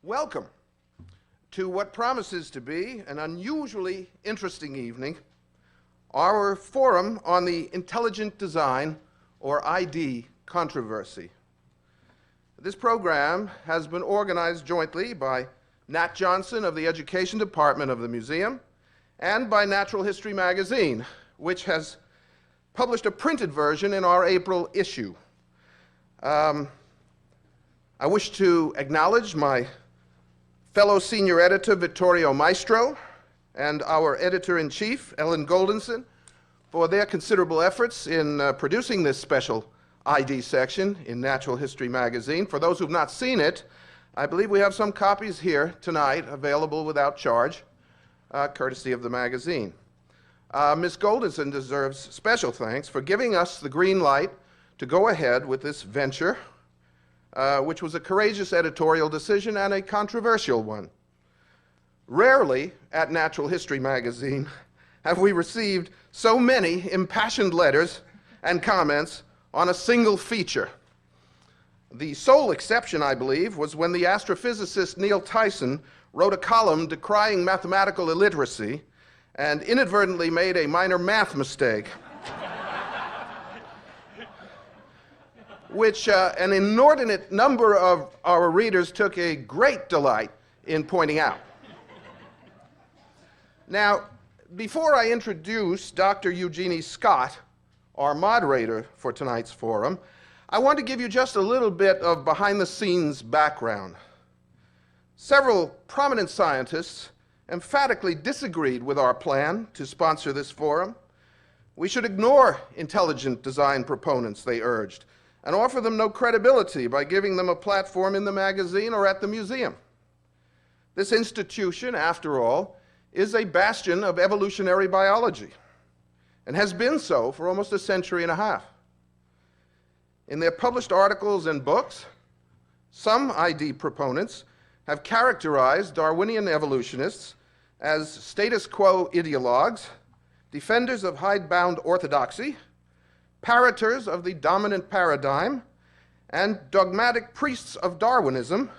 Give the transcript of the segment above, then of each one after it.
Welcome to what promises to be an unusually interesting evening, our forum on the intelligent design, or ID, controversy. This program has been organized jointly by Nat Johnson of the Education Department of the Museum and by Natural History Magazine, which has published a printed version in our April issue. I wish to acknowledge my fellow senior editor, Vittorio Maestro, and our editor-in-chief, Ellen Goldenson, for their considerable efforts in producing this special ID section in Natural History Magazine. For those who've not seen it, I believe we have some copies here tonight available without charge, courtesy of the magazine. Ms. Goldenson deserves special thanks for giving us the green light to go ahead with this venture, which was a courageous editorial decision and a controversial one. Rarely at Natural History Magazine have we received so many impassioned letters and comments on a single feature. The sole exception, I believe, was when the astrophysicist Neil Tyson wrote a column decrying mathematical illiteracy and inadvertently made a minor math mistake, which an inordinate number of our readers took a great delight in pointing out. Now, before I introduce Dr. Eugenie Scott, our moderator for tonight's forum, I want to give you just a little bit of behind-the-scenes background. Several prominent scientists emphatically disagreed with our plan to sponsor this forum. We should ignore intelligent design proponents, they urged, and offer them no credibility by giving them a platform in the magazine or at the museum. This institution, after all, is a bastion of evolutionary biology and has been so for almost a century and a half. In their published articles and books, some ID proponents have characterized Darwinian evolutionists as status quo ideologues, defenders of hidebound orthodoxy, parroters of the dominant paradigm, and dogmatic priests of Darwinism,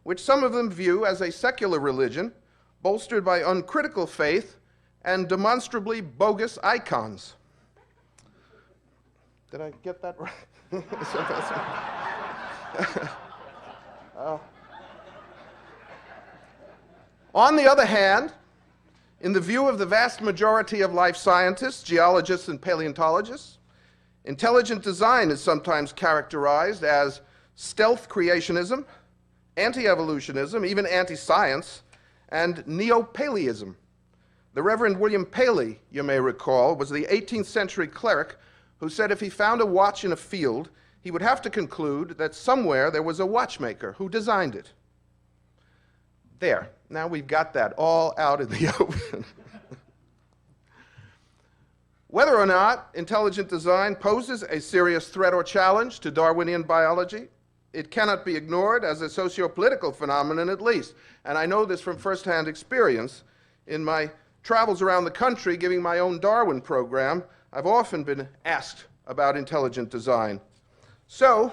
which some of them view as a secular religion bolstered by uncritical faith and demonstrably bogus icons. Did I get that right? On the other hand, in the view of the vast majority of life scientists, geologists, and paleontologists, intelligent design is sometimes characterized as stealth creationism, anti-evolutionism, even anti-science, and neo-paleism. The Reverend William Paley, you may recall, was the 18th century cleric who said if he found a watch in a field, he would have to conclude that somewhere there was a watchmaker who designed it. There, now we've got that all out in the open. Whether or not intelligent design poses a serious threat or challenge to Darwinian biology, it cannot be ignored as a socio-political phenomenon at least. And I know this from firsthand experience. In my travels around the country giving my own Darwin program, I've often been asked about intelligent design. So,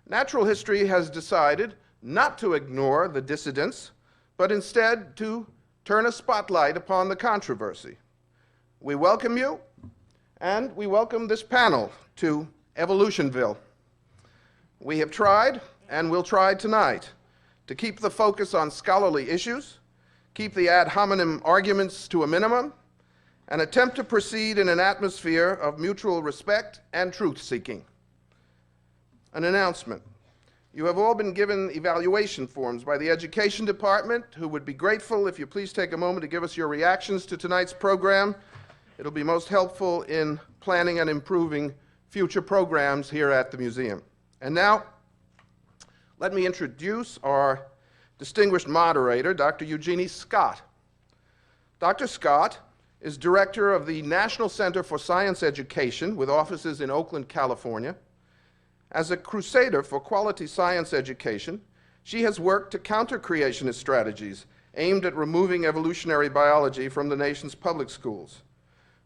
natural history has decided not to ignore the dissidents, but instead to turn a spotlight upon the controversy. We welcome you, and we welcome this panel to Evolutionville. We have tried, and will try tonight, to keep the focus on scholarly issues, keep the ad hominem arguments to a minimum, and attempt to proceed in an atmosphere of mutual respect and truth-seeking. An announcement. You have all been given evaluation forms by the Education Department, who would be grateful if you please take a moment to give us your reactions to tonight's program. It'll be most helpful in planning and improving future programs here at the museum. And now, let me introduce our distinguished moderator, Dr. Eugenie Scott. Dr. Scott is director of the National Center for Science Education with offices in Oakland, California. As a crusader for quality science education, she has worked to counter creationist strategies aimed at removing evolutionary biology from the nation's public schools.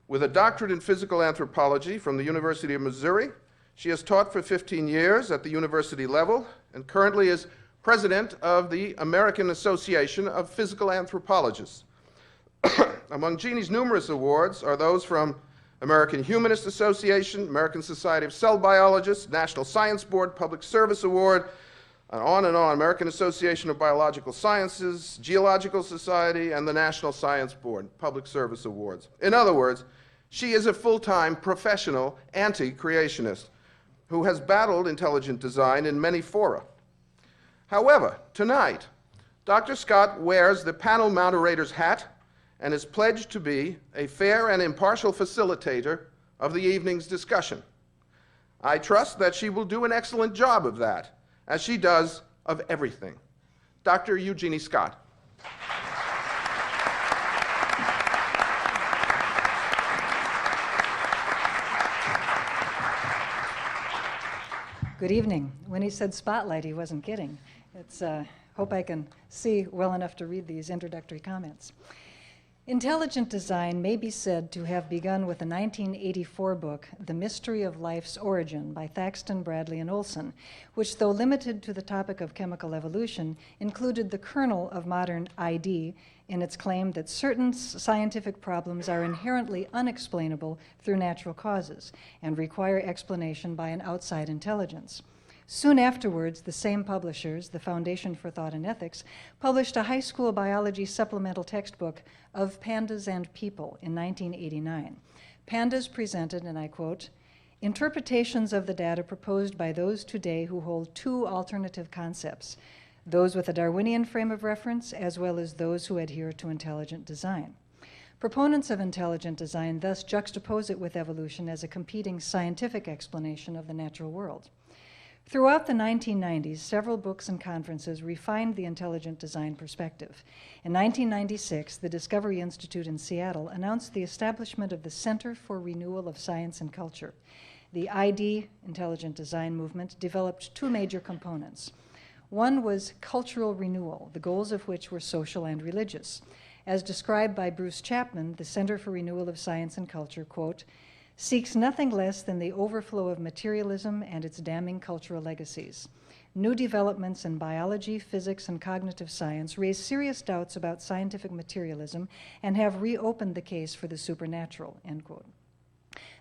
With a doctorate in physical anthropology from the University of Missouri, she has taught for 15 years at the university level and currently is president of the American Association of Physical Anthropologists. Among Eugenie's numerous awards are those from American Humanist Association, American Society of Cell Biologists, National Science Board Public Service Award, and on, American Association of Biological Sciences, Geological Society, and the National Science Board Public Service Awards. In other words, she is a full-time professional anti-creationist who has battled intelligent design in many fora. However, tonight, Dr. Scott wears the panel moderator's hat and is pledged to be a fair and impartial facilitator of the evening's discussion. I trust that she will do an excellent job of that, as she does of everything. Dr. Eugenie Scott. Good evening. When he said spotlight, he wasn't kidding. It's hope I can see well enough to read these introductory comments. Intelligent design may be said to have begun with the 1984 book, The Mystery of Life's Origin, by Thaxton, Bradley, and Olson, which, though limited to the topic of chemical evolution, included the kernel of modern ID in its claim that certain scientific problems are inherently unexplainable through natural causes and require explanation by an outside intelligence. Soon afterwards, the same publishers, the Foundation for Thought and Ethics, published a high school biology supplemental textbook of Pandas and People in 1989. Pandas presented, and I quote, interpretations of the data proposed by those today who hold two alternative concepts, those with a Darwinian frame of reference as well as those who adhere to intelligent design. Proponents of intelligent design thus juxtapose it with evolution as a competing scientific explanation of the natural world. Throughout the 1990s, several books and conferences refined the intelligent design perspective. In 1996, the Discovery Institute in Seattle announced the establishment of the Center for Renewal of Science and Culture. The ID, intelligent design movement, developed two major components. One was cultural renewal, the goals of which were social and religious. As described by Bruce Chapman, the Center for Renewal of Science and Culture, quote, seeks nothing less than the overflow of materialism and its damning cultural legacies. New developments in biology, physics, and cognitive science raise serious doubts about scientific materialism and have reopened the case for the supernatural, end quote.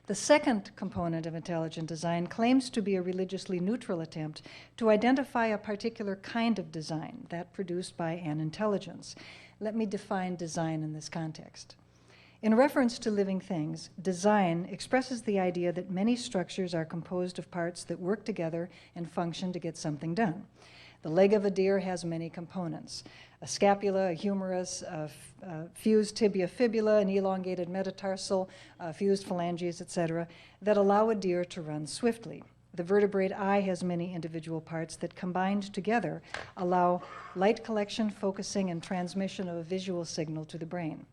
The second component of intelligent design claims to be a religiously neutral attempt to identify a particular kind of design, that produced by an intelligence. Let me define design in this context. In reference to living things, design expresses the idea that many structures are composed of parts that work together and function to get something done. The leg of a deer has many components: a scapula, a humerus, a fused tibia fibula, an elongated metatarsal, fused phalanges, etc., that allow a deer to run swiftly. The vertebrate eye has many individual parts that combined together allow light collection, focusing, and transmission of a visual signal to the brain.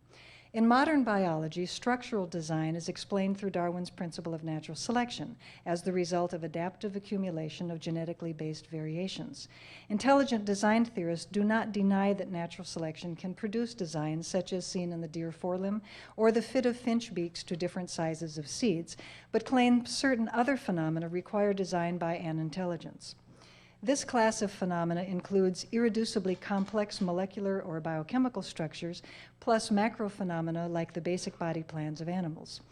In modern biology, structural design is explained through Darwin's principle of natural selection as the result of adaptive accumulation of genetically based variations. Intelligent design theorists do not deny that natural selection can produce designs such as seen in the deer forelimb or the fit of finch beaks to different sizes of seeds, but claim certain other phenomena require design by an intelligence. This class of phenomena includes irreducibly complex molecular or biochemical structures, plus macrophenomena like the basic body plans of animals.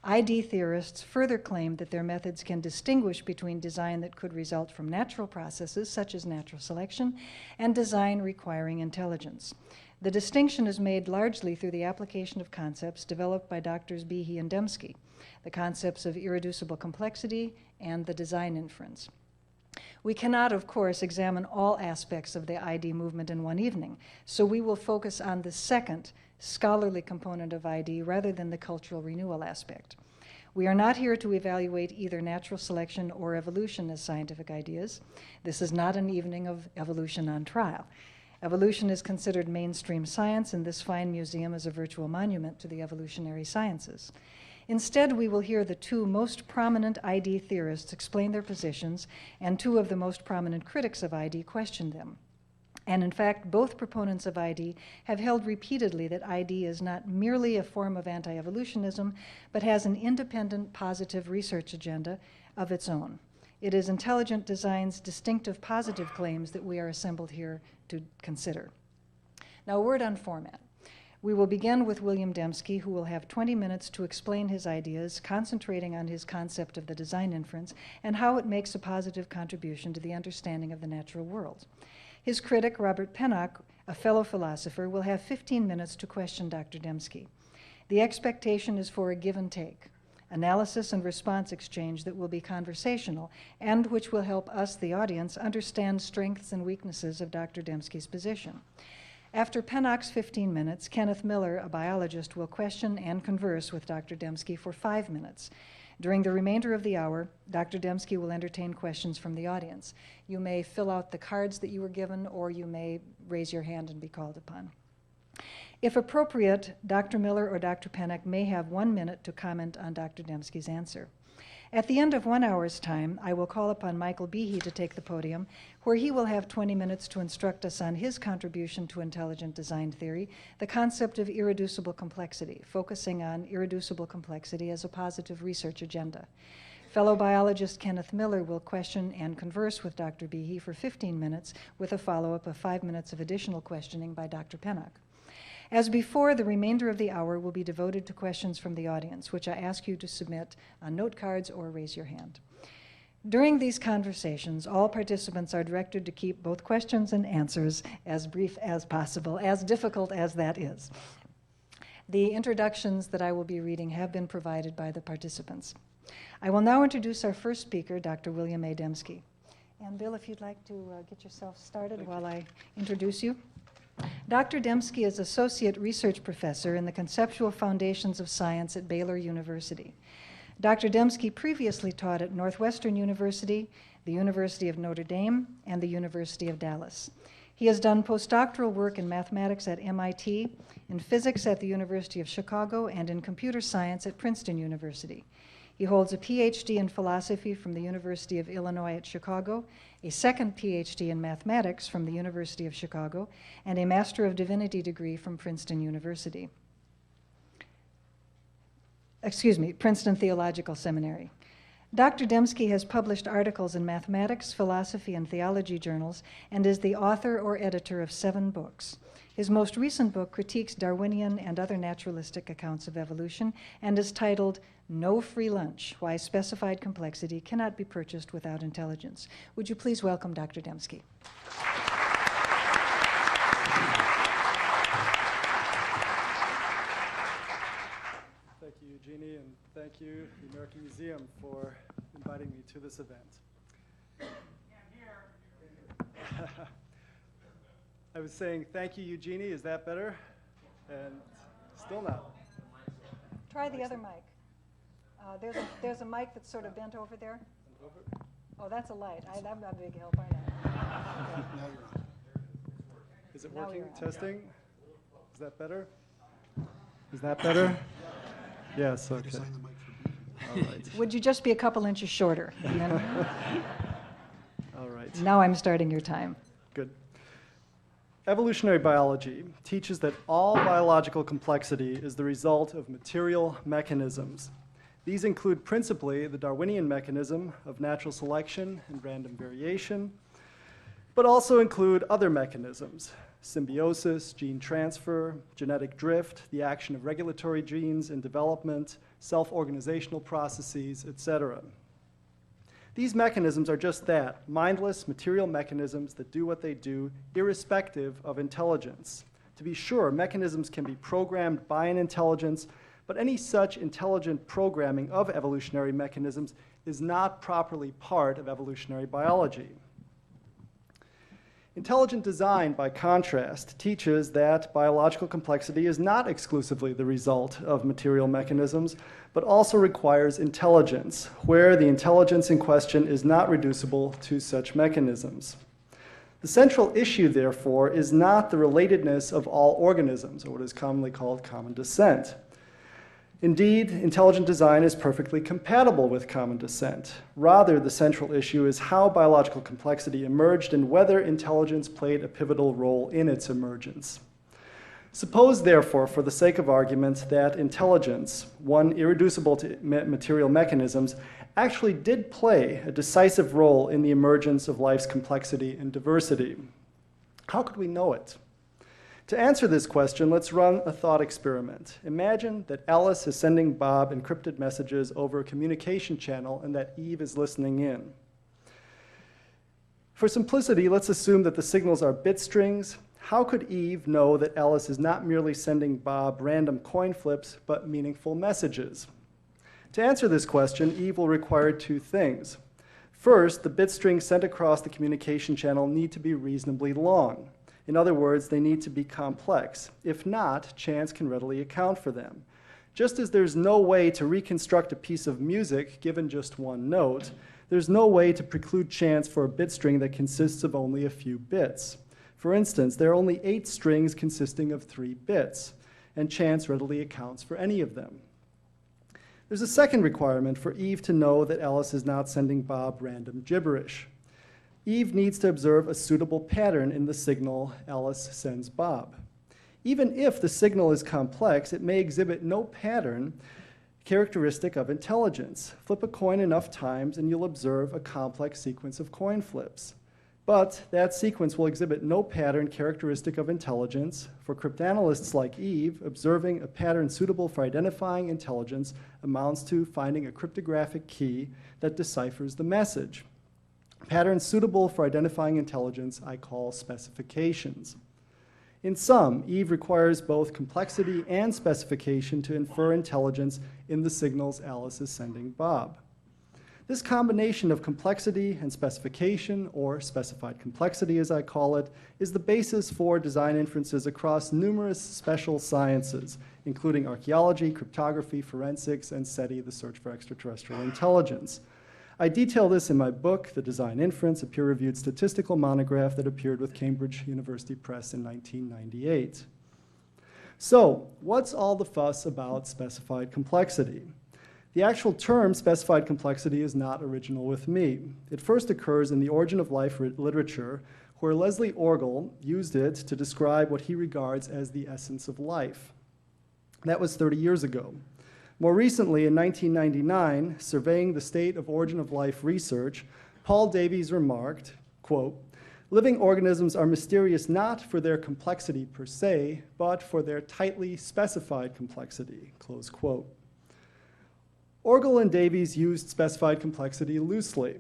ID theorists further claim that their methods can distinguish between design that could result from natural processes, such as natural selection, and design requiring intelligence. The distinction is made largely through the application of concepts developed by Drs. Behe and Dembski, the concepts of irreducible complexity and the design inference. We cannot, of course, examine all aspects of the ID movement in one evening, so we will focus on the second scholarly component of ID rather than the cultural renewal aspect. We are not here to evaluate either natural selection or evolution as scientific ideas. This is not an evening of evolution on trial. Evolution is considered mainstream science, and this fine museum is a virtual monument to the evolutionary sciences. Instead, we will hear the two most prominent ID theorists explain their positions, and two of the most prominent critics of ID question them. And in fact, both proponents of ID have held repeatedly that ID is not merely a form of anti-evolutionism, but has an independent, positive research agenda of its own. It is intelligent design's distinctive positive claims that we are assembled here to consider. Now, a word on format. We will begin with William Dembski, who will have 20 minutes to explain his ideas, concentrating on his concept of the design inference and how it makes a positive contribution to the understanding of the natural world. His critic, Robert Pennock, a fellow philosopher, will have 15 minutes to question Dr. Dembski. The expectation is for a give and take, analysis and response exchange that will be conversational and which will help us, the audience, understand strengths and weaknesses of Dr. Dembski's position. After Pennock's 15 minutes, Kenneth Miller, a biologist, will question and converse with Dr. Dembski for 5 minutes. During the remainder of the hour, Dr. Dembski will entertain questions from the audience. You may fill out the cards that you were given, or you may raise your hand and be called upon. If appropriate, Dr. Miller or Dr. Pennock may have 1 minute to comment on Dr. Dembski's answer. At the end of 1 hour's time, I will call upon Michael Behe to take the podium, where he will have 20 minutes to instruct us on his contribution to intelligent design theory, the concept of irreducible complexity, focusing on irreducible complexity as a positive research agenda. Fellow biologist Kenneth Miller will question and converse with Dr. Behe for 15 minutes, with a follow-up of 5 minutes of additional questioning by Dr. Pennock. As before, the remainder of the hour will be devoted to questions from the audience, which I ask you to submit on note cards or raise your hand. During these conversations, all participants are directed to keep both questions and answers as brief as possible, as difficult as that is. The introductions that I will be reading have been provided by the participants. I will now introduce our first speaker, Dr. William A. Dembski. And Bill, if you'd like to get yourself started while I introduce you. Dr. Dembski is Associate Research Professor in the Conceptual Foundations of Science at Baylor University. Dr. Dembski previously taught at Northwestern University, the University of Notre Dame, and the University of Dallas. He has done postdoctoral work in mathematics at MIT, in physics at the University of Chicago, and in computer science at Princeton University. He holds a PhD in philosophy from the University of Illinois at Chicago, a second PhD in mathematics from the University of Chicago, and a Master of Divinity degree from Princeton University. Princeton Theological Seminary. Dr. Dembski has published articles in mathematics, philosophy, and theology journals, and is the author or editor of 7 books. His most recent book critiques Darwinian and other naturalistic accounts of evolution and is titled No Free Lunch: Why Specified Complexity Cannot Be Purchased Without Intelligence. Would you please welcome Dr. Dembski? Thank you, Eugenie, and thank you, the American Museum, for inviting me to this event. I was saying thank you, Eugenie. Is that better? And still not. Try the other mic. There's a mic that's sort of bent over there. Oh, that's a light. I'm not a big help, aren't I? Okay. Is it working? Testing? Is that better? Is that better? Yes, okay. All right. Would you just be a couple inches shorter? And then All right. now I'm starting your time. Good. Evolutionary biology teaches that all biological complexity is the result of material mechanisms. These include principally the Darwinian mechanism of natural selection and random variation, but also include other mechanisms: symbiosis, gene transfer, genetic drift, the action of regulatory genes in development, self-organizational processes, etc. These mechanisms are just that, mindless material mechanisms that do what they do, irrespective of intelligence. To be sure, mechanisms can be programmed by an intelligence, but any such intelligent programming of evolutionary mechanisms is not properly part of evolutionary biology. Intelligent design, by contrast, teaches that biological complexity is not exclusively the result of material mechanisms, but also requires intelligence, where the intelligence in question is not reducible to such mechanisms. The central issue, therefore, is not the relatedness of all organisms, or what is commonly called common descent. Indeed, intelligent design is perfectly compatible with common descent. Rather, the central issue is how biological complexity emerged and whether intelligence played a pivotal role in its emergence. Suppose, therefore, for the sake of argument, that intelligence, one irreducible to material mechanisms, actually did play a decisive role in the emergence of life's complexity and diversity. How could we know it? To answer this question, let's run a thought experiment. Imagine that Alice is sending Bob encrypted messages over a communication channel and that Eve is listening in. For simplicity, let's assume that the signals are bit strings. How could Eve know that Alice is not merely sending Bob random coin flips, but meaningful messages? To answer this question, Eve will require two things. First, the bit strings sent across the communication channel need to be reasonably long. In other words, they need to be complex. If not, chance can readily account for them. Just as there's no way to reconstruct a piece of music given just one note, there's no way to preclude chance for a bit string that consists of only a few bits. For instance, there are only 8 strings consisting of 3 bits, and chance readily accounts for any of them. There's a second requirement for Eve to know that Alice is not sending Bob random gibberish. Eve needs to observe a suitable pattern in the signal Alice sends Bob. Even if the signal is complex, it may exhibit no pattern characteristic of intelligence. Flip a coin enough times and you'll observe a complex sequence of coin flips. But that sequence will exhibit no pattern characteristic of intelligence. For cryptanalysts like Eve, observing a pattern suitable for identifying intelligence amounts to finding a cryptographic key that deciphers the message. Patterns suitable for identifying intelligence I call specifications. In sum, Eve requires both complexity and specification to infer intelligence in the signals Alice is sending Bob. This combination of complexity and specification, or specified complexity as I call it, is the basis for design inferences across numerous special sciences, including archaeology, cryptography, forensics, and SETI, the search for extraterrestrial intelligence. I detail this in my book, The Design Inference, a peer-reviewed statistical monograph that appeared with Cambridge University Press in 1998. So, what's all the fuss about specified complexity? The actual term specified complexity is not original with me. It first occurs in the Origin of Life literature, where Leslie Orgel used it to describe what he regards as the essence of life. That was 30 years ago. More recently, in 1999, surveying the state of origin of life research, Paul Davies remarked, quote, "Living organisms are mysterious not for their complexity per se, but for their tightly specified complexity," close quote. Orgel and Davies used specified complexity loosely.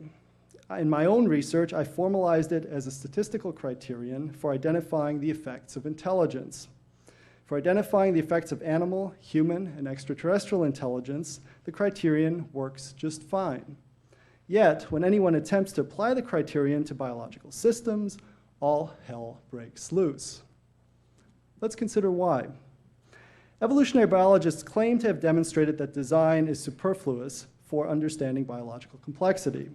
In my own research, I formalized it as a statistical criterion for identifying the effects of intelligence. For identifying the effects of animal, human, and extraterrestrial intelligence, the criterion works just fine. Yet, when anyone attempts to apply the criterion to biological systems, all hell breaks loose. Let's consider why. Evolutionary biologists claim to have demonstrated that design is superfluous for understanding biological complexity.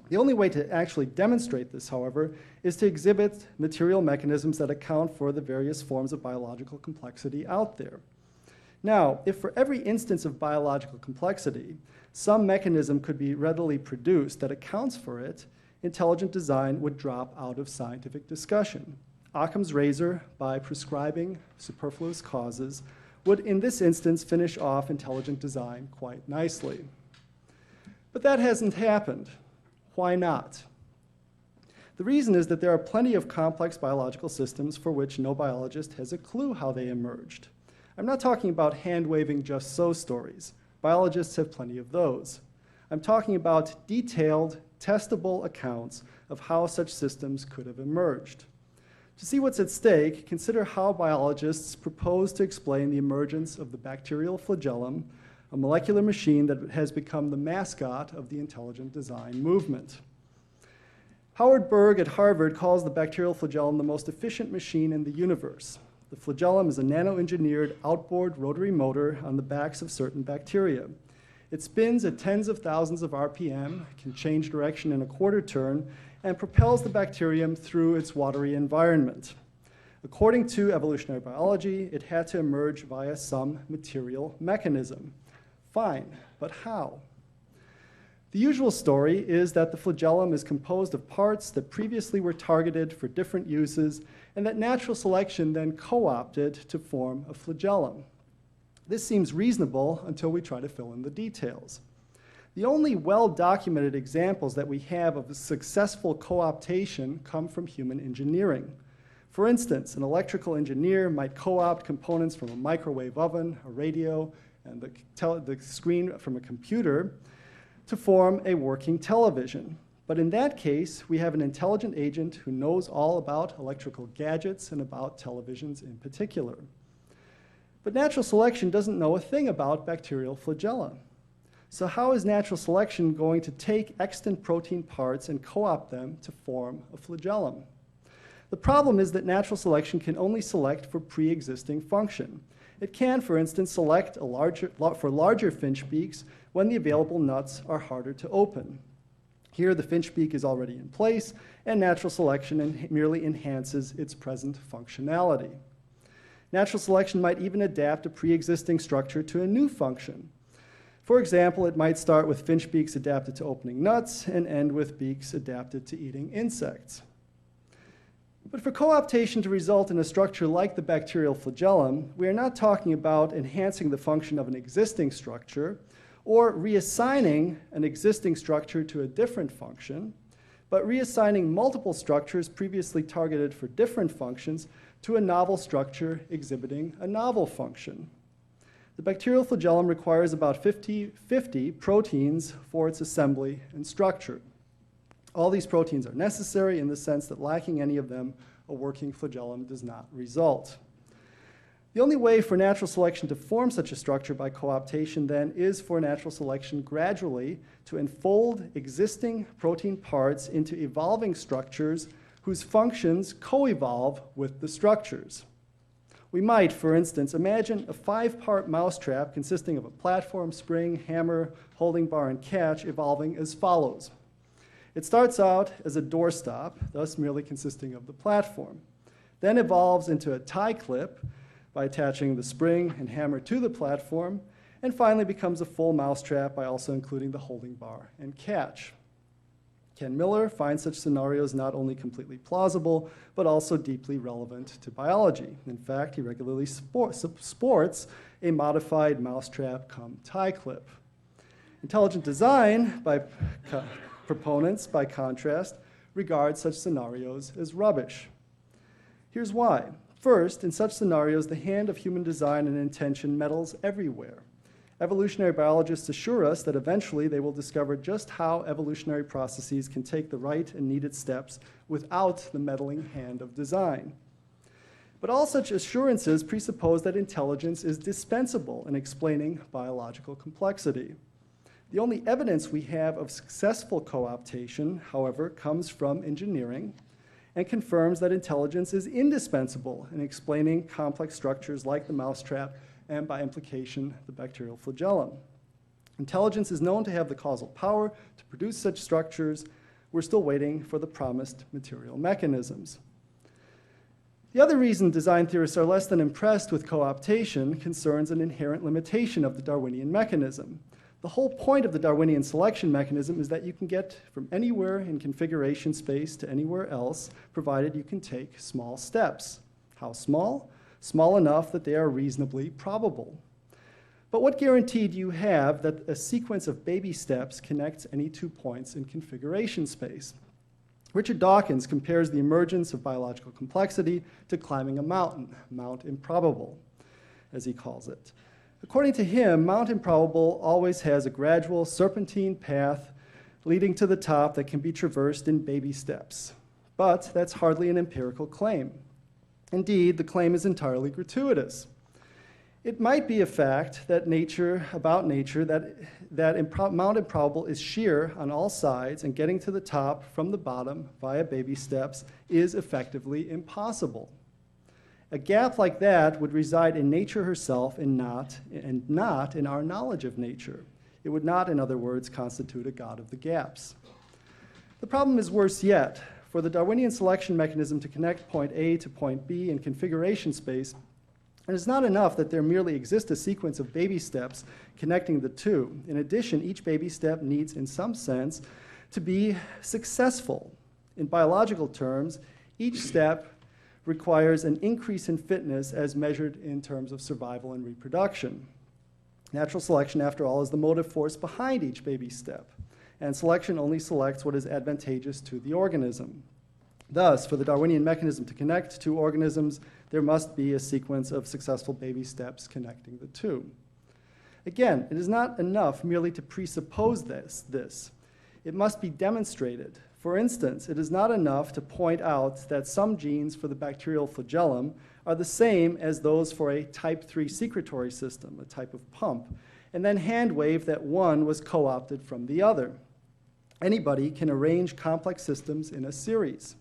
The only way to actually demonstrate this, however, is to exhibit material mechanisms that account for the various forms of biological complexity out there. Now, if for every instance of biological complexity, some mechanism could be readily produced that accounts for it, intelligent design would drop out of scientific discussion. Occam's razor, by prescribing superfluous causes, would in this instance finish off intelligent design quite nicely. But that hasn't happened. Why not? The reason is that there are plenty of complex biological systems for which no biologist has a clue how they emerged. I'm not talking about hand-waving just so stories. Biologists have plenty of those. I'm talking about detailed, testable accounts of how such systems could have emerged. To see what's at stake, consider how biologists propose to explain the emergence of the bacterial flagellum, a molecular machine that has become the mascot of the intelligent design movement. Howard Berg at Harvard calls the bacterial flagellum the most efficient machine in the universe. The flagellum is a nano-engineered outboard rotary motor on the backs of certain bacteria. It spins at tens of thousands of RPM, can change direction in a quarter turn, and propels the bacterium through its watery environment. According to evolutionary biology, it had to emerge via some material mechanism. Fine, but how? The usual story is that the flagellum is composed of parts that previously were targeted for different uses, and that natural selection then co-opted to form a flagellum. This seems reasonable until we try to fill in the details. The only well-documented examples that we have of successful co-optation come from human engineering. For instance, an electrical engineer might co-opt components from a microwave oven, a radio, and the screen from a computer to form a working television. But in that case, we have an intelligent agent who knows all about electrical gadgets and about televisions in particular. But natural selection doesn't know a thing about bacterial flagella. So how is natural selection going to take extant protein parts and co-opt them to form a flagellum? The problem is that natural selection can only select for pre-existing function. It can, for instance, select for larger finch beaks when the available nuts are harder to open. Here, the finch beak is already in place, and natural selection merely enhances its present functionality. Natural selection might even adapt a pre-existing structure to a new function. For example, it might start with finch beaks adapted to opening nuts and end with beaks adapted to eating insects. But for co-optation to result in a structure like the bacterial flagellum, we are not talking about enhancing the function of an existing structure or reassigning an existing structure to a different function, but reassigning multiple structures previously targeted for different functions to a novel structure exhibiting a novel function. The bacterial flagellum requires about 50 proteins for its assembly and structure. All these proteins are necessary in the sense that lacking any of them, a working flagellum does not result. The only way for natural selection to form such a structure by co-optation, then, is for natural selection gradually to enfold existing protein parts into evolving structures whose functions co-evolve with the structures. We might, for instance, imagine a 5-part mousetrap consisting of a platform, spring, hammer, holding bar, and catch evolving as follows. It starts out as a doorstop, thus merely consisting of the platform, then evolves into a tie clip by attaching the spring and hammer to the platform, and finally becomes a full mousetrap by also including the holding bar and catch. Ken Miller finds such scenarios not only completely plausible, but also deeply relevant to biology. In fact, he regularly sports a modified mousetrap cum tie clip. Intelligent design proponents, by contrast, regard such scenarios as rubbish. Here's why. First, in such scenarios, the hand of human design and intention meddles everywhere. Evolutionary biologists assure us that eventually they will discover just how evolutionary processes can take the right and needed steps without the meddling hand of design. But all such assurances presuppose that intelligence is dispensable in explaining biological complexity. The only evidence we have of successful co-optation, however, comes from engineering and confirms that intelligence is indispensable in explaining complex structures like the mousetrap and, by implication, the bacterial flagellum. Intelligence is known to have the causal power to produce such structures. We're still waiting for the promised material mechanisms. The other reason design theorists are less than impressed with co-optation concerns an inherent limitation of the Darwinian mechanism. The whole point of the Darwinian selection mechanism is that you can get from anywhere in configuration space to anywhere else, provided you can take small steps. How small? Small enough that they are reasonably probable. But what guarantee do you have that a sequence of baby steps connects any 2 points in configuration space? Richard Dawkins compares the emergence of biological complexity to climbing a mountain, Mount Improbable, as he calls it. According to him, Mount Improbable always has a gradual serpentine path leading to the top that can be traversed in baby steps. But that's hardly an empirical claim. Indeed, the claim is entirely gratuitous. It might be a fact that Mount Improbable is sheer on all sides, and getting to the top from the bottom via baby steps is effectively impossible. A gap like that would reside in nature herself and not in our knowledge of nature. It would not, in other words, constitute a god of the gaps. The problem is worse yet. For the Darwinian selection mechanism to connect point A to point B in configuration space, And it's not enough that there merely exists a sequence of baby steps connecting the two. In addition, each baby step needs, in some sense, to be successful. In biological terms, each step requires an increase in fitness as measured in terms of survival and reproduction. Natural selection, after all, is the motive force behind each baby step, and selection only selects what is advantageous to the organism. Thus, for the Darwinian mechanism to connect two organisms, there must be a sequence of successful baby steps connecting the two. Again, it is not enough merely to presuppose this. It must be demonstrated. For instance, it is not enough to point out that some genes for the bacterial flagellum are the same as those for a type 3 secretory system, a type of pump, and then hand wave that one was co-opted from the other. Anybody can arrange complex systems in a series.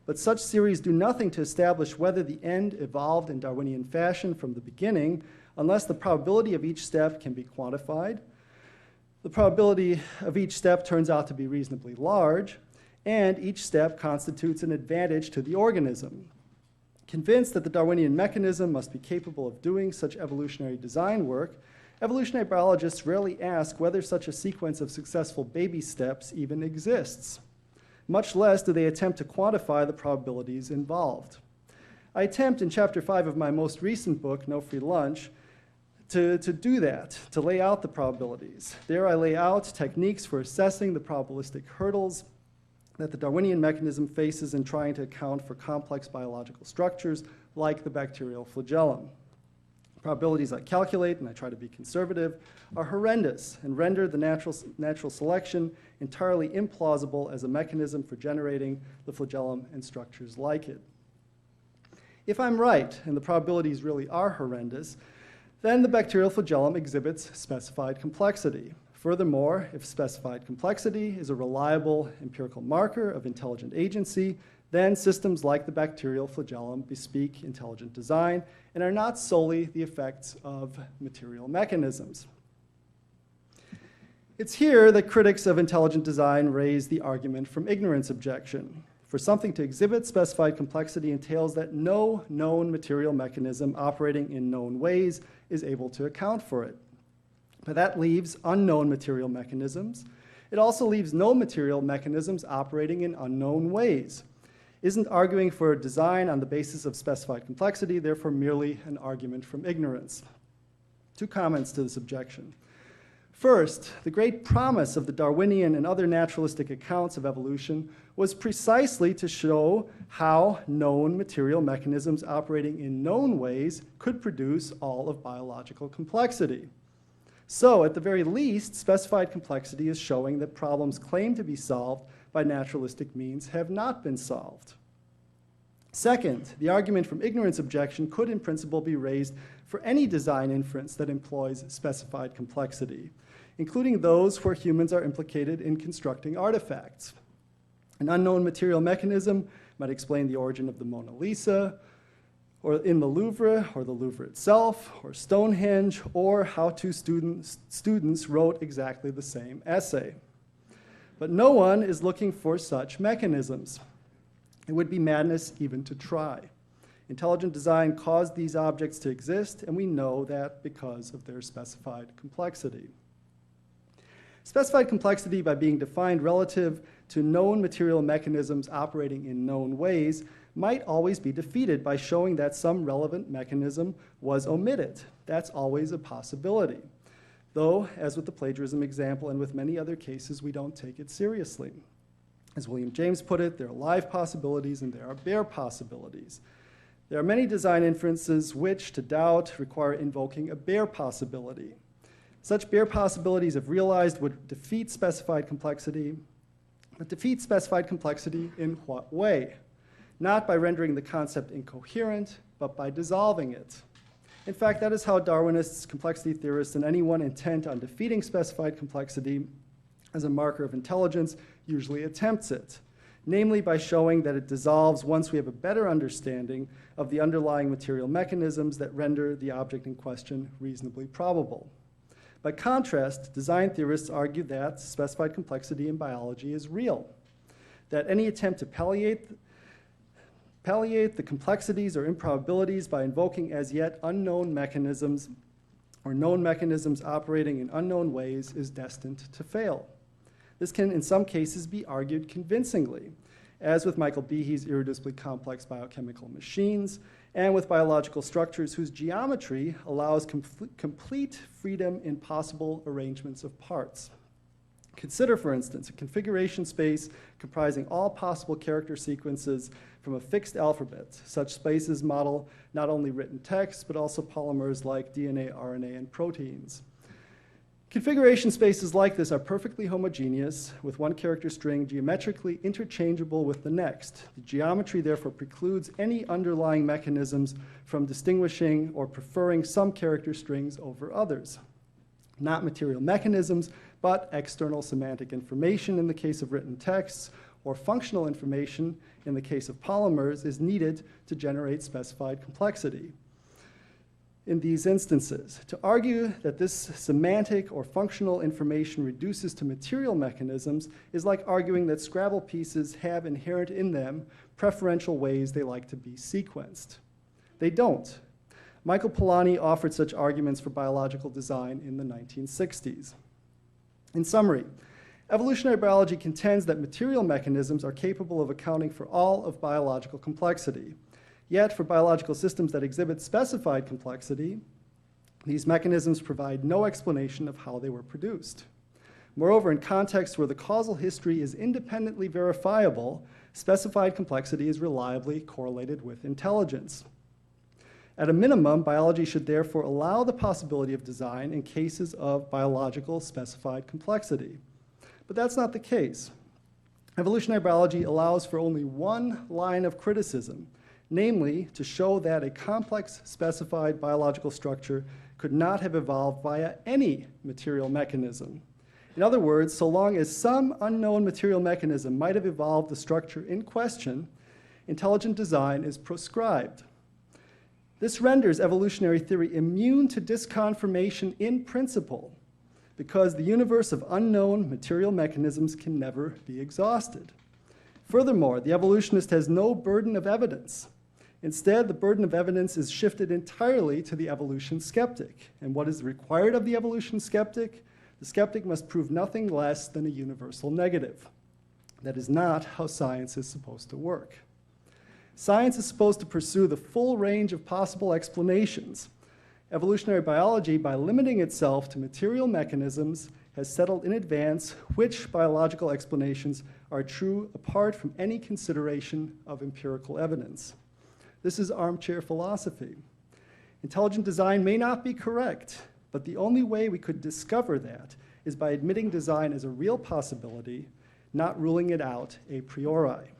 But such series do nothing to establish whether the end evolved in Darwinian fashion from the beginning, unless the probability of each step can be quantified. The probability of each step turns out to be reasonably large, and each step constitutes an advantage to the organism. Convinced that the Darwinian mechanism must be capable of doing such evolutionary design work, evolutionary biologists rarely ask whether such a sequence of successful baby steps even exists. Much less do they attempt to quantify the probabilities involved. I attempt in chapter 5 of my most recent book, No Free Lunch, to do that, to lay out the probabilities. There I lay out techniques for assessing the probabilistic hurdles that the Darwinian mechanism faces in trying to account for complex biological structures like the bacterial flagellum. Probabilities I calculate, and I try to be conservative, are horrendous and render the natural selection entirely implausible as a mechanism for generating the flagellum and structures like it. If I'm right, and the probabilities really are horrendous, then the bacterial flagellum exhibits specified complexity. Furthermore, if specified complexity is a reliable empirical marker of intelligent agency, then systems like the bacterial flagellum bespeak intelligent design and are not solely the effects of material mechanisms. It's here that critics of intelligent design raise the argument from ignorance objection. For something to exhibit specified complexity entails that no known material mechanism operating in known ways is able to account for it. But that leaves unknown material mechanisms. It also leaves no material mechanisms operating in unknown ways. Isn't arguing for design on the basis of specified complexity therefore merely an argument from ignorance? Two comments to this objection. First, the great promise of the Darwinian and other naturalistic accounts of evolution was precisely to show how known material mechanisms operating in known ways could produce all of biological complexity. So, at the very least, specified complexity is showing that problems claimed to be solved by naturalistic means have not been solved. Second, the argument from ignorance objection could in principle be raised for any design inference that employs specified complexity, including those where humans are implicated in constructing artifacts. An unknown material mechanism might explain the origin of the Mona Lisa, or in the Louvre, or the Louvre itself, or Stonehenge, or how two students wrote exactly the same essay. But no one is looking for such mechanisms. It would be madness even to try. Intelligent design caused these objects to exist, and we know that because of their specified complexity. Specified complexity, by being defined relative to known material mechanisms operating in known ways, might always be defeated by showing that some relevant mechanism was omitted. That's always a possibility. Though, as with the plagiarism example and with many other cases, we don't take it seriously. As William James put it, there are live possibilities and there are bare possibilities. There are many design inferences which, to doubt, require invoking a bare possibility. Such bare possibilities, if realized, would defeat specified complexity. But defeat specified complexity in what way? Not by rendering the concept incoherent, but by dissolving it. In fact, that is how Darwinists, complexity theorists, and anyone intent on defeating specified complexity as a marker of intelligence usually attempts it, namely by showing that it dissolves once we have a better understanding of the underlying material mechanisms that render the object in question reasonably probable. By contrast, design theorists argue that specified complexity in biology is real, that any attempt to palliate palliate the complexities or improbabilities by invoking as yet unknown mechanisms or known mechanisms operating in unknown ways is destined to fail. This can, in some cases, be argued convincingly, as with Michael Behe's irreducibly complex biochemical machines, and with biological structures whose geometry allows complete freedom in possible arrangements of parts. Consider, for instance, a configuration space comprising all possible character sequences from a fixed alphabet. Such spaces model not only written text, but also polymers like DNA, RNA, and proteins. Configuration spaces like this are perfectly homogeneous, with one character string geometrically interchangeable with the next. The geometry therefore precludes any underlying mechanisms from distinguishing or preferring some character strings over others. Not material mechanisms, but external semantic information in the case of written texts, or functional information in the case of polymers, is needed to generate specified complexity. In these instances, to argue that this semantic or functional information reduces to material mechanisms is like arguing that Scrabble pieces have inherent in them preferential ways they like to be sequenced. They don't. Michael Polanyi offered such arguments for biological design in the 1960s. In summary, evolutionary biology contends that material mechanisms are capable of accounting for all of biological complexity. Yet, for biological systems that exhibit specified complexity, these mechanisms provide no explanation of how they were produced. Moreover, in contexts where the causal history is independently verifiable, specified complexity is reliably correlated with intelligence. At a minimum, biology should therefore allow the possibility of design in cases of biological specified complexity. But that's not the case. Evolutionary biology allows for only one line of criticism, namely to show that a complex specified biological structure could not have evolved via any material mechanism. In other words, so long as some unknown material mechanism might have evolved the structure in question, intelligent design is proscribed. This renders evolutionary theory immune to disconfirmation in principle, because the universe of unknown material mechanisms can never be exhausted. Furthermore, the evolutionist has no burden of evidence. Instead, the burden of evidence is shifted entirely to the evolution skeptic. And what is required of the evolution skeptic? The skeptic must prove nothing less than a universal negative. That is not how science is supposed to work. Science is supposed to pursue the full range of possible explanations. Evolutionary biology, by limiting itself to material mechanisms, has settled in advance which biological explanations are true apart from any consideration of empirical evidence. This is armchair philosophy. Intelligent design may not be correct, but the only way we could discover that is by admitting design as a real possibility, not ruling it out a priori.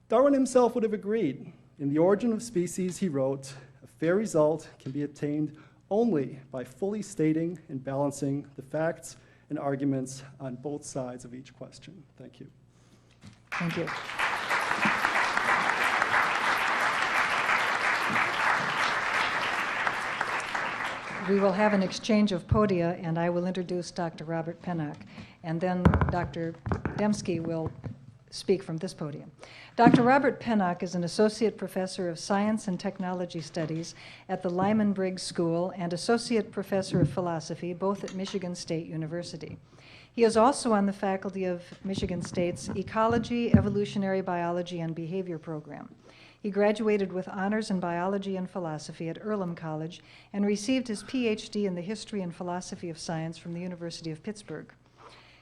Darwin himself would have agreed. In The Origin of Species, he wrote, "A fair result can be attained only by fully stating and balancing the facts and arguments on both sides of each question." Thank you. Thank you. We will have an exchange of podia, and I will introduce Dr. Robert Pennock, and then Dr. Dembski will speak from this podium. Dr. Robert Pennock is an associate professor of science and technology studies at the Lyman Briggs School and associate professor of philosophy, both at Michigan State University. He is also on the faculty of Michigan State's Ecology, Evolutionary Biology, and Behavior program. He graduated with honors in biology and philosophy at Earlham College and received his PhD in the history and philosophy of science from the University of Pittsburgh.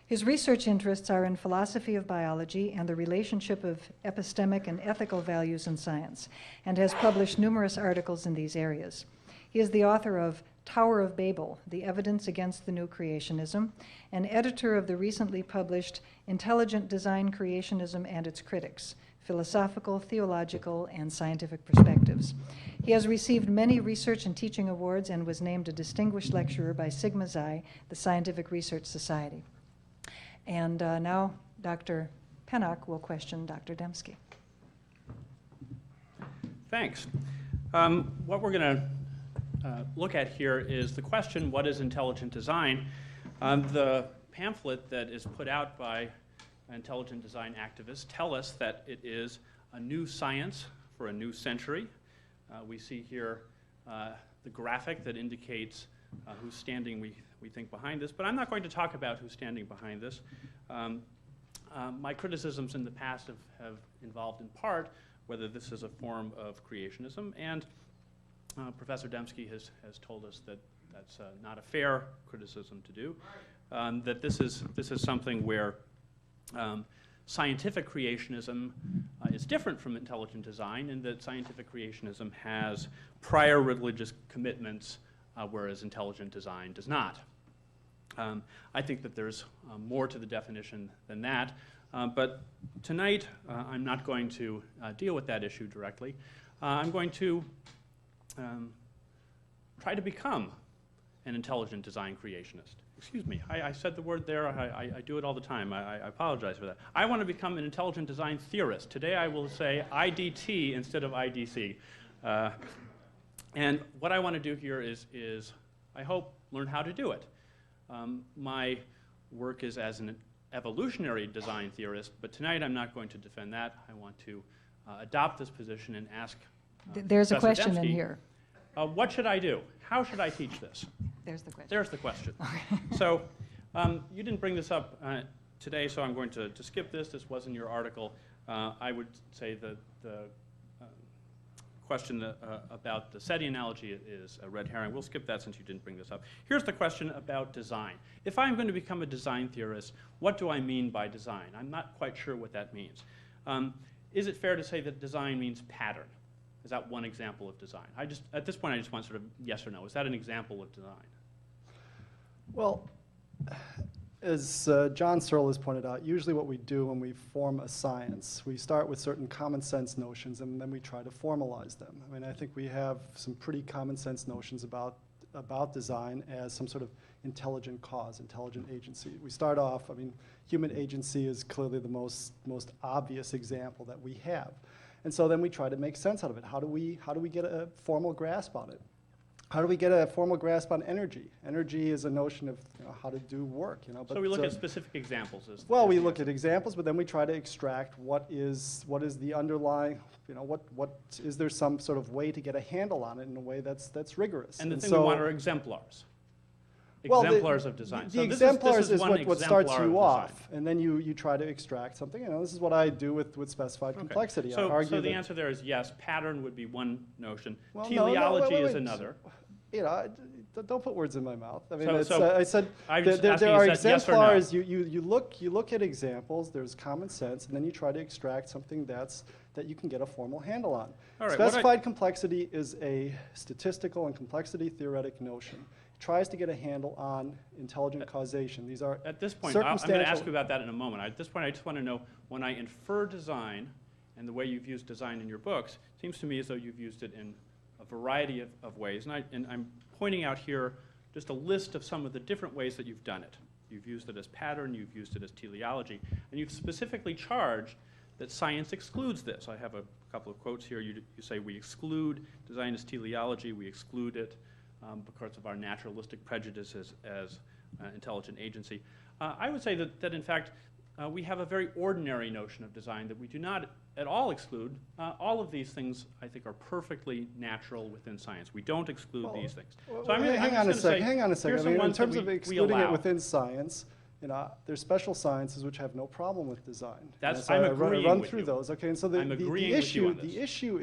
His research interests are in philosophy of biology and the relationship of epistemic and ethical values in science, and has published numerous articles in these areas. He is the author of Tower of Babel, The Evidence Against the New Creationism, and editor of the recently published Intelligent Design Creationism and Its Critics, Philosophical, Theological, and Scientific Perspectives. He has received many research and teaching awards and was named a distinguished lecturer by Sigma Xi, the Scientific Research Society. And now Dr. Pennock will question Dr. Dembski. Thanks. What we're going to look at here is the question, what is intelligent design? The pamphlet that is put out by intelligent design activists tell us that it is a new science for a new century. We see here the graphic that indicates who's standing, we think, behind this, but I'm not going to talk about who's standing behind this. My criticisms in the past have involved in part whether this is a form of creationism, and Professor Dembski has told us that that's not a fair criticism to do, that this is something where scientific creationism is different from intelligent design, in that scientific creationism has prior religious commitments, whereas intelligent design does not. I think that there's more to the definition than that, but tonight I'm not going to deal with that issue directly. I'm going to try to become an intelligent design creationist. Excuse me, I said the word there, I do it all the time, I apologize for that. I want to become an intelligent design theorist. Today I will say IDT instead of IDC. And what I want to do here is, I hope, learn how to do it. My work is as an evolutionary design theorist, but tonight I'm not going to defend that. I want to adopt this position and ask There's a Professor question in Dembski, here. what should I do? How should I teach this? There's the question. There's the question. So you didn't bring this up today, so I'm going to skip this. This was in your article. I would say the question about the SETI analogy is a red herring. We'll skip that since you didn't bring this up. Here's the question about design. If I'm going to become a design theorist, what do I mean by design? I'm not quite sure what that means. Is it fair to say that design means pattern? Is that one example of design? At this point, I just want sort of yes or no. Is that an example of design? Well, as John Searle has pointed out, usually what we do when we form a science, we start with certain common sense notions and then we try to formalize them. I mean, I think we have some pretty common sense notions about design as some sort of intelligent cause, intelligent agency. We start off, I mean, human agency is clearly the most obvious example that we have. And so then we try to make sense out of it. How do we get a formal grasp on it? How do we get a formal grasp on energy? Energy is a notion of how to do work. But so we look at specific examples. We look at examples, but then we try to extract what is the underlying. Is there some sort of way to get a handle on it in a way that's rigorous? And the thing we want are exemplars. Exemplars of design. The exemplars is what starts you off, and then you try to extract something. This is what I do with specified complexity. So the answer there is yes. Pattern would be one notion. Well, teleology is another. Don't put words in my mouth. I mean, I I said there are exemplars. You look at examples. There's common sense, and then you try to extract something that you can get a formal handle on. All right, Specified complexity is a statistical and complexity theoretic notion. Tries to get a handle on intelligent causation. These are at this point, I'm going to ask you about that in a moment. At this point, I just want to know, when I infer design, and the way you've used design in your books, it seems to me as though you've used it in a variety of ways. And I'm pointing out here just a list of some of the different ways that you've done it. You've used it as pattern, you've used it as teleology, and you've specifically charged that science excludes this. I have a couple of quotes here. You say we exclude design as teleology, we exclude it because of our naturalistic prejudices as intelligent agency. I would say that in fact, we have a very ordinary notion of design that we do not at all exclude. All of these things, I think, are perfectly natural within science. We don't exclude these things. So hang on a second. I mean, in terms of excluding it within science, there's special sciences which have no problem with design. I'm agreeing run with through you. those. Okay, and so the issue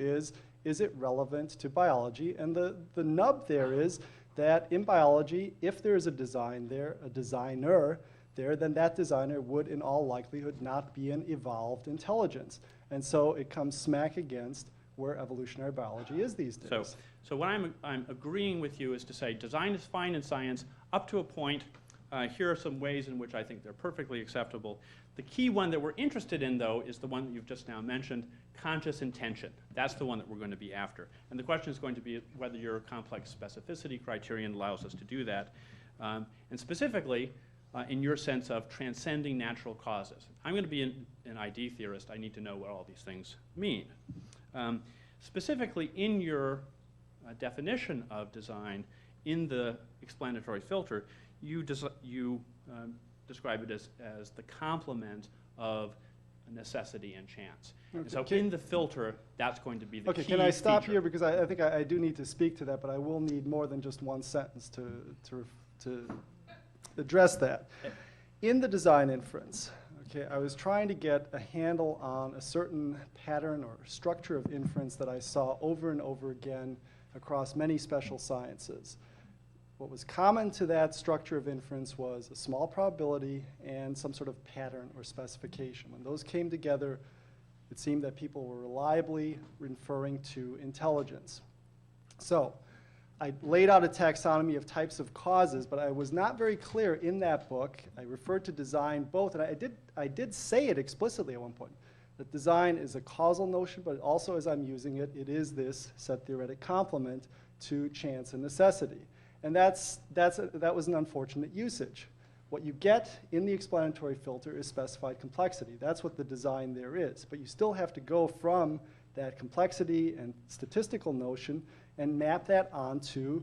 is it relevant to biology? And the nub there is that in biology, if there is a design there, a designer there, then that designer would in all likelihood not be an evolved intelligence. And so it comes smack against where evolutionary biology is these days. So what I'm agreeing with you is to say design is fine in science up to a point. Here are some ways in which I think they're perfectly acceptable. The key one that we're interested in, though, is the one that you've just now mentioned, conscious intention. That's the one that we're going to be after. And the question is going to be whether your complex specificity criterion allows us to do that. And specifically, in your sense of transcending natural causes. I'm going to be an ID theorist. I need to know what all these things mean. Specifically, in your definition of design, in the explanatory filter, you describe it as the complement of necessity and chance. And Okay, so in the filter, that's going to be the Okay, key can I stop feature. here, because I think I do need to speak to that, but I will need more than just one sentence to address that. In the design inference, okay, I was trying to get a handle on a certain pattern or structure of inference that I saw over and over again across many special sciences. What was common to that structure of inference was a small probability and some sort of pattern or specification. When those came together, it seemed that people were reliably referring to intelligence. So I laid out a taxonomy of types of causes, but I was not very clear in that book. I referred to design both, and I did say it explicitly at one point, that design is a causal notion, but also as I'm using it, it is this set theoretic complement to chance and necessity. And that was an unfortunate usage. What you get in the explanatory filter is specified complexity. That's what the design there is. But you still have to go from that complexity and statistical notion and map that onto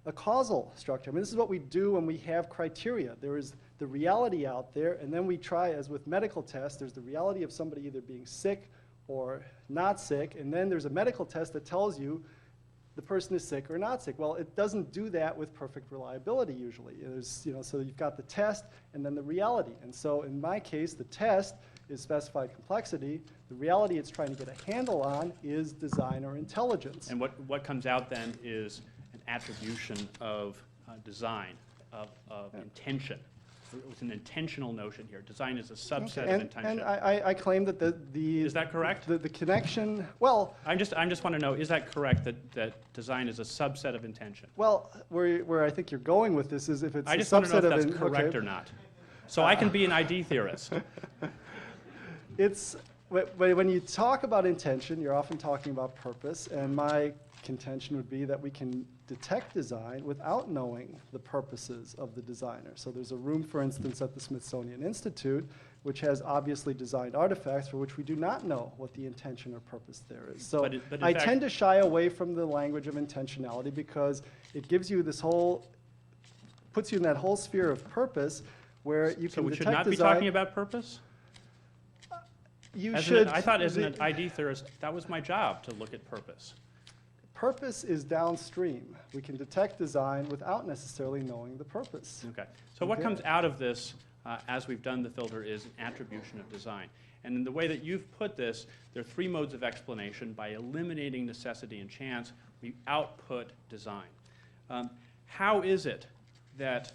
a causal structure. I mean, this is what we do when we have criteria. There is the reality out there, and then we try, as with medical tests, there's the reality of somebody either being sick or not sick, and then there's a medical test that tells you the person is sick or not sick. Well, it doesn't do that with perfect reliability usually. There's, so you've got the test and then the reality. And so in my case, the test is specified complexity. The reality it's trying to get a handle on is design or intelligence. And what comes out then is an attribution of design, of intention. It was an intentional notion here. Design is a subset of intention. And I claim that the Is that correct? The connection, well, I just want to know, is that correct, that design is a subset of intention? well, where I think you're going with this is if it's I a just want to know subset if of that's correct or not. So I can be an ID theorist. It's when you talk about intention, you're often talking about purpose, and my contention would be that we can detect design without knowing the purposes of the designer. So there's a room, for instance, at the Smithsonian Institute, which has obviously designed artifacts for which we do not know what the intention or purpose there is. So But in I fact- tend to shy away from the language of intentionality because it gives you this whole, puts you in that whole sphere of purpose where you So can we detect should not be design. talking about purpose? You As should. I thought as an ID theorist, that was my job, to look at purpose. Purpose is downstream. We can detect design without necessarily knowing the purpose. Okay. So what Okay. comes out of this, as we've done the filter, is an attribution of design. And in the way that you've put this, there are three modes of explanation. By eliminating necessity and chance, we output design. How is it that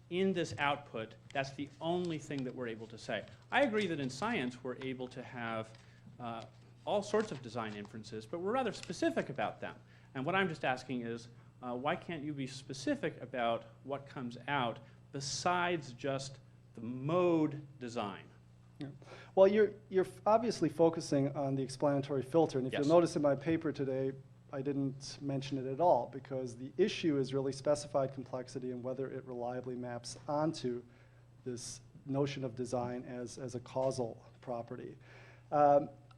in this output, that's the only thing that we're able to say? I agree that in science, we're able to have all sorts of design inferences, but we're rather specific about them. And what I'm just asking is, why can't you be specific about what comes out besides just the mode design? Yeah. Well, you're obviously focusing on the explanatory filter, and if Yes. you'll notice in my paper today, I didn't mention it at all because the issue is really specified complexity and whether it reliably maps onto this notion of design as a causal property.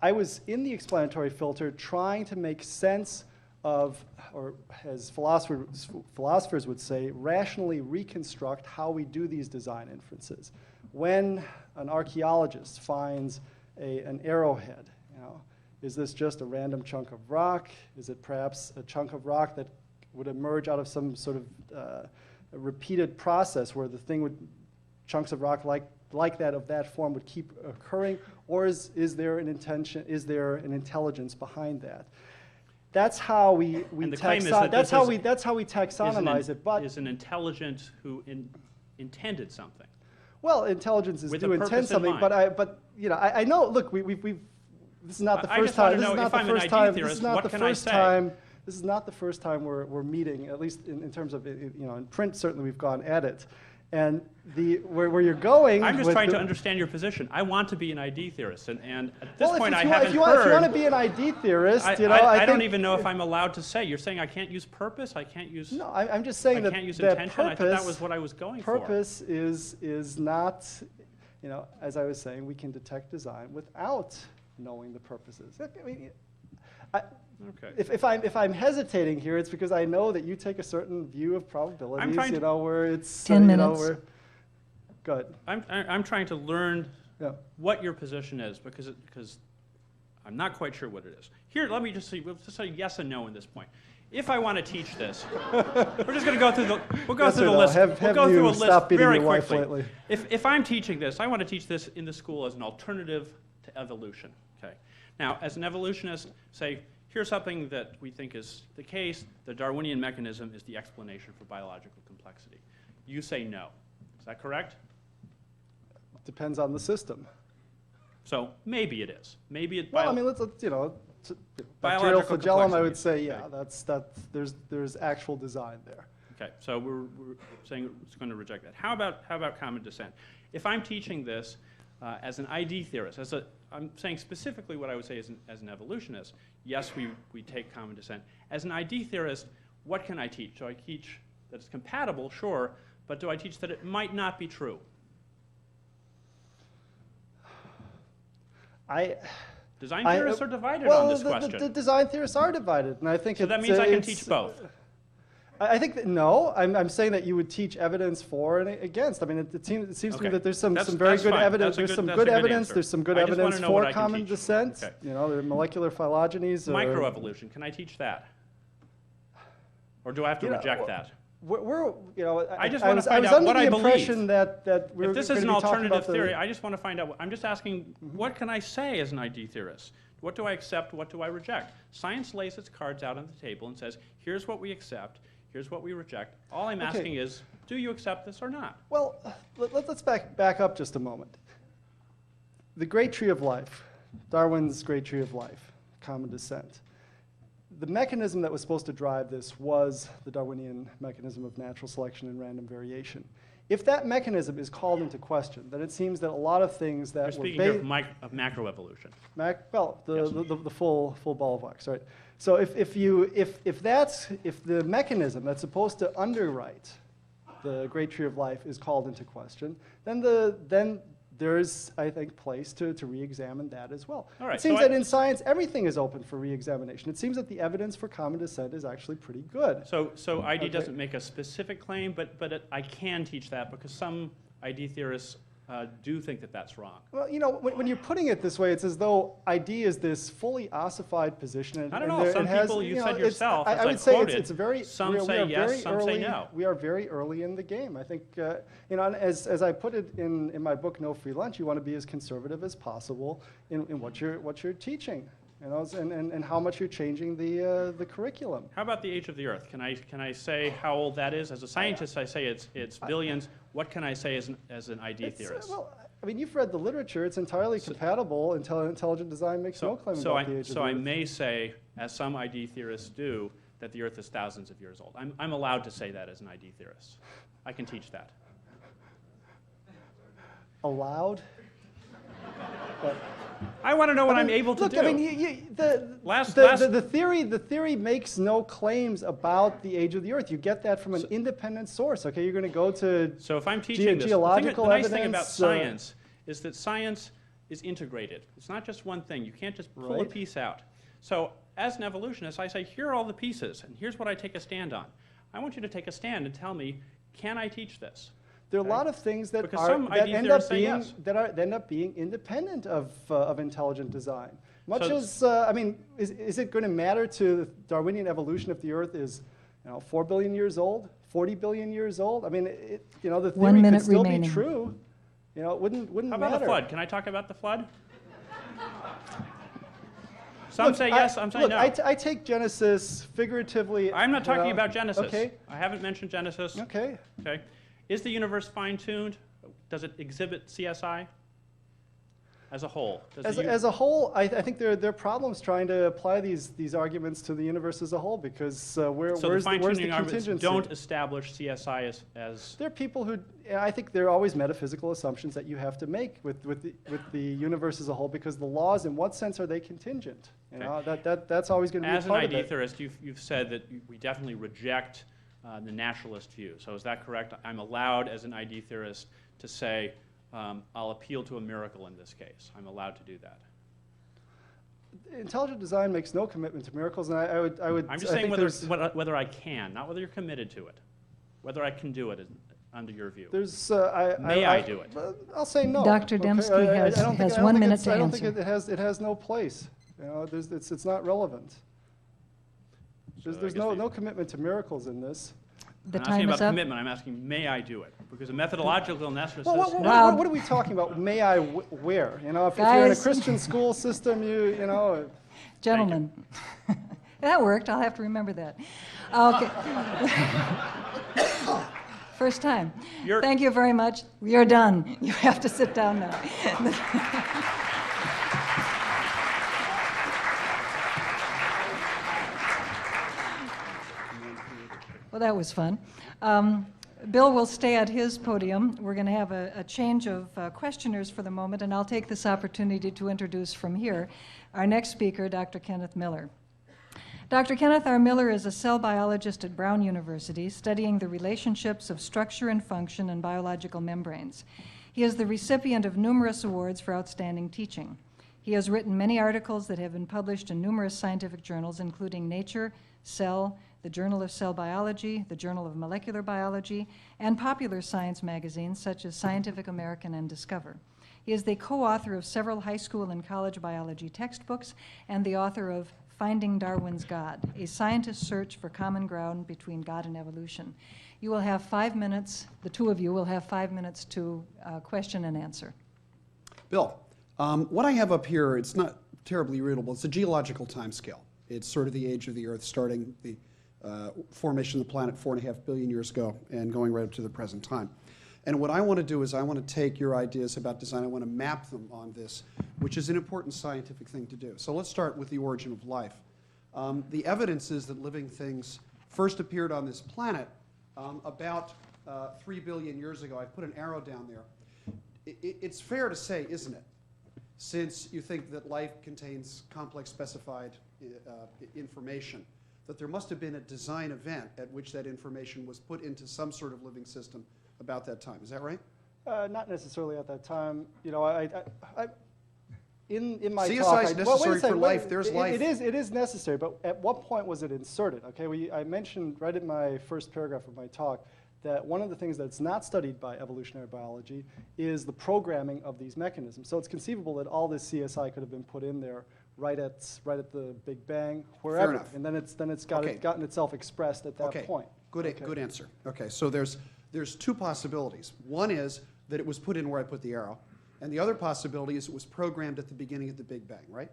I was in the explanatory filter trying to make sense of, or as philosophers would say, rationally reconstruct how we do these design inferences. When an archaeologist finds an arrowhead, is this just a random chunk of rock? Is it perhaps a chunk of rock that would emerge out of some sort of a repeated process where the thing would, chunks of rock like that of that form would keep occurring, or is there an intention? Is there an intelligence behind that? That's how we And the claim is that that's this how we taxonomize it. But is an intelligence who intended something. well, intelligence is With to a intend purpose in something. mind. But I know. Look, we've this is not the I first just want time. to This is know not if the I'm an first ID time. This theorist, is not what the can I first say? time. This is not the first time we're meeting. At least in terms of in print, certainly we've gone at it. And where you're going. I'm just with trying the, to understand your position. I want to be an ID theorist, and at this well, point I if haven't you heard. want to be an ID theorist, I I don't think, even know if I'm allowed to say. You're saying I can't use purpose. I can't use. No, I'm just saying I that can't use that intention. I thought that purpose- was what I was going for. Purpose is not, as I was saying, we can detect design without knowing the purposes. I mean, Okay. if I'm hesitating here, it's because I know that you take a certain view of probabilities. trying to- Where it's 10 minutes. Good. I'm trying to learn Yeah. what your position is, because I'm not quite sure what it is. Here, let me just see. We'll just say yes and no in this point. If I want to teach this, we're just going to go through the. We'll go Yes through or the no? list. Have We'll go you through a list stopped beating very your wife quickly. lately? If I'm teaching this, I want to teach this in the school as an alternative to evolution. Okay. Now, as an evolutionist, say here's something that we think is the case. The Darwinian mechanism is the explanation for biological complexity. You say no. Is that correct? Depends on the system. So maybe it is. Maybe it. Well, I mean, let's bacterial Biological flagellum, I would complexity, say, yeah, right. there's actual design there. Okay, so we're saying it's going to reject that. How about common descent? If I'm teaching this as an ID theorist, I'm saying specifically what I would say as an evolutionist. Yes, we take common descent. As an ID theorist, what can I teach? So I teach that it's compatible, sure, but do I teach that it might not be true? Design theorists are divided on this question. The design theorists are divided, and I think So that means I can teach both. I think that no. I'm saying that you would teach evidence for and against. I mean, it seems to me that there's some very good fine. evidence. That's There's some a good good evidence. answer. There's some good I just wanna evidence know what for I can common teach. descent. Okay. You know, there are molecular phylogenies. Microevolution, can I teach that? Or do I have to reject that? We're you know, I just I want was to find under out what the I impression believe. that we were If this going is to an be talking alternative about theory, I just want to find out. I'm just asking, what can I say as an ID theorist? What do I accept? What do I reject? Science lays its cards out on the table and says, here's what we accept, here's what we reject. All I'm asking is, do you accept this or not? Well, let's back up just a moment. The great tree of life, Darwin's great tree of life, common descent. The mechanism that was supposed to drive this was the Darwinian mechanism of natural selection and random variation. If that mechanism is called into question, then it seems that a lot of things that You're were speaking here of macroevolution. the full ball of wax, right? So if the mechanism that's supposed to underwrite the great tree of life is called into question, then there's, I think, place to re-examine that as well. All right, it seems so that in science, everything is open for re-examination. It seems that the evidence for common descent is actually pretty good. So ID doesn't make a specific claim, but I can teach that because some ID theorists do think that that's wrong. Well, you know, when you're putting it this way, it's as though ID is this fully ossified position. And, I don't know. Some people, you said yourself, I as would I say quoted, it's very. some we say are yes, very some early, say no. We are very early in the game. I think, you know, as I put it in my book, No Free Lunch, you want to be as conservative as possible in what you're teaching. You know, and how much you're changing the curriculum. How about the age of the Earth? Can I say how old that is? As a scientist, I say it's billions. What can I say as an ID theorist? Well, I mean, you've read the literature. It's entirely compatible. Intelligent design makes no claim about the age of the Earth. So I may say, as some ID theorists do, that the Earth is thousands of years old. I'm allowed to say that as an ID theorist. I can teach that. Allowed? But, I want to know what I'm able to look, do. I mean, Last- the theory makes no claims about the age of the Earth. You get that from an independent source. Okay, you're going to go to So if I'm teaching this, geological the nice thing about evidence, science is that science is integrated. It's not just one thing. You can't just pull a Right. piece out. So as an evolutionist, I say, here are all the pieces, and here's what I take a stand on. I want you to take a stand and tell me, can I teach this? There are a lot of things that Because some ID end theorists up say being yes. that end up being independent of intelligent design. Much So- as I mean, is it going to matter to Darwinian evolution if the Earth is, 4 billion years old, 40 billion years old? I mean, the 1 theory could minute still remaining. be true. It wouldn't How about matter. the flood? Can I talk about the flood? Some say yes, some say no. I take Genesis figuratively. I'm not talking about Genesis. Okay. I haven't mentioned Genesis. Okay. Okay. Is the universe fine-tuned? Does it exhibit CSI as a whole? As a whole, I think there are problems trying to apply these arguments to the universe as a whole because so where's the the fine-tuning arguments contingency? don't establish CSI as There are people who, I think there are always metaphysical assumptions that you have to make with the universe as a whole because the laws, in what sense are they contingent? That's always going to be As a an part of ID it. theorist, you've said that we definitely reject the naturalist view. So is that correct? I'm allowed as an ID theorist to say, I'll appeal to a miracle in this case. I'm allowed to do that. Intelligent design makes no commitment to miracles, and I would. I'm just saying whether I can, not whether you're committed to it. Whether I can do it under your view? There's, May I do it? I'll say no. Dr. okay? Dembski has- I don't think- has I don't 1 think minute it's- to I don't answer. think it has no place. You know, it's not relevant. So I There's guess no commitment to miracles in this. The I'm asking time about is up. commitment. I'm asking, may I do it? Because a methodological necessity Well, says, what are we talking about? May I where? You know, if you're in a Guys. Christian school system, you know. Gentlemen, that worked. I'll have to remember that. Okay. First time. You're- Thank you very much. You're done. You have to sit down now. Well, that was fun. Bill will stay at his podium. We're going to have a change of questioners for the moment, and I'll take this opportunity to introduce from here our next speaker, Dr. Kenneth Miller. Dr. Kenneth R. Miller is a cell biologist at Brown University, studying the relationships of structure and function in biological membranes. He is the recipient of numerous awards for outstanding teaching. He has written many articles that have been published in numerous scientific journals, including Nature, Cell, the Journal of Cell Biology, the Journal of Molecular Biology, and popular science magazines such as Scientific American and Discover. He is the co-author of several high school and college biology textbooks and the author of Finding Darwin's God, a scientist's search for common ground between God and evolution. You will have 5 minutes, the two of you will have 5 minutes to question and answer. Bill, what I have up here, it's not terribly readable. It's a geological timescale. It's sort of the age of the Earth, starting the formation of the planet 4.5 billion years ago and going right up to the present time. And what I want to do is I want to take your ideas about design, I want to map them on this, which is an important scientific thing to do. So let's start with the origin of life. The evidence is that living things first appeared on this planet about 3 billion years ago. I've put an arrow down there. It's fair to say, isn't it, since you think that life contains complex specified information, that there must have been a design event at which that information was put into some sort of living system about that time. Is that right? Not necessarily at that time. You know, in my CSI talk, is necessary for life. There's life. It is necessary, but at what point was it inserted? Okay, I mentioned right in my first paragraph of my talk that one of the things that's not studied by evolutionary biology is the programming of these mechanisms. So it's conceivable that all this CSI could have been put in there right at the Big Bang, wherever, enough. and then it's gotten itself expressed at that Okay. point. Good answer. Okay, so there's two possibilities. One is that it was put in where I put the arrow, and the other possibility is it was programmed at the beginning of the Big Bang, right?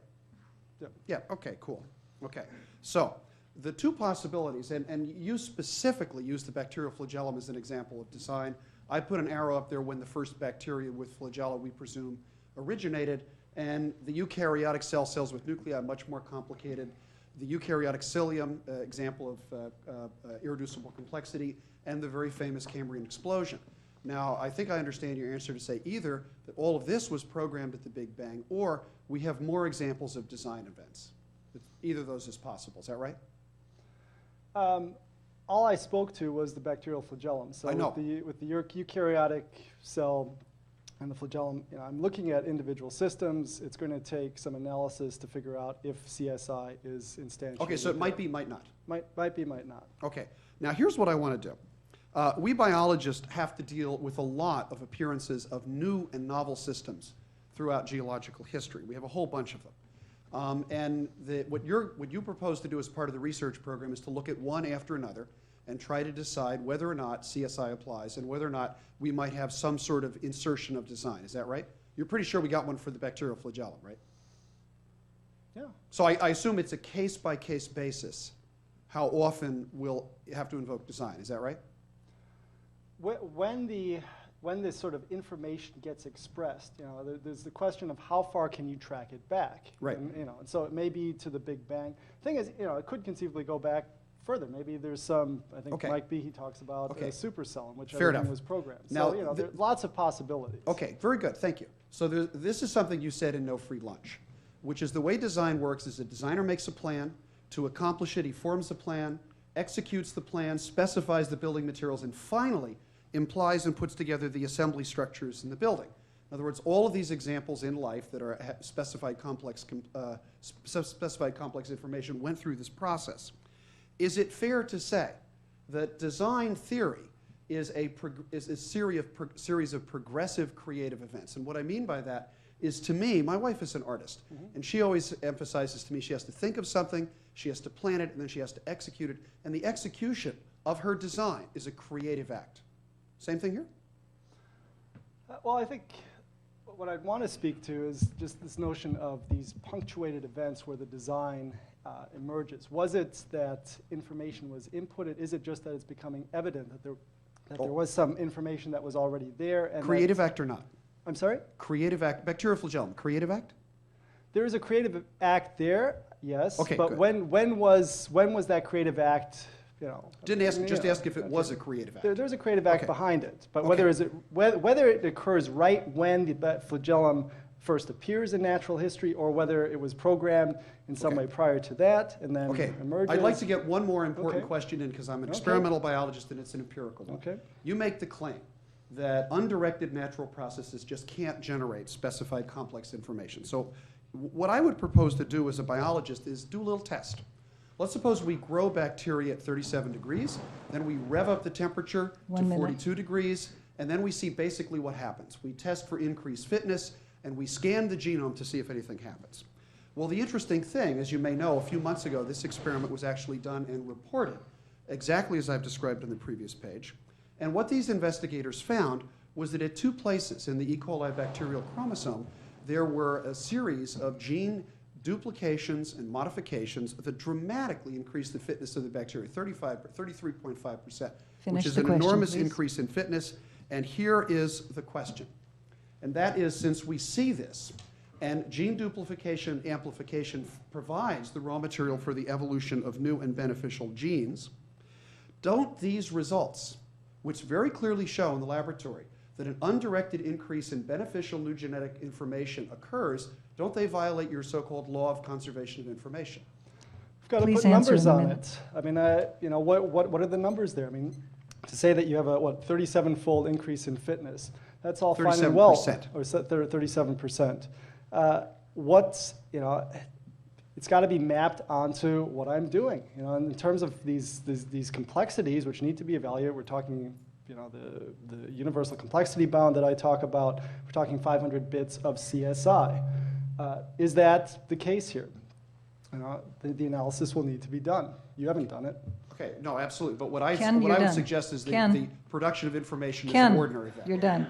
Yep. Yeah, okay, cool. Okay, so the two possibilities, and you specifically used the bacterial flagellum as an example of design. I put an arrow up there when the first bacteria with flagella, we presume, originated, and the eukaryotic cells with nuclei, much more complicated. The eukaryotic cilium, example of irreducible complexity, and the very famous Cambrian explosion. Now, I think I understand your answer to say either that all of this was programmed at the Big Bang, or we have more examples of design events. Either of those is possible. Is that right? All I spoke to was the bacterial flagellum. So I know. with the eukaryotic cell and the flagellum, you know, I'm looking at individual systems. It's going to take some analysis to figure out if CSI is instantiated. Okay, so it might be, might not. Might be, might not. Okay, now here's what I want to do. We biologists have to deal with a lot of appearances of new and novel systems throughout geological history. We have a whole bunch of them. And what you propose to do as part of the research program is to look at one after another and try to decide whether or not CSI applies and whether or not we might have some sort of insertion of design. Is that right? You're pretty sure we got one for the bacterial flagellum, right? Yeah. So I assume it's a case-by-case basis how often we'll have to invoke design. Is that right? When this sort of information gets expressed, you know, there's the question of how far can you track it back? Right. And, you know, and so it may be to the Big Bang. Thing is, you know, it could conceivably go back further. Maybe there's some, I think Okay. Mike Behe talks about Okay. a supercell in which Fair everything enough. was programmed. Now, So, you know, there are lots of possibilities. Okay, very good, thank you. So this is something you said in No Free Lunch, which is the way design works is a designer makes a plan. To accomplish it, he forms a plan, executes the plan, specifies the building materials, and finally implies and puts together the assembly structures in the building. In other words, all of these examples in life that are specified complex information went through this process. Is it fair to say that design theory is a series of progressive creative events. And what I mean by that is, to me, my wife is an artist, and she always emphasizes to me she has to think of something, she has to plan it, and then she has to execute it. And the execution of her design is a creative act. Same thing here? Well, I think what I'd want to speak to is just this notion of these punctuated events where the design emerges. Was it that information was inputted? Is it just that it's becoming evident that there was some information that was already there? And creative act or not? I'm sorry? Creative act, bacterioflagellum, creative act? There is a creative act there, yes. Okay, but good. when was that creative act? You know, Didn't ask, just you know, ask if it was a creative act. There's a creative act Okay. behind it, but Okay. whether it occurs right when the flagellum first appears in natural history, or whether it was programmed in some Okay. way prior to that and then Okay, emerges. I'd like to get one more important Okay. question in, because I'm an Okay. experimental biologist and it's an empirical one. Okay. You make the claim that undirected natural processes just can't generate specified complex information. So what I would propose to do as a biologist is do a little test. Let's suppose we grow bacteria at 37 degrees, then we rev up the temperature to 1 minute. 42 degrees, and then we see basically what happens. We test for increased fitness, and we scan the genome to see if anything happens. Well, the interesting thing, as you may know, a few months ago, this experiment was actually done and reported, exactly as I've described on the previous page. And what these investigators found was that at 2 places in the E. coli bacterial chromosome, there were a series of gene duplications and modifications that dramatically increased the fitness of the bacteria, 33.5%, Finish which is the an question, enormous please. increase in fitness. And here is the question. And that is, since we see this, and gene duplication amplification provides the raw material for the evolution of new and beneficial genes, don't these results, which very clearly show in the laboratory that an undirected increase in beneficial new genetic information occurs, don't they violate your so-called law of conservation of information? We've got to Please put answer numbers in a on minute. it. I mean, you know, what are the numbers there? I mean, to say that you have a 37-fold increase in fitness, that's all fine and well. 37%. Or 37%. What's, you know, it's got to be mapped onto what I'm doing. You know, and in terms of these complexities, which need to be evaluated, we're talking, you know, the universal complexity bound that I talk about. We're talking 500 bits of CSI. Is that the case here? You know, the analysis will need to be done. You haven't done it. Okay, no, absolutely. But what I Ken, you're would done. suggest is Ken. the production of information is Ken, an ordinary event. you're done.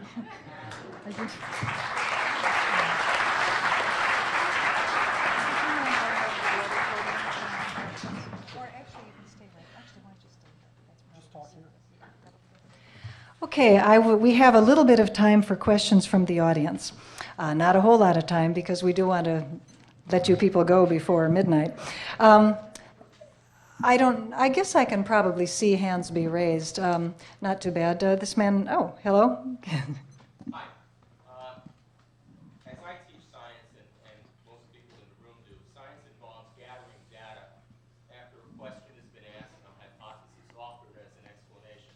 Okay, we have a little bit of time for questions from the audience. Not a whole lot of time, because we do want to let you people go before midnight. I guess I can probably see hands be raised. Not too bad. This man, oh, hello. Hi. As I teach science, and most people in the room do, science involves gathering data after a question has been asked and a hypothesis offered as an explanation.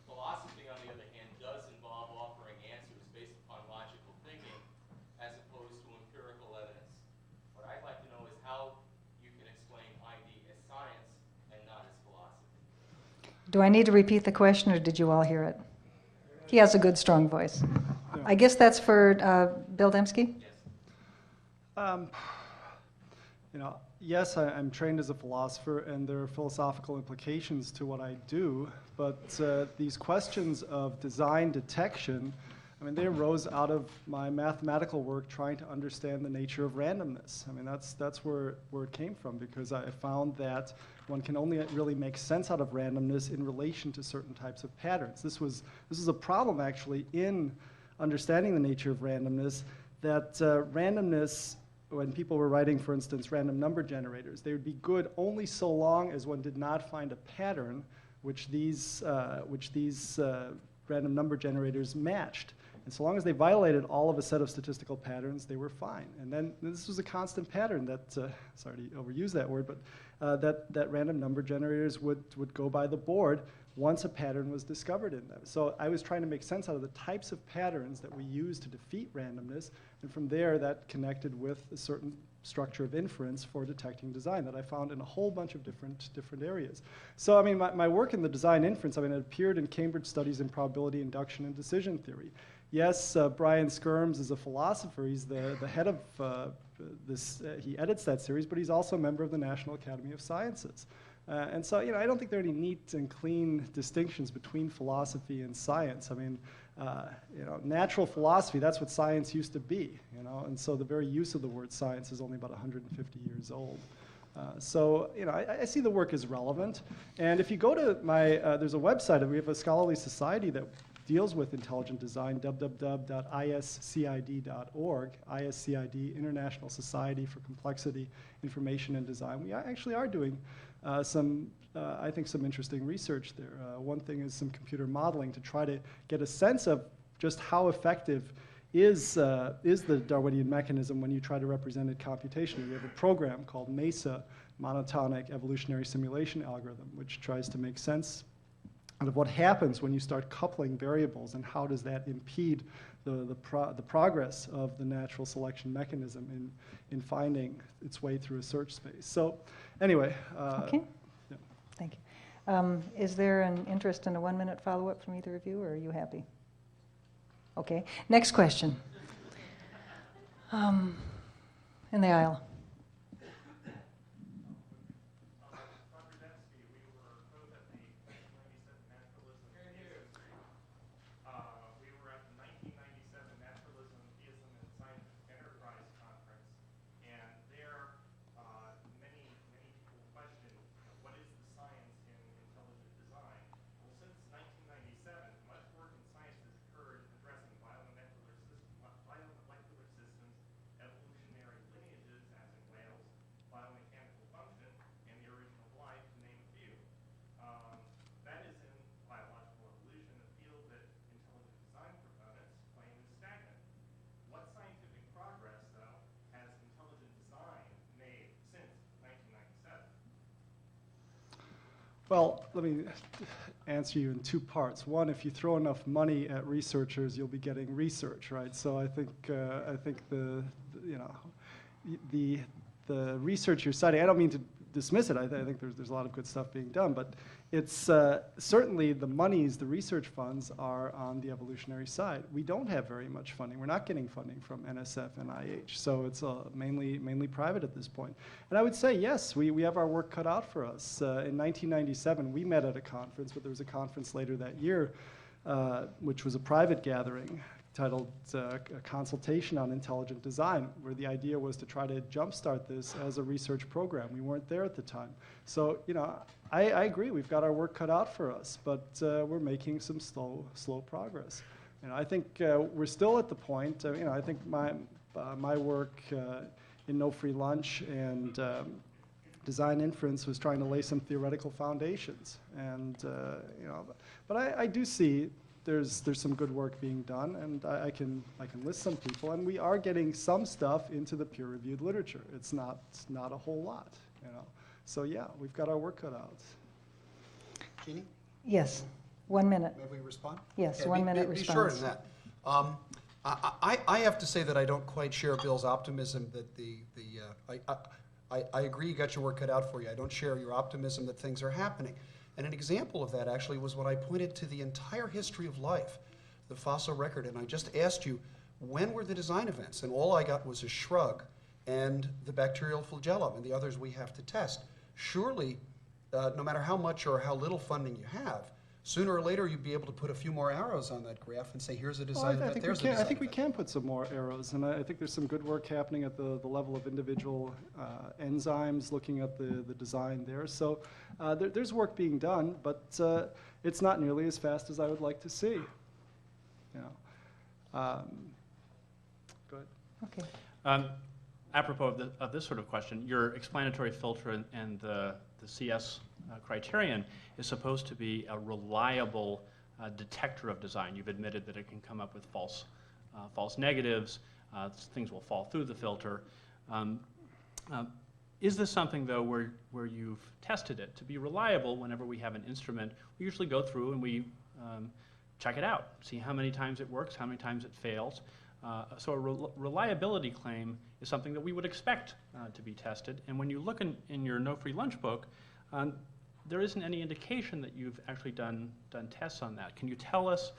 Philosophy, on the other hand, does involve offering answers based upon logical thinking as opposed to empirical evidence. What I'd like to know is how you can explain ID as science and not as philosophy. Do I need to repeat the question, or did you all hear it? He has a good, strong voice. I guess that's for Bill Dembski? You know, yes, I'm trained as a philosopher, and there are philosophical implications to what I do, but these questions of design detection, I mean, they arose out of my mathematical work trying to understand the nature of randomness. I mean, that's where it came from, because I found that one can only really make sense out of randomness in relation to certain types of patterns. This was a problem, actually, in understanding the nature of randomness, that randomness, when people were writing, for instance, random number generators, they would be good only so long as one did not find a pattern which these random number generators matched. And so long as they violated all of a set of statistical patterns, they were fine. And then this was a constant pattern that, sorry to overuse that word, but that random number generators would go by the board once a pattern was discovered in them. So I was trying to make sense out of the types of patterns that we use to defeat randomness, and from there that connected with a certain structure of inference for detecting design that I found in a whole bunch of different areas. So I mean, my work in the design inference, I mean, it appeared in Cambridge Studies in Probability, Induction, and Decision Theory. Yes, Brian Skirms is a philosopher. He's the head of he edits that series, but he's also a member of the National Academy of Sciences. And so, I don't think there are any neat and clean distinctions between philosophy and science. I mean, natural philosophy, that's what science used to be, and so the very use of the word science is only about 150 years old. So, I see the work as relevant. And if you go to there's a website, we have a scholarly society that deals with intelligent design, www.iscid.org, ISCID, International Society for Complexity, Information, and Design. We actually are doing I think some interesting research there. One thing is some computer modeling to try to get a sense of just how effective is the Darwinian mechanism when you try to represent it computationally. We have a program called MESA, Monotonic Evolutionary Simulation Algorithm, which tries to make sense out of what happens when you start coupling variables and how does that impede the progress of the natural selection mechanism in finding its way through a search space. So anyway. Okay. Yeah. Thank you. Is there an interest in a 1-minute follow-up from either of you, or are you happy? Okay. Next question. In the aisle. Well, let me answer you in two parts. One, if you throw enough money at researchers, you'll be getting research, right? So I think the research you're citing, I don't mean to dismiss it. I think there's a lot of good stuff being done, but it's certainly the research funds are on the evolutionary side. We don't have very much funding. We're not getting funding from NSF and IH, so it's mainly private at this point. And I would say, yes, we have our work cut out for us. In 1997, we met at a conference, but there was a conference later that year, which was a private gathering titled A Consultation on Intelligent Design, where the idea was to try to jumpstart this as a research program. We weren't there at the time. So, I agree, we've got our work cut out for us, but we're making some slow progress. I think we're still at the point, I think my work in No Free Lunch and design inference was trying to lay some theoretical foundations. And, but I do see there's some good work being done, and I can list some people, and we are getting some stuff into the peer-reviewed literature. It's not a whole lot, So yeah, we've got our work cut out. Jeannie? Yes, 1 minute. May we respond? Yes, Okay, 1 minute be response. short in that. I have to say that I don't quite share Bill's optimism that I agree you got your work cut out for you. I don't share your optimism that things are happening. And an example of that actually was when I pointed to the entire history of life, the fossil record, and I just asked you, when were the design events? And all I got was a shrug and the bacterial flagellum and the others we have to test. Surely, no matter how much or how little funding you have, sooner or later you'd be able to put a few more arrows on that graph and say, here's a design event, there's a design event. I think we can put some more arrows, and I think there's some good work happening at the level of individual enzymes, looking at the design there. So there's work being done, but it's not nearly as fast as I would like to see. Go ahead. Okay. Apropos of this sort of question, your explanatory filter and the CS criterion is supposed to be a reliable detector of design. You've admitted that it can come up with false negatives. Things will fall through the filter. Is this something, though, where you've tested it to be reliable? Whenever we have an instrument, we usually go through and we check it out, see how many times it works, how many times it fails. So a reliability claim is something that we would expect to be tested. And when you look in your No Free Lunch book, there isn't any indication that you've actually done tests on that. Can you tell us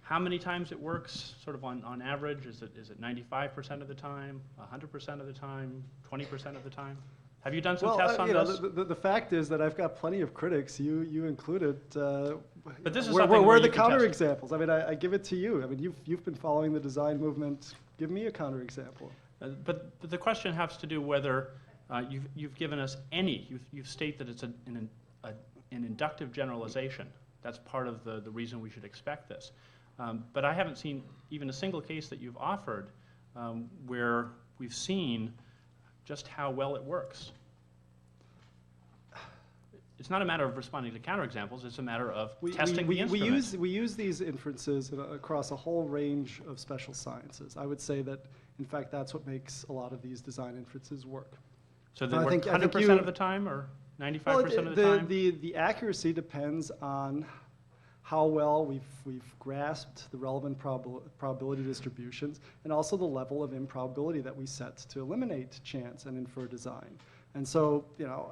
how many times it works, sort of on average? Is it 95% of the time, 100% of the time, 20% of the time? Have you done some tests on this? The fact is that I've got plenty of critics, you included. But this is where something where are the you can test it. counterexamples? I mean, I give it to you. I mean, you've been following the design movement. Give me a counterexample. But the question has to do whether you've given us any. You've stated that it's an inductive generalization. That's part of the reason we should expect this. But I haven't seen even a single case that you've offered where we've seen just how well it works. It's not a matter of responding to counterexamples. It's a matter of testing the instrument. We use these inferences across a whole range of special sciences. I would say that, in fact, that's what makes a lot of these design inferences work. So they work 100% of the time, or 95% of the time? The accuracy depends on how well we've grasped the relevant probability distributions, and also the level of improbability that we set to eliminate chance and infer design. And so,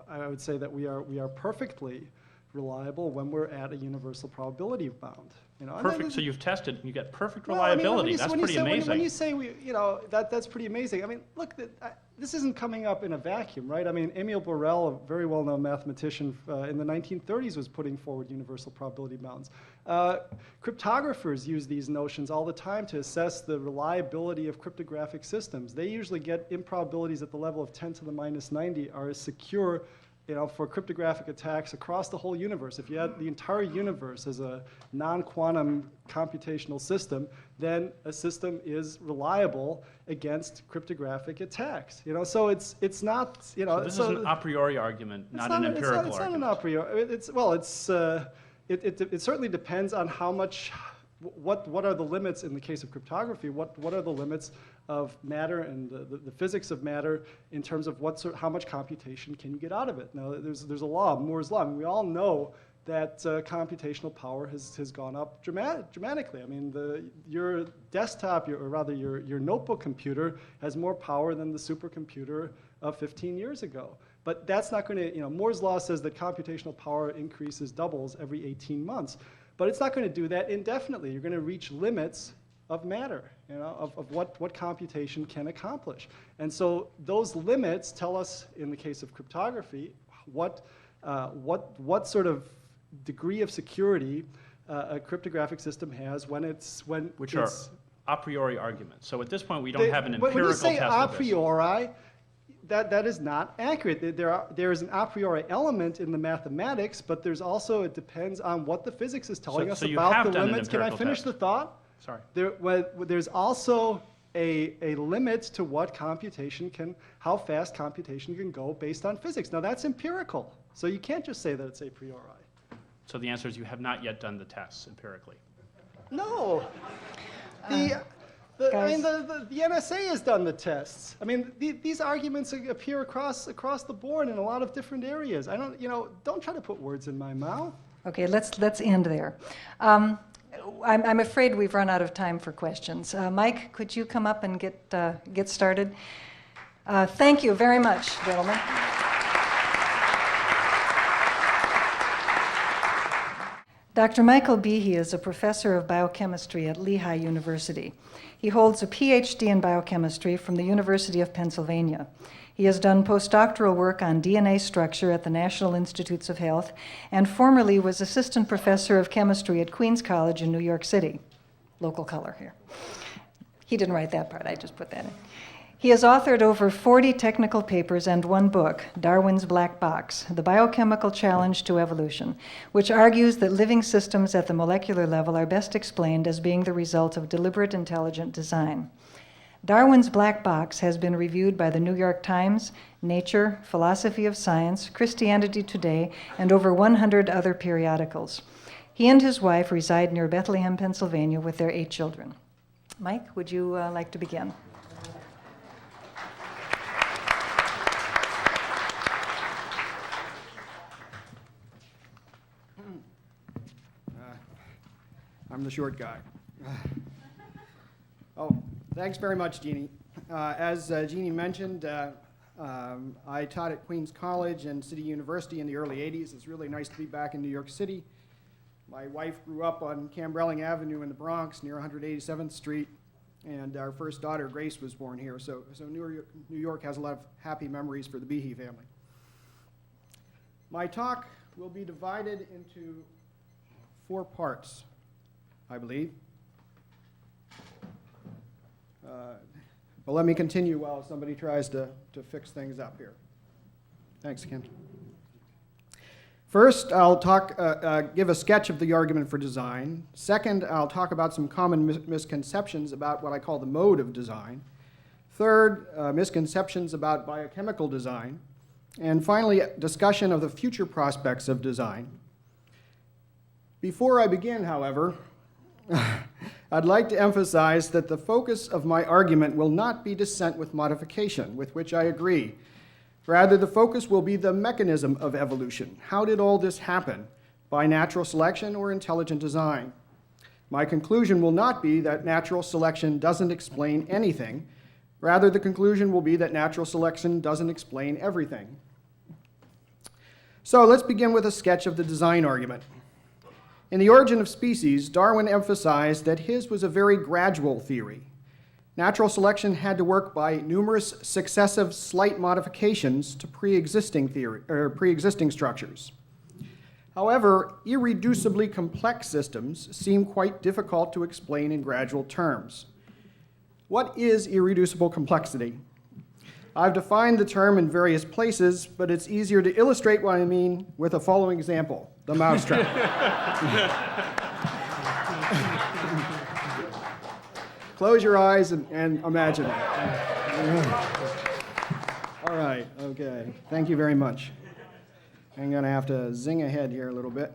I would say that we are perfectly reliable when we're at a universal probability bound. Perfect. So you've tested, and you get perfect reliability. That's pretty amazing. When you say that's pretty amazing. I mean, look, this isn't coming up in a vacuum, right? I mean, Emile Borel, a very well-known mathematician in the 1930s, was putting forward universal probability bounds. Cryptographers use these notions all the time to assess the reliability of cryptographic systems. They usually get improbabilities at the level of 10 to the minus 90 are as secure for cryptographic attacks across the whole universe. If you had the entire universe as a non-quantum computational system, then a system is reliable against cryptographic attacks. So it's not. So this is an a priori argument, not an empirical argument. It's not an a priori. It certainly depends on how much. What are the limits in the case of cryptography? What are the limits of matter and the physics of matter in terms of how much computation can you get out of it? Now, there's a law, Moore's law. I mean, we all know that computational power has gone up dramatically. I mean, your desktop, or rather your notebook computer, has more power than the supercomputer of 15 years ago. But that's not going to, Moore's law says that computational power doubles every 18 months. But it's not going to do that indefinitely. You're going to reach limits of matter, of what computation can accomplish. And so those limits tell us, in the case of cryptography, what sort of degree of security a cryptographic system has which are a priori arguments. So at this point, we don't have an empirical test of this. When you say a priori, that is not accurate. There is an a priori element in the mathematics, but there's also, it depends on what the physics is telling us about the limits. Can I finish the thought? Sorry. There's also a limit to how fast computation can go based on physics. Now that's empirical, so you can't just say that it's a priori. So the answer is you have not yet done the tests empirically. No. The NSA has done the tests. I mean, these arguments appear across the board in a lot of different areas. Don't try to put words in my mouth. Okay, let's end there. I'm afraid we've run out of time for questions. Mike, could you come up and get started? Thank you very much, gentlemen. Dr. Michael Behe is a professor of biochemistry at Lehigh University. He holds a PhD in biochemistry from the University of Pennsylvania. He has done postdoctoral work on DNA structure at the National Institutes of Health and formerly was assistant professor of chemistry at Queens College in New York City. Local color here. He didn't write that part, I just put that in. He has authored over 40 technical papers and one book, Darwin's Black Box, The Biochemical Challenge to Evolution, which argues that living systems at the molecular level are best explained as being the result of deliberate intelligent design. Darwin's Black Box has been reviewed by the New York Times, Nature, Philosophy of Science, Christianity Today, and over 100 other periodicals. He and his wife reside near Bethlehem, Pennsylvania, with their 8 children. Mike, would you like to begin? I'm the short guy. Oh, thanks very much, Jeannie. As Jeannie mentioned, I taught at Queens College and City University in the early 80s. It's really nice to be back in New York City. My wife grew up on Cambrelling Avenue in the Bronx near 187th Street, and our first daughter, Grace, was born here. So New York has a lot of happy memories for the Behe family. My talk will be divided into 4 parts, I believe. But let me continue while somebody tries to fix things up here. Thanks, Ken. First, I'll give a sketch of the argument for design. Second, I'll talk about some common misconceptions about what I call the mode of design. Third, misconceptions about biochemical design. And finally, discussion of the future prospects of design. Before I begin, however, I'd like to emphasize that the focus of my argument will not be dissent with modification, with which I agree. Rather, the focus will be the mechanism of evolution. How did all this happen? By natural selection or intelligent design? My conclusion will not be that natural selection doesn't explain anything. Rather, the conclusion will be that natural selection doesn't explain everything. So let's begin with a sketch of the design argument. In The Origin of Species, Darwin emphasized that his was a very gradual theory. Natural selection had to work by numerous successive slight modifications to pre-existing structures. However, irreducibly complex systems seem quite difficult to explain in gradual terms. What is irreducible complexity? I've defined the term in various places, but it's easier to illustrate what I mean with the following example: the mousetrap. Close your eyes and imagine it. All right, okay. Thank you very much. I'm going to have to zing ahead here a little bit.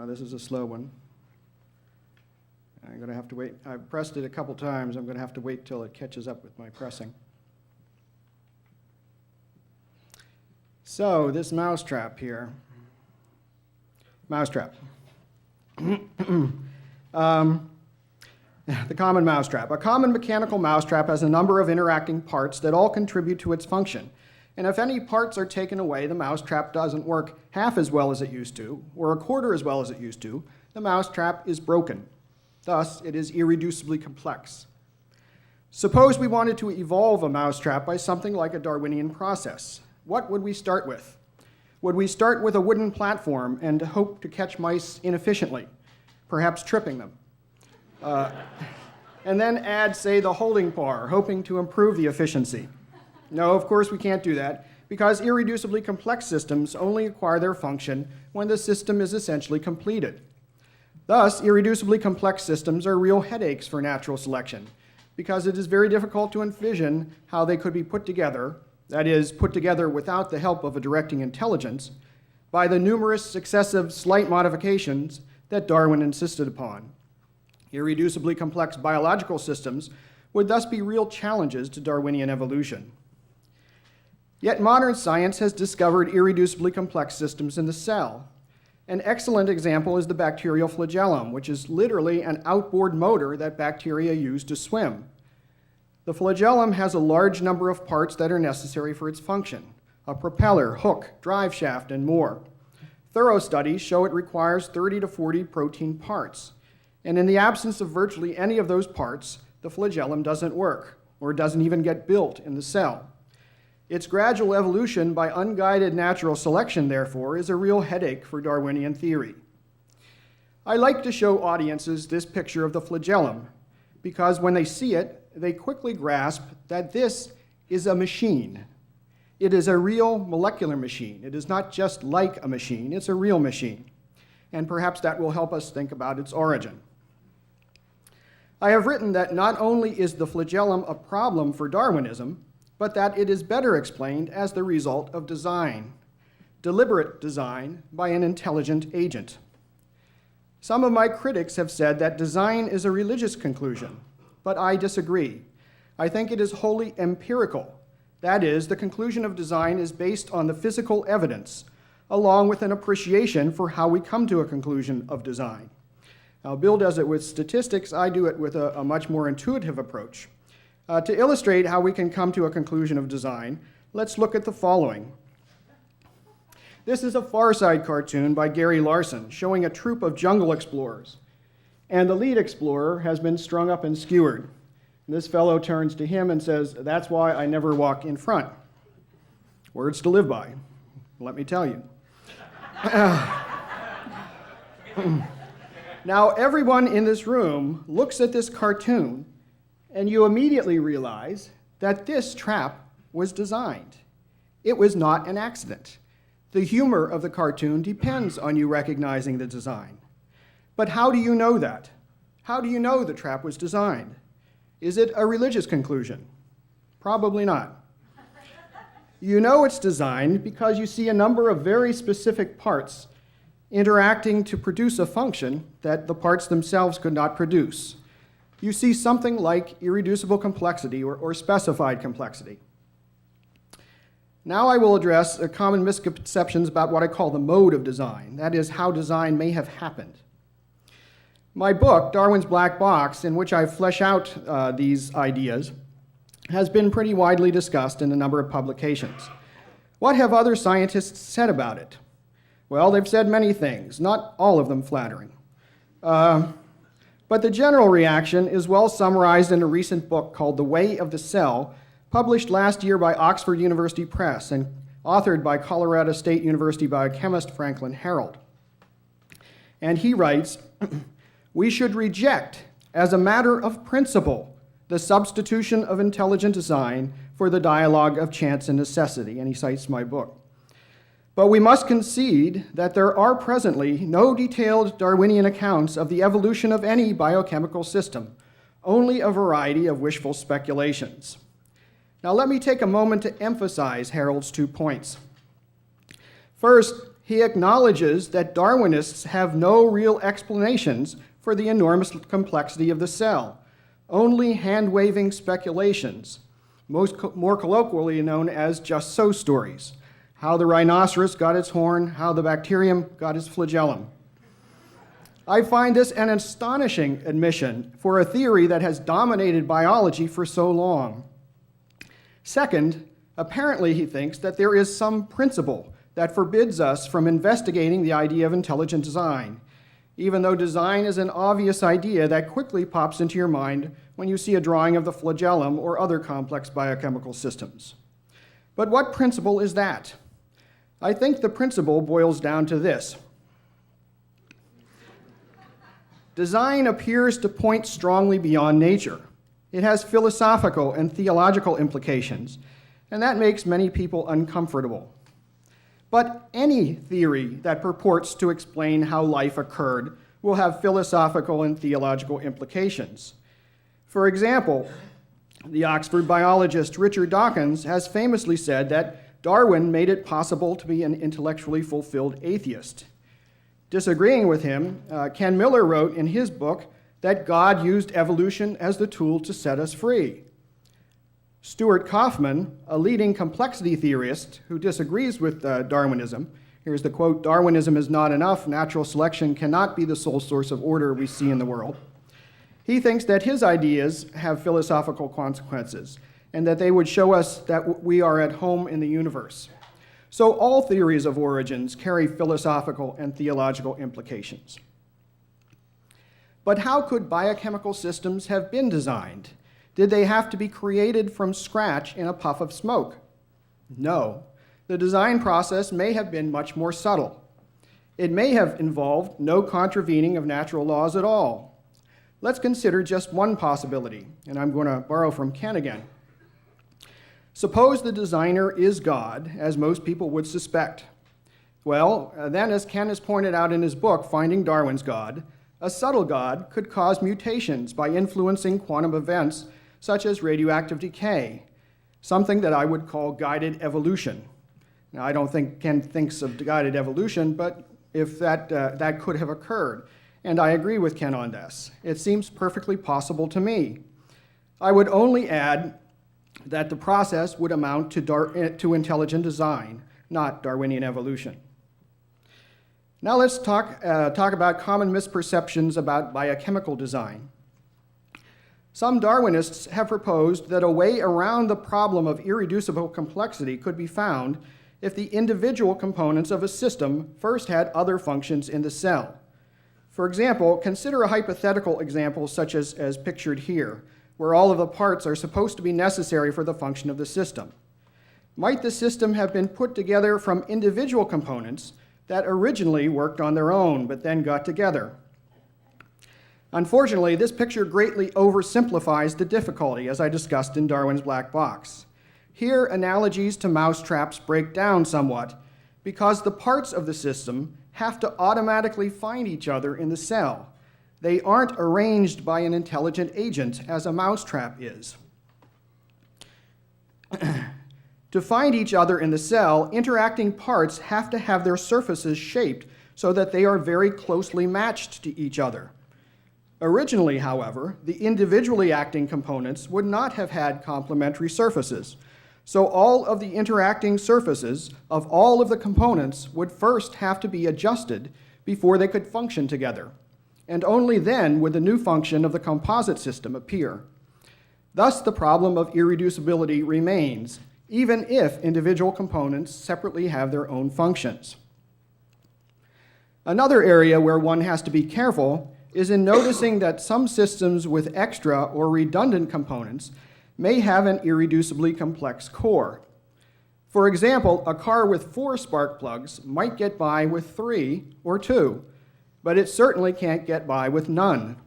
This is a slow one. I'm going to have to wait. I've pressed it a couple times. I'm going to have to wait till it catches up with my pressing. So this mousetrap here. Mousetrap. The common mousetrap. A common mechanical mousetrap has a number of interacting parts that all contribute to its function. And if any parts are taken away, the mousetrap doesn't work half as well as it used to, or a quarter as well as it used to. The mousetrap is broken. Thus, it is irreducibly complex. Suppose we wanted to evolve a mousetrap by something like a Darwinian process. What would we start with? Would we start with a wooden platform and hope to catch mice inefficiently, perhaps tripping them? And then add, say, the holding par, hoping to improve the efficiency? No, of course we can't do that, because irreducibly complex systems only acquire their function when the system is essentially completed. Thus, irreducibly complex systems are real headaches for natural selection, because it is very difficult to envision how they could be put together, that is, put together without the help of a directing intelligence, by the numerous successive slight modifications that Darwin insisted upon. Irreducibly complex biological systems would thus be real challenges to Darwinian evolution. Yet modern science has discovered irreducibly complex systems in the cell. An excellent example is the bacterial flagellum, which is literally an outboard motor that bacteria use to swim. The flagellum has a large number of parts that are necessary for its function: a propeller, hook, drive shaft, and more. Thorough studies show it requires 30 to 40 protein parts. And in the absence of virtually any of those parts, the flagellum doesn't work, or doesn't even get built in the cell. Its gradual evolution by unguided natural selection, therefore, is a real headache for Darwinian theory. I like to show audiences this picture of the flagellum, because when they see it, they quickly grasp that this is a machine. It is a real molecular machine. It is not just like a machine, it's a real machine. And perhaps that will help us think about its origin. I have written that not only is the flagellum a problem for Darwinism, but that it is better explained as the result of design, deliberate design by an intelligent agent. Some of my critics have said that design is a religious conclusion, but I disagree. I think it is wholly empirical. That is, the conclusion of design is based on the physical evidence, along with an appreciation for how we come to a conclusion of design. Now, Bill does it with statistics. I do it with a much more intuitive approach. To illustrate how we can come to a conclusion of design, let's look at the following. This is a Far Side cartoon by Gary Larson showing a troop of jungle explorers. And the lead explorer has been strung up and skewered. This fellow turns to him and says, "That's why I never walk in front." Words to live by, let me tell you. Now, everyone in this room looks at this cartoon, and you immediately realize that this trap was designed. It was not an accident. The humor of the cartoon depends on you recognizing the design. But how do you know that? How do you know the trap was designed? Is it a religious conclusion? Probably not. You know it's designed because you see a number of very specific parts interacting to produce a function that the parts themselves could not produce. You see something like irreducible complexity or specified complexity. Now I will address common misconceptions about what I call the mode of design, that is, how design may have happened. My book, Darwin's Black Box, in which I flesh out these ideas, has been pretty widely discussed in a number of publications. What have other scientists said about it? Well, they've said many things, not all of them flattering. But the general reaction is well summarized in a recent book called The Way of the Cell, published last year by Oxford University Press and authored by Colorado State University biochemist Franklin Harold. And he writes, "We should reject, as a matter of principle, the substitution of intelligent design for the dialogue of chance and necessity," and he cites my book. "But we must concede that there are presently no detailed Darwinian accounts of the evolution of any biochemical system, only a variety of wishful speculations." Now let me take a moment to emphasize Harold's 2 points. First, he acknowledges that Darwinists have no real explanations for the enormous complexity of the cell, only hand-waving speculations, more colloquially known as just-so stories. How the rhinoceros got its horn, how the bacterium got its flagellum. I find this an astonishing admission for a theory that has dominated biology for so long. Second, apparently he thinks that there is some principle that forbids us from investigating the idea of intelligent design, even though design is an obvious idea that quickly pops into your mind when you see a drawing of the flagellum or other complex biochemical systems. But what principle is that? I think the principle boils down to this. Design appears to point strongly beyond nature. It has philosophical and theological implications, and that makes many people uncomfortable. But any theory that purports to explain how life occurred will have philosophical and theological implications. For example, the Oxford biologist Richard Dawkins has famously said that Darwin made it possible to be an intellectually fulfilled atheist. Disagreeing with him, Ken Miller wrote in his book that God used evolution as the tool to set us free. Stuart Kauffman, a leading complexity theorist who disagrees with Darwinism, here's the quote, "Darwinism is not enough, natural selection cannot be the sole source of order we see in the world." He thinks that his ideas have philosophical consequences and that they would show us that we are at home in the universe. So all theories of origins carry philosophical and theological implications. But how could biochemical systems have been designed? Did they have to be created from scratch in a puff of smoke? No. The design process may have been much more subtle. It may have involved no contravening of natural laws at all. Let's consider just one possibility, and I'm going to borrow from Ken again. Suppose the designer is God, as most people would suspect. Well, then, as Ken has pointed out in his book, Finding Darwin's God, a subtle God could cause mutations by influencing quantum events such as radioactive decay, something that I would call guided evolution. Now, I don't think Ken thinks of guided evolution, but if that could have occurred, and I agree with Ken on this. It seems perfectly possible to me. I would only add that the process would amount to intelligent design, not Darwinian evolution. Now let's talk about common misperceptions about biochemical design. Some Darwinists have proposed that a way around the problem of irreducible complexity could be found if the individual components of a system first had other functions in the cell. For example, consider a hypothetical example such as pictured here, where all of the parts are supposed to be necessary for the function of the system. Might the system have been put together from individual components that originally worked on their own but then got together? Unfortunately, this picture greatly oversimplifies the difficulty, as I discussed in Darwin's black box. Here, analogies to mousetraps break down somewhat because the parts of the system have to automatically find each other in the cell. They aren't arranged by an intelligent agent, as a mousetrap is. To find each other in the cell, interacting parts have to have their surfaces shaped so that they are very closely matched to each other. Originally, however, the individually acting components would not have had complementary surfaces, so all of the interacting surfaces of all of the components would first have to be adjusted before they could function together, and only then would the new function of the composite system appear. Thus, the problem of irreducibility remains, even if individual components separately have their own functions. Another area where one has to be careful is in noticing that some systems with extra or redundant components may have an irreducibly complex core. For example, a car with 4 spark plugs might get by with 3 or 2, but it certainly can't get by with none.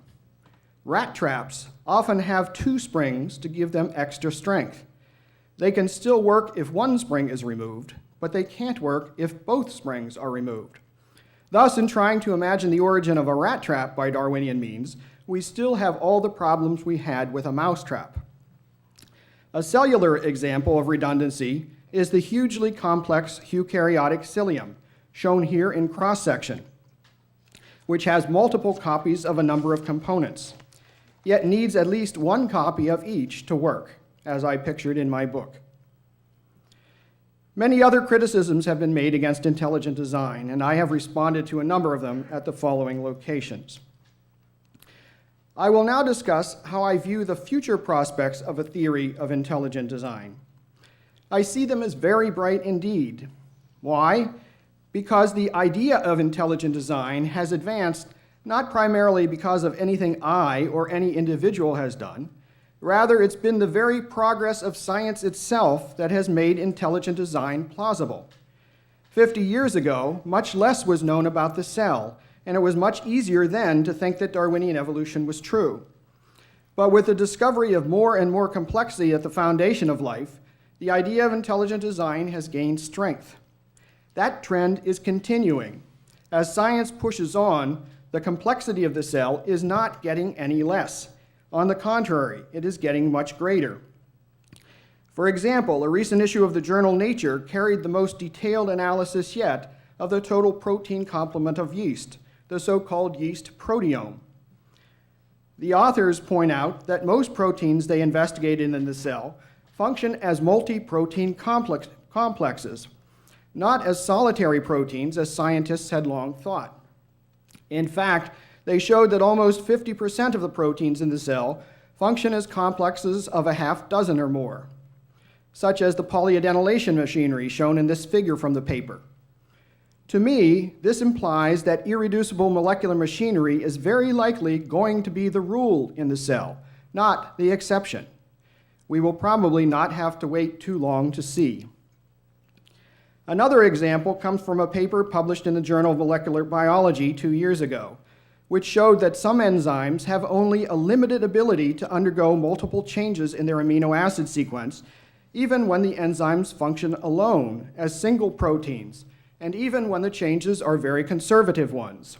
Rat traps often have 2 springs to give them extra strength. They can still work if one spring is removed, but they can't work if both springs are removed. Thus, in trying to imagine the origin of a rat trap by Darwinian means, we still have all the problems we had with a mousetrap. A cellular example of redundancy is the hugely complex eukaryotic cilium, shown here in cross-section, which has multiple copies of a number of components, yet needs at least one copy of each to work, as I pictured in my book. Many other criticisms have been made against intelligent design, and I have responded to a number of them at the following locations. I will now discuss how I view the future prospects of a theory of intelligent design. I see them as very bright indeed. Why? Because the idea of intelligent design has advanced not primarily because of anything I or any individual has done. Rather, it's been the very progress of science itself that has made intelligent design plausible. 50 years ago, much less was known about the cell, and it was much easier then to think that Darwinian evolution was true. But with the discovery of more and more complexity at the foundation of life, the idea of intelligent design has gained strength. That trend is continuing. As science pushes on, the complexity of the cell is not getting any less. On the contrary, it is getting much greater. For example, a recent issue of the journal Nature carried the most detailed analysis yet of the total protein complement of yeast, the so-called yeast proteome. The authors point out that most proteins they investigated in the cell function as multi-protein complexes, not as solitary proteins as scientists had long thought. In fact, they showed that almost 50% of the proteins in the cell function as complexes of a half dozen or more, such as the polyadenylation machinery shown in this figure from the paper. To me, this implies that irreducible molecular machinery is very likely going to be the rule in the cell, not the exception. We will probably not have to wait too long to see. Another example comes from a paper published in the Journal of Molecular Biology 2 years ago, which showed that some enzymes have only a limited ability to undergo multiple changes in their amino acid sequence, even when the enzymes function alone as single proteins, and even when the changes are very conservative ones.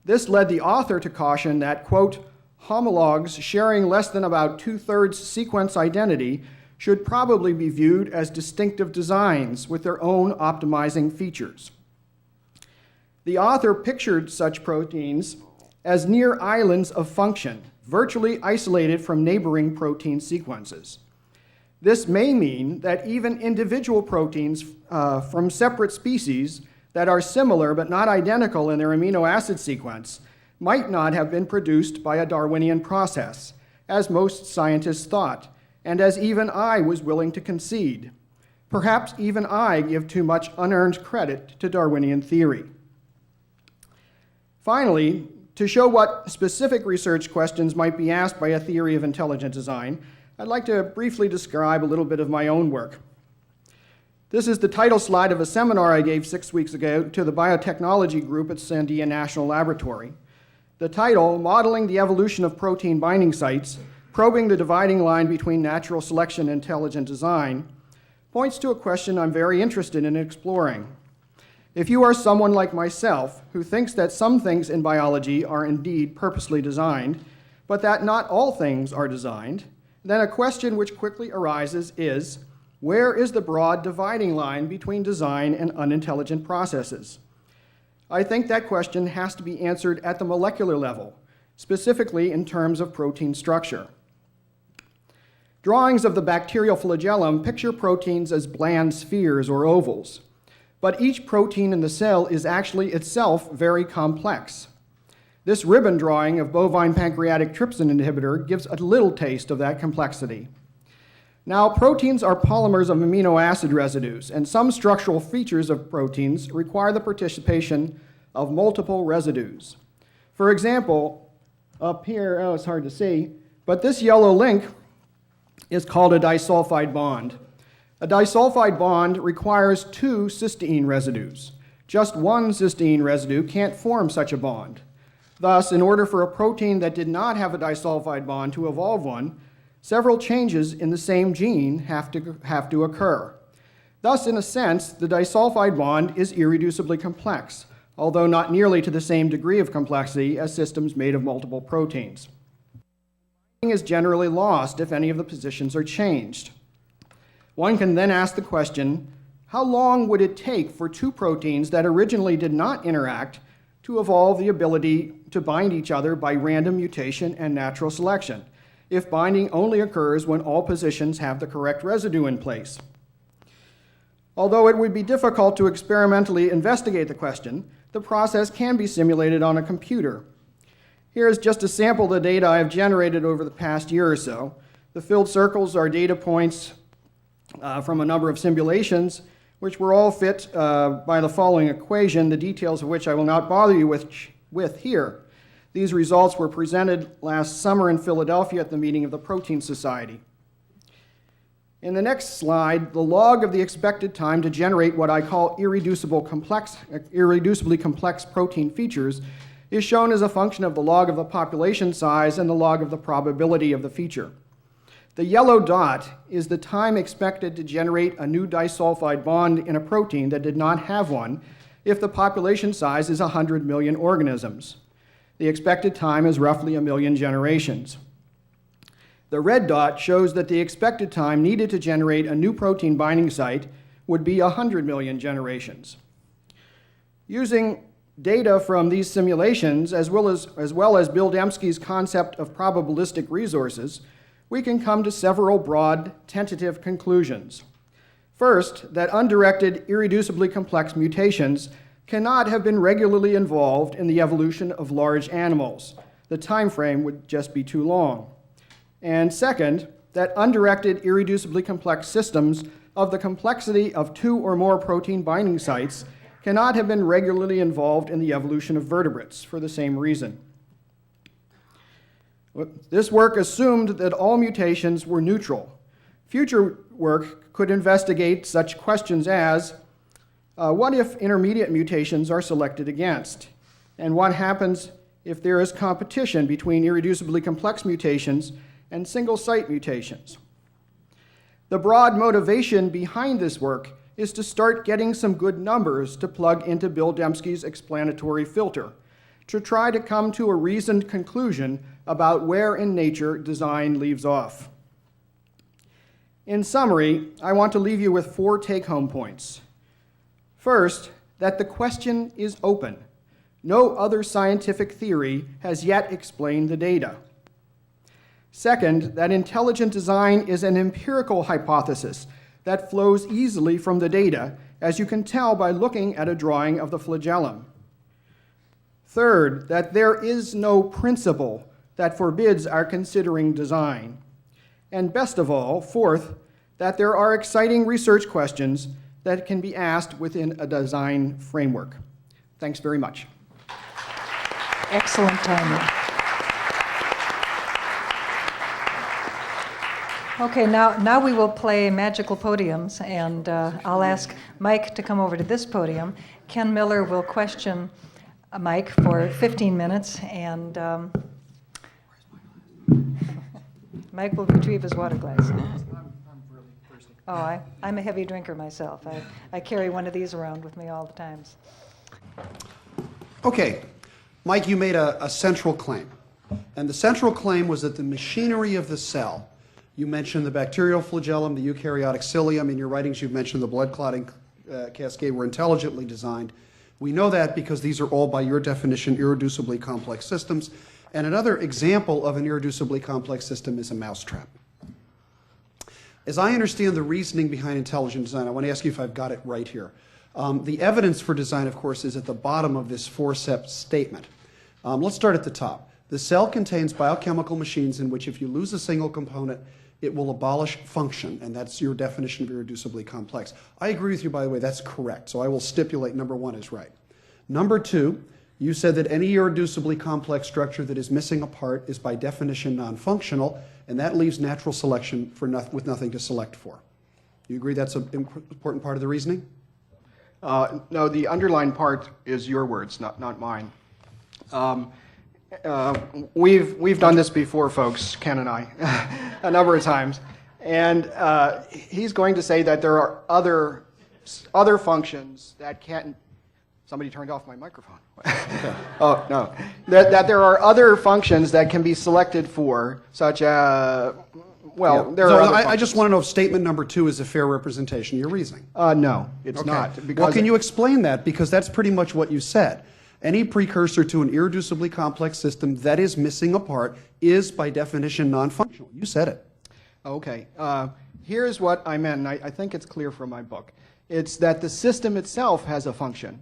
This led the author to caution that, quote, homologs sharing less than about 2/3 sequence identity should probably be viewed as distinctive designs with their own optimizing features. The author pictured such proteins as near islands of function, virtually isolated from neighboring protein sequences. This may mean that even individual proteins from separate species that are similar but not identical in their amino acid sequence might not have been produced by a Darwinian process, as most scientists thought, and as even I was willing to concede. Perhaps even I give too much unearned credit to Darwinian theory. Finally, to show what specific research questions might be asked by a theory of intelligent design, I'd like to briefly describe a little bit of my own work. This is the title slide of a seminar I gave 6 weeks ago to the biotechnology group at Sandia National Laboratory. The title, Modeling the Evolution of Protein Binding Sites, Probing the Dividing Line Between Natural Selection and Intelligent Design, points to a question I'm very interested in exploring. If you are someone like myself who thinks that some things in biology are indeed purposely designed, but that not all things are designed, then a question which quickly arises is, where is the broad dividing line between design and unintelligent processes? I think that question has to be answered at the molecular level, specifically in terms of protein structure. Drawings of the bacterial flagellum picture proteins as bland spheres or ovals, but each protein in the cell is actually itself very complex. This ribbon drawing of bovine pancreatic trypsin inhibitor gives a little taste of that complexity. Now, proteins are polymers of amino acid residues, and some structural features of proteins require the participation of multiple residues. For example, up here, it's hard to see, but this yellow link is called a disulfide bond. A disulfide bond requires 2 cysteine residues. Just one cysteine residue can't form such a bond. Thus, in order for a protein that did not have a disulfide bond to evolve one, several changes in the same gene have to occur. Thus, in a sense, the disulfide bond is irreducibly complex, although not nearly to the same degree of complexity as systems made of multiple proteins. Binding is generally lost if any of the positions are changed. One can then ask the question, how long would it take for 2 proteins that originally did not interact to evolve the ability to bind each other by random mutation and natural selection, if binding only occurs when all positions have the correct residue in place? Although it would be difficult to experimentally investigate the question, the process can be simulated on a computer. Here is just a sample of the data I have generated over the past year or so. The filled circles are data points from a number of simulations, which were all fit by the following equation, the details of which I will not bother you with here. These results were presented last summer in Philadelphia at the meeting of the Protein Society. In the next slide, the log of the expected time to generate what I call irreducibly complex protein features is shown as a function of the log of the population size and the log of the probability of the feature. The yellow dot is the time expected to generate a new disulfide bond in a protein that did not have one if the population size is 100 million organisms. The expected time is roughly 1 million generations. The red dot shows that the expected time needed to generate a new protein binding site would be 100 million generations. Using data from these simulations, as well as Bill Dembski's concept of probabilistic resources, we can come to several broad, tentative conclusions. First, that undirected, irreducibly complex mutations cannot have been regularly involved in the evolution of large animals. The time frame would just be too long. And second, that undirected, irreducibly complex systems of the complexity of 2 or more protein binding sites cannot have been regularly involved in the evolution of vertebrates for the same reason. This work assumed that all mutations were neutral. Future work could investigate such questions as, what if intermediate mutations are selected against? And what happens if there is competition between irreducibly complex mutations and single-site mutations? The broad motivation behind this work is to start getting some good numbers to plug into Bill Dembski's explanatory filter, to try to come to a reasoned conclusion about where in nature design leaves off. In summary, I want to leave you with 4 take-home points. First, that the question is open. No other scientific theory has yet explained the data. Second, that intelligent design is an empirical hypothesis that flows easily from the data, as you can tell by looking at a drawing of the flagellum. Third, that there is no principle that forbids our considering design. And best of all, fourth, that there are exciting research questions that can be asked within a design framework. Thanks very much. Excellent timing. Okay, now we will play magical podiums, and I'll ask Mike to come over to this podium. Ken Miller will question Mike for 15 minutes, and Mike will retrieve his water glass. Oh, I'm a heavy drinker myself. I carry one of these around with me all the times. Okay, Mike, you made a central claim. And the central claim was that the machinery of the cell, you mentioned the bacterial flagellum, the eukaryotic cilium. In your writings, you've mentioned the blood clotting cascade were intelligently designed. We know that because these are all, by your definition, irreducibly complex systems. And another example of an irreducibly complex system is a mousetrap. As I understand the reasoning behind intelligent design, I want to ask you if I've got it right here. The evidence for design, of course, is at the bottom of this four-step statement. Let's start at the top. The cell contains biochemical machines in which if you lose a single component, it will abolish function, and that's your definition of irreducibly complex. I agree with you, by the way, that's correct, so I will stipulate number one is right. Number two, you said that any irreducibly complex structure that is missing a part is by definition non-functional, and that leaves natural selection with nothing to select for. You agree that's an important part of the reasoning? No, the underlined part is your words, not mine. We've done this before, folks, Ken and I, a number of times. And he's going to say that there are other functions that can't. Somebody turned off my microphone. Oh, no. That there are other functions that can be selected for, such as, well, Yeah. there So are other I just want to know if statement number two is a fair representation of your reasoning. No, it's Okay. not. Well, can you explain that? Because that's pretty much what you said. Any precursor to an irreducibly complex system that is missing a part is, by definition, non-functional. You said it. Okay. Here's what I meant, and I think it's clear from my book. It's that the system itself has a function.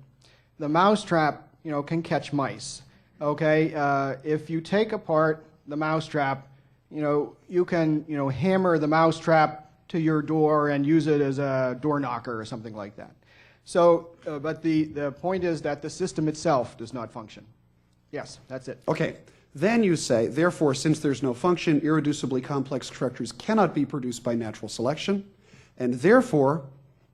The mousetrap, can catch mice. Okay. If you take apart the mousetrap, you can, hammer the mousetrap to your door and use it as a door knocker or something like that. So, but the point is that the system itself does not function. Yes, that's it. Okay. Then you say, therefore, since there's no function, irreducibly complex structures cannot be produced by natural selection, and therefore,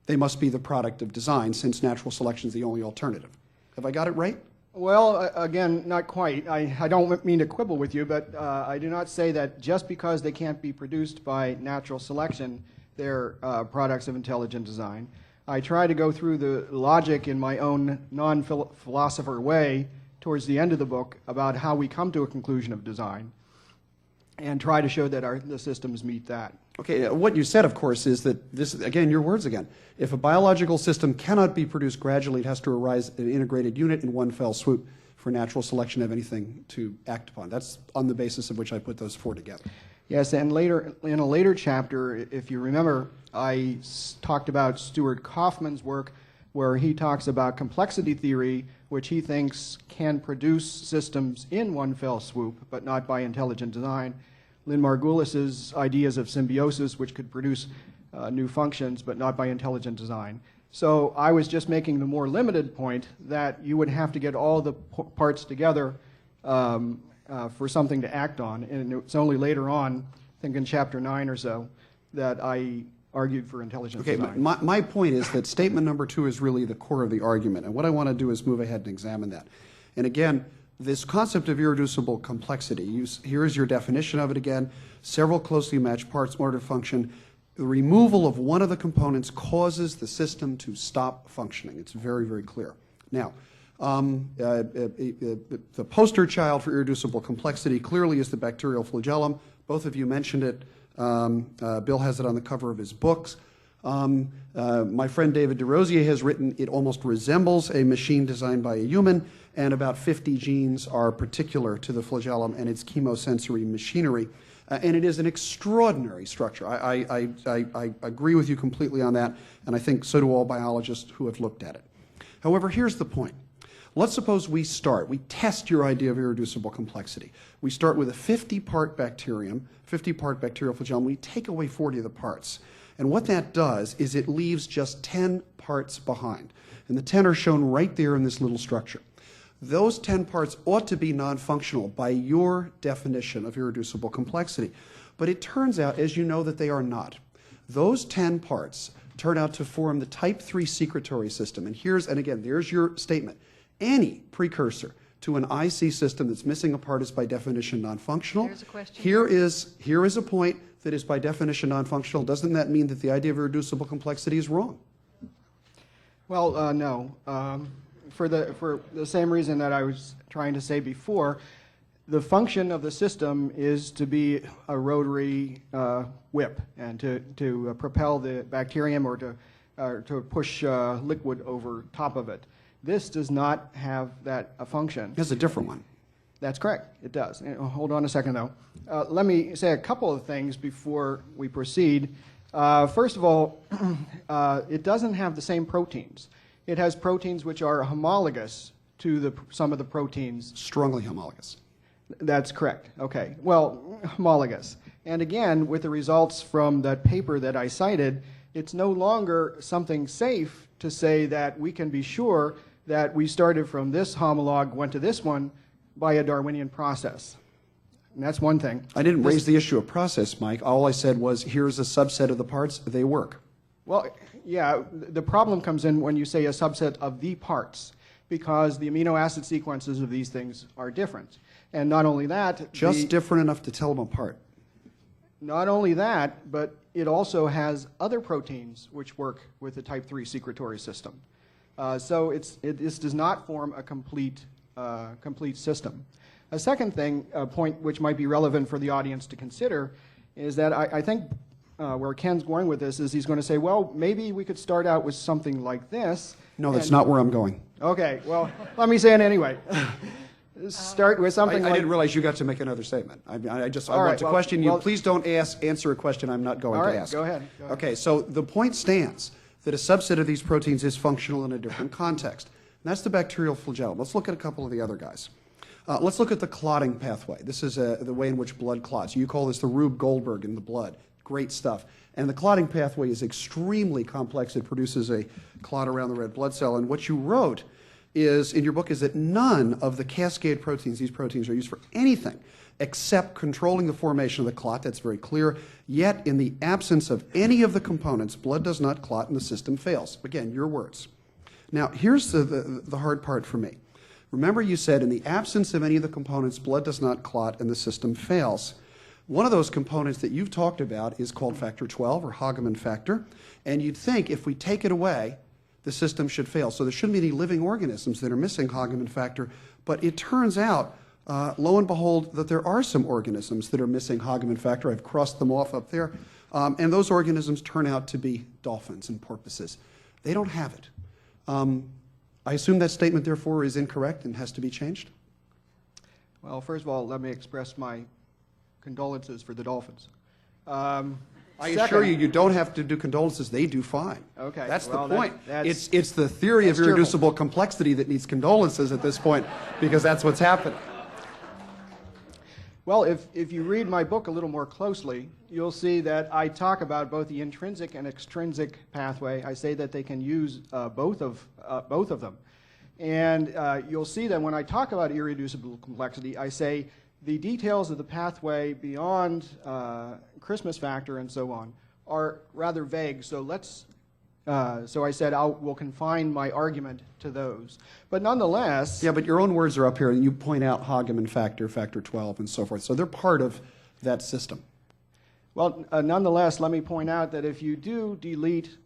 they must be the product of design, since natural selection is the only alternative. Have I got it right? Well, again, not quite. I don't mean to quibble with you, but I do not say that just because they can't be produced by natural selection, they're products of intelligent design. I try to go through the logic in my own non-philosopher way towards the end of the book about how we come to a conclusion of design and try to show that the systems meet that. Okay, what you said, of course, is that this, again, your words again. If a biological system cannot be produced gradually, it has to arise an integrated unit in one fell swoop for natural selection of anything to act upon. That's on the basis of which I put those four together. Yes, and later, in a later chapter, if you remember, I talked about Stuart Kaufman's work where he talks about complexity theory, which he thinks can produce systems in one fell swoop, but not by intelligent design. Lynn Margulis's ideas of symbiosis, which could produce new functions, but not by intelligent design. So I was just making the more limited point that you would have to get all the parts together for something to act on. And it's only later on, I think in chapter 9 or so, that I argued for intelligent design. Okay, but my point is that statement number two is really the core of the argument. And what I want to do is move ahead and examine that. And again, this concept of irreducible complexity, here is your definition of it again. Several closely matched parts in order to function. The removal of one of the components causes the system to stop functioning. It's very, very clear. Now, the poster child for irreducible complexity clearly is the bacterial flagellum. Both of you mentioned it. Bill has it on the cover of his books. My friend David DeRosier has written, it almost resembles a machine designed by a human, and about 50 genes are particular to the flagellum and its chemosensory machinery. And it is an extraordinary structure. I agree with you completely on that, and I think so do all biologists who have looked at it. However, here's the point. Let's suppose we test your idea of irreducible complexity. We start with a 50-part bacterium, 50-part bacterial flagellum. We take away 40 of the parts. And what that does is it leaves just 10 parts behind. And the 10 are shown right there in this little structure. Those 10 parts ought to be non-functional by your definition of irreducible complexity. But it turns out, as you know, that they are not. Those 10 parts turn out to form the type 3 secretory system. And again, there's your statement. Any precursor to an IC system that's missing a part is by definition non-functional. Here's a question. Here is a point that is by definition non-functional. Doesn't that mean that the idea of irreducible complexity is wrong? Well, no. For the same reason that I was trying to say before, the function of the system is to be a rotary whip and to propel the bacterium or to push liquid over top of it. This does not have that function. It's a different one. That's correct. It does. Hold on a second, though. Let me say a couple of things before we proceed. First of all, it doesn't have the same proteins. It has proteins which are homologous to some of the proteins. Strongly homologous. That's correct. Okay. Well, homologous. And again, with the results from that paper that I cited, it's no longer something safe to say that we can be sure that we started from this homologue, went to this one by a Darwinian process. And that's one thing. I didn't raise the issue of process, Mike. All I said was, here's a subset of the parts, they work. Well, yeah, the problem comes in when you say a subset of the parts, because the amino acid sequences of these things are different. And not only that... Just different enough to tell them apart. Not only that, but it also has other proteins which work with the type 3 secretory system. So this does not form a complete system. A second thing, a point which might be relevant for the audience to consider, is that I think where Ken's going with this is he's going to say, well, maybe we could start out with something like this. No, that's not where I'm going. Okay, well, let me say it anyway. Start with something I didn't realize you got to make another statement. I want to question you. Please don't answer a question I'm not going to ask. Go ahead. Okay, so the point stands that a subset of these proteins is functional in a different context. And that's the bacterial flagellum. Let's look at a couple of the other guys. Let's look at the clotting pathway. This is the way in which blood clots. You call this the Rube Goldberg in the blood. Great stuff. And the clotting pathway is extremely complex. It produces a clot around the red blood cell. And what you wrote in your book is that none of the cascade proteins, these proteins, are used for anything except controlling the formation of the clot. That's very clear. Yet, in the absence of any of the components, blood does not clot and the system fails. Again, your words. Now, here's the hard part for me. Remember you said in the absence of any of the components, blood does not clot and the system fails. One of those components that you've talked about is called factor 12 or Hagemann factor. And you'd think if we take it away, the system should fail. So there shouldn't be any living organisms that are missing Hagemann factor. But it turns out, lo and behold, that there are some organisms that are missing Hagemann factor. I've crossed them off up there. And those organisms turn out to be dolphins and porpoises. They don't have it. I assume that statement, therefore, is incorrect and has to be changed? Well, first of all, let me express my condolences for the dolphins. I assure you, you don't have to do condolences. They do fine. Okay. That's well, the point. That's it's the theory of irreducible complexity that needs condolences at this point, because that's what's happening. Well, if you read my book a little more closely, you'll see that I talk about both the intrinsic and extrinsic pathway. I say that they can use both of them. And you'll see that when I talk about irreducible complexity, I say the details of the pathway beyond Christmas factor and so on are rather vague. So so I said we'll confine my argument to those. But nonetheless... Yeah, but your own words are up here, and you point out Hagemann factor, factor 12, and so forth. So they're part of that system. Well, nonetheless, let me point out that if you do delete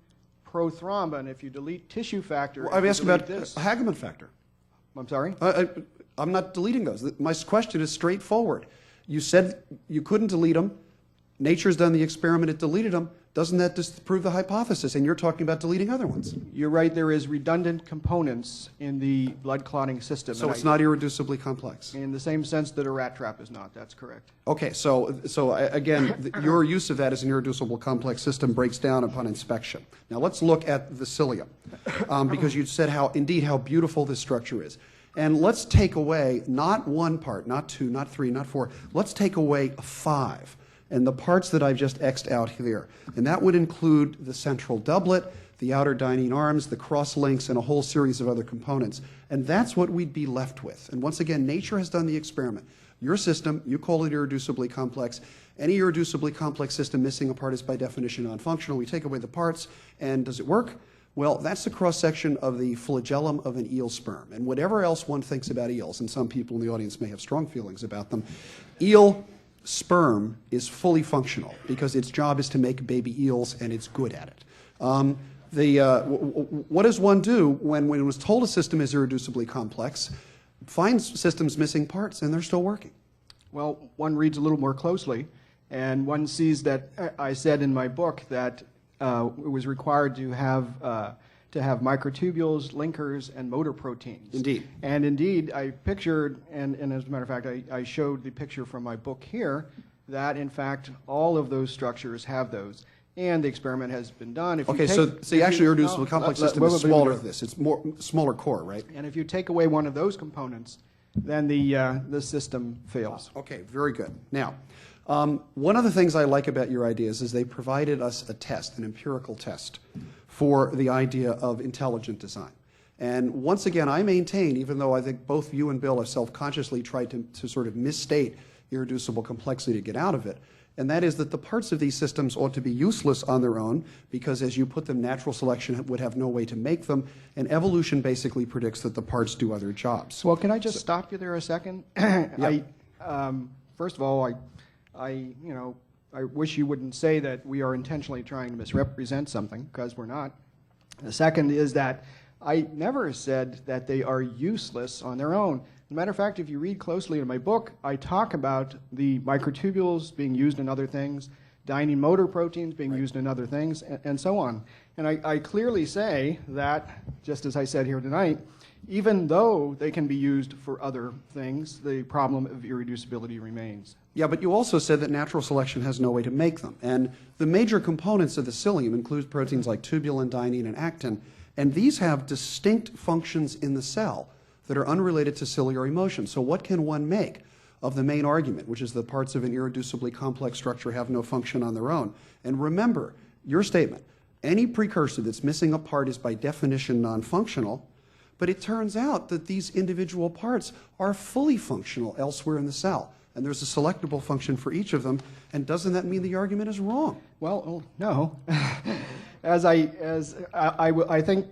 prothrombin, if you delete tissue factor... Well, I'm asking about Hagemann factor. I'm sorry? I'm not deleting those. My question is straightforward. You said you couldn't delete them. Nature's done the experiment, it deleted them. Doesn't that disprove the hypothesis? And you're talking about deleting other ones. You're right, there is redundant components in the blood clotting system. So it's not irreducibly complex? In the same sense that a rat trap is not, that's correct. Okay, so again, your use of that as an irreducible complex system breaks down upon inspection. Now let's look at the cilia, because you said how beautiful this structure is. And let's take away not one part, not two, not three, not four. Let's take away 5. And the parts that I've just X'd out here. And that would include the central doublet, the outer dining arms, the cross links, and a whole series of other components. And that's what we'd be left with. And once again, nature has done the experiment. Your system, you call it irreducibly complex. Any irreducibly complex system missing a part is by definition non-functional. We take away the parts, and does it work? Well, that's the cross-section of the flagellum of an eel sperm. And whatever else one thinks about eels, and some people in the audience may have strong feelings about them, eel sperm is fully functional because its job is to make baby eels, and it's good at it. What does one do when it was told a system is irreducibly complex? Finds systems missing parts, and they're still working. Well, one reads a little more closely, and one sees that I said in my book that it was required to have microtubules, linkers, and motor proteins. Indeed. And indeed, I pictured, and as a matter of fact, I showed the picture from my book here, that in fact all of those structures have those. And the experiment has been done. If Okay, you take, so the actually irreducible complex system is smaller than this. It's smaller core, right? And if you take away one of those components, then the system fails. Okay, very good. Now, one of the things I like about your ideas is they provided us a test, an empirical test, for the idea of intelligent design. And once again, I maintain, even though I think both you and Bill have self-consciously tried to sort of misstate irreducible complexity to get out of it, and that is that the parts of these systems ought to be useless on their own because as you put them, natural selection would have no way to make them, and evolution basically predicts that the parts do other jobs. Well, can I just stop you there a second? First of all, I wish you wouldn't say that we are intentionally trying to misrepresent something, because we're not. The second is that I never said that they are useless on their own. As a matter of fact, if you read closely in my book, I talk about the microtubules being used in other things, dining motor proteins being used in other things, and so on. And I clearly say that, just as I said here tonight, even though they can be used for other things, the problem of irreducibility remains. Yeah, but you also said that natural selection has no way to make them. And the major components of the cilium include proteins like tubulin, dynein, and actin, and these have distinct functions in the cell that are unrelated to ciliary motion. So what can one make of the main argument, which is the parts of an irreducibly complex structure have no function on their own? And remember, your statement, any precursor that's missing a part is by definition non-functional, but it turns out that these individual parts are fully functional elsewhere in the cell. And there's a selectable function for each of them, and doesn't that mean the argument is wrong? Well, no. I think,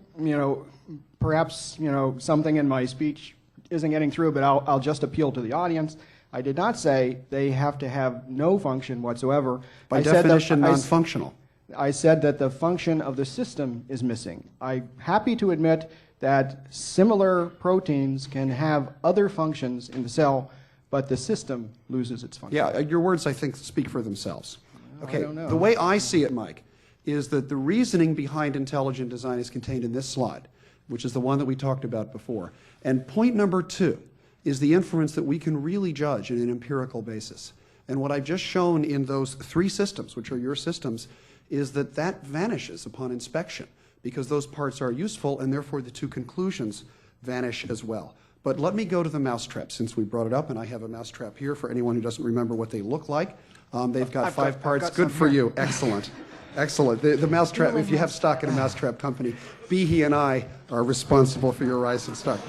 perhaps, something in my speech isn't getting through, but I'll just appeal to the audience. I did not say they have to have no function whatsoever. By definition, non-functional. I said that the function of the system is missing. I'm happy to admit that similar proteins can have other functions in the cell, but the system loses its function. Yeah, your words, I think, speak for themselves. Okay, I don't know. The way I see it, Mike, is that the reasoning behind intelligent design is contained in this slide, which is the one that we talked about before. And point number 2 is the inference that we can really judge in an empirical basis. And what I've just shown in those 3 systems, which are your systems, is that that vanishes upon inspection because those parts are useful, and therefore the 2 conclusions vanish as well. But let me go to the mousetrap, since we brought it up, and I have a mousetrap here for anyone who doesn't remember what they look like. They've got 5 parts. Good for you. Excellent. Excellent. The mousetrap, if you have stock in a mousetrap company, Behe and I are responsible for your rising stock.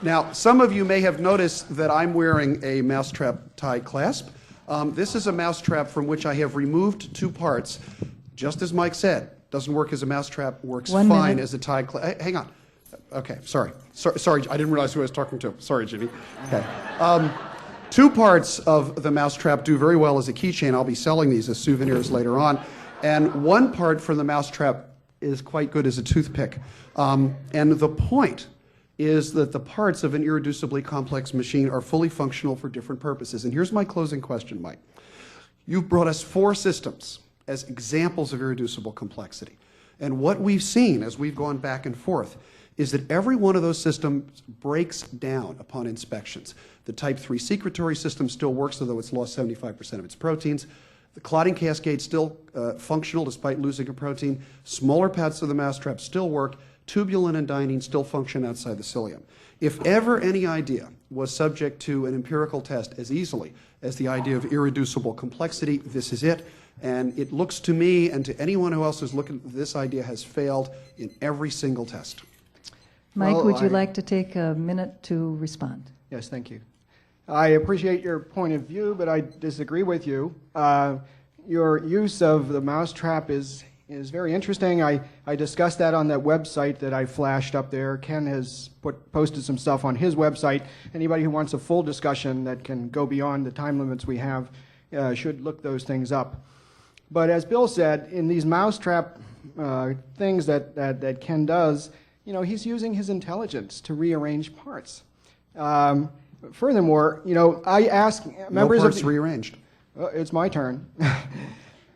Now, some of you may have noticed that I'm wearing a mousetrap tie clasp. This is a mousetrap from which I have removed 2 parts. Just as Mike said, doesn't work as a mousetrap, works fine as a tie clasp. Hang on. Okay, sorry, I didn't realize who I was talking to. Sorry, Jimmy. Okay. 2 parts of the mousetrap do very well as a keychain. I'll be selling these as souvenirs later on. And 1 part from the mousetrap is quite good as a toothpick. And the point is that the parts of an irreducibly complex machine are fully functional for different purposes. And here's my closing question, Mike. You've brought us 4 systems as examples of irreducible complexity. And what we've seen as we've gone back and forth is that every one of those systems breaks down upon inspections. The type 3 secretory system still works, although it's lost 75% of its proteins. The clotting cascade still functional despite losing a protein. Smaller parts of the mousetrap still work. Tubulin and dynein still function outside the cilium. If ever any idea was subject to an empirical test as easily as the idea of irreducible complexity, this is it. And it looks to me and to anyone who else is looking, this idea has failed in every single test. Mike, Well, would you I- like to take a minute to respond? Yes, thank you. I appreciate your point of view, but I disagree with you. Your use of the mousetrap is very interesting. I discussed that on that website that I flashed up there. Ken has posted some stuff on his website. Anybody who wants a full discussion that can go beyond the time limits we have should look those things up. But as Bill said, in these mousetrap things that Ken does, you know, he's using his intelligence to rearrange parts. Furthermore, you know, I ask members No of parts rearranged. it's my turn.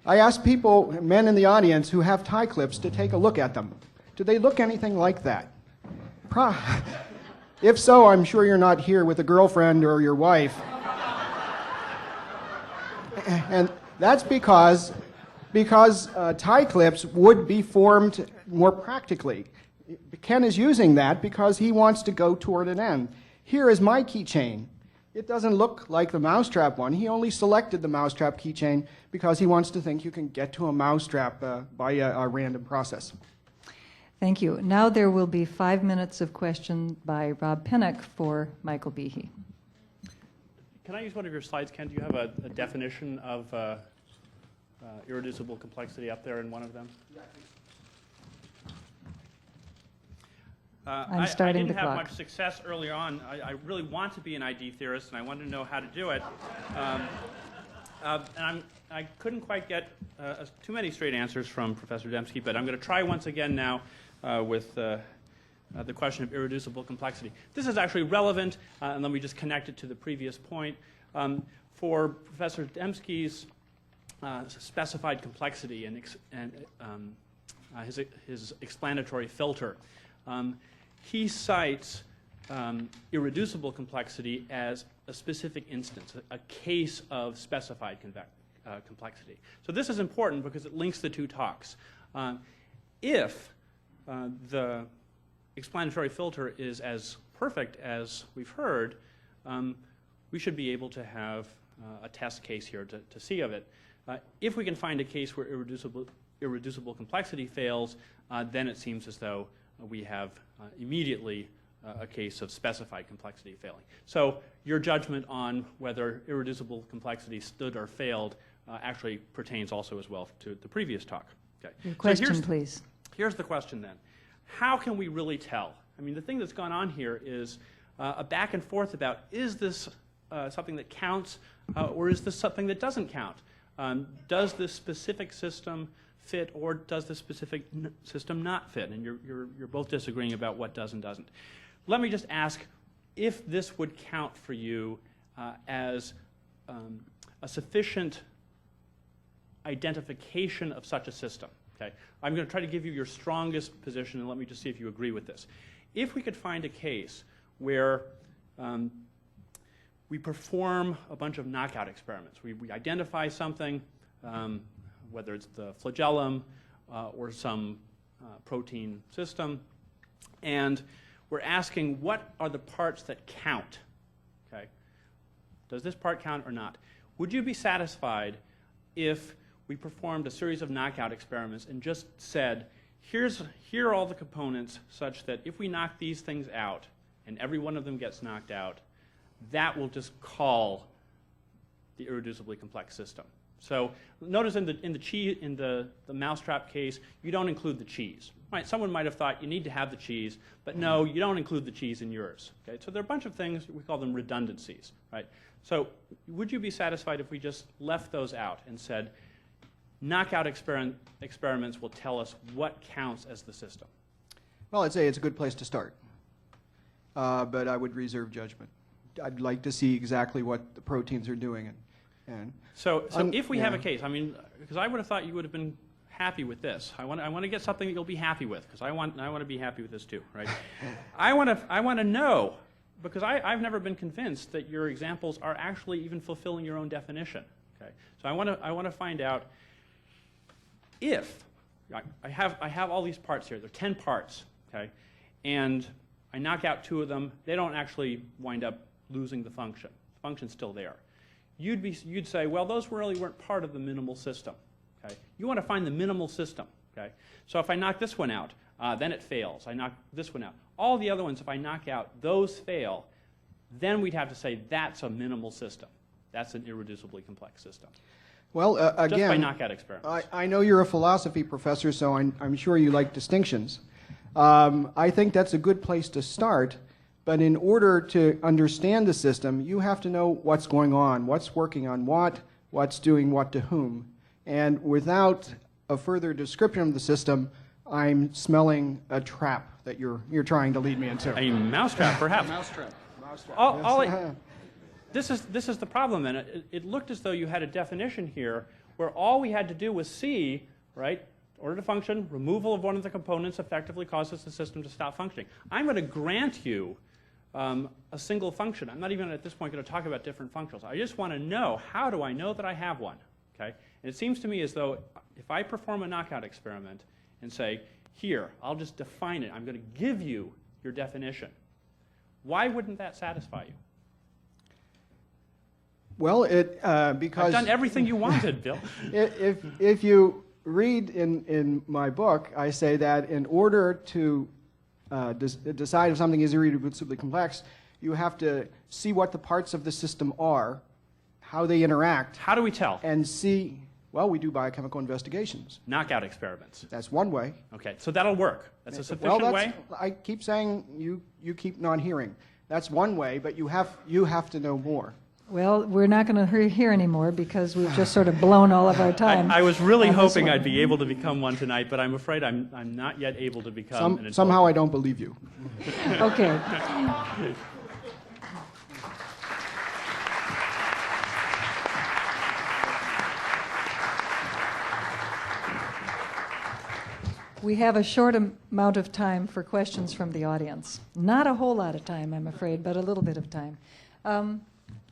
I ask people, men in the audience who have tie clips, to take a look at them. Do they look anything like that? If so, I'm sure you're not here with a girlfriend or your wife. And that's because tie clips would be formed more practically. Ken is using that because he wants to go toward an end. Here is my keychain. It doesn't look like the mousetrap one. He only selected the mousetrap keychain because he wants to think you can get to a mousetrap by a random process. Thank you. Now there will be 5 minutes of question by Rob Pennock for Michael Behe. Can I use one of your slides, Ken? Do you have a definition of irreducible complexity up there in one of them? I'm starting I the didn't have clock. much success early on. I really want to be an ID theorist, and I wanted to know how to do it. And I couldn't quite get too many straight answers from Professor Dembski, but I'm going to try once again now with the question of irreducible complexity. This is actually relevant, and let me just connect it to the previous point. For Professor Dembski's specified complexity and his explanatory filter, he cites irreducible complexity as a specific instance, a case of specified complexity. So this is important because it links the two talks. If the explanatory filter is as perfect as we've heard, we should be able to have a test case here to see of it. If we can find a case where irreducible complexity fails, then it seems as though we have immediately a case of specified complexity failing. So your judgment on whether irreducible complexity stood or failed actually pertains also as well to the previous talk. Okay. Your So question, please. Here's the question then. How can we really tell? I mean, the thing that's gone on here is a back and forth about, is this something that counts or is this something that doesn't count? Does this specific system fit or does the specific system not fit? And you're both disagreeing about what does and doesn't. Let me just ask if this would count for you as a sufficient identification of such a system. Okay? I'm going to try to give you your strongest position, and let me just see if you agree with this. If we could find a case where we perform a bunch of knockout experiments, we identify something, whether it's the flagellum or some protein system, and we're asking what are the parts that count. Okay? Does this part count or not? Would you be satisfied if we performed a series of knockout experiments and just said, here are all the components such that if we knock these things out and every one of them gets knocked out, that will just call the irreducibly complex system. So notice in the mousetrap case, you don't include the cheese. Right? Someone might have thought you need to have the cheese, but no, you don't include the cheese in yours. Okay? So there are a bunch of things, we call them redundancies. Right? So would you be satisfied if we just left those out and said, knockout experiments will tell us what counts as the system? Well, I'd say it's a good place to start, but I would reserve judgment. I'd like to see exactly what the proteins are doing. So if we have a case, I mean, because I would have thought you would have been happy with this. I want to get something that you'll be happy with, because I want to be happy with this too, right? I want to know, because I've never been convinced that your examples are actually even fulfilling your own definition. Okay, so I want to find out if I have all these parts here. There are 10 parts. okay, and I knock out 2 of them, they don't actually wind up losing the function. The function's still there. You'd say, well, those really weren't part of the minimal system. Okay? You want to find the minimal system. Okay? So if I knock this one out, then it fails. I knock this one out. All the other ones, if I knock out, those fail. Then we'd have to say that's a minimal system. That's an irreducibly complex system. Well, again, just by knockout experiments. I know you're a philosophy professor, so I'm sure you like distinctions. I think that's a good place to start, but in order to understand the system, you have to know what's going on, what's working on what, what's doing what to whom. And without a further description of the system, I'm smelling a trap that you're trying to lead me into. A mousetrap, perhaps. Mousetrap. This is the problem, then. It looked as though you had a definition here where all we had to do was see, right, order to function, removal of one of the components effectively causes the system to stop functioning. I'm going to grant you a single function. I'm not even at this point going to talk about different functionals. I just want to know, how do I know that I have one? Okay? And it seems to me as though if I perform a knockout experiment and say, here, I'll just define it, I'm going to give you your definition, why wouldn't that satisfy you? Well, because I've done everything you wanted, Bill. If you read in my book, I say that in order to decide if something is irreducibly complex, you have to see what the parts of the system are, how they interact. How do we tell? And see, well, we do biochemical investigations. Knockout experiments. That's one way. Okay, so that'll work. That's a sufficient way? I keep saying you keep not hearing. That's one way, but you have to know more. Well, we're not going to hear anymore because we've just sort of blown all of our time. I was really on this hoping one. I'd be able to become one tonight, but I'm afraid I'm not yet able to become an Somehow I don't believe you. Okay. We have a short amount of time for questions from the audience. Not a whole lot of time, I'm afraid, but a little bit of time.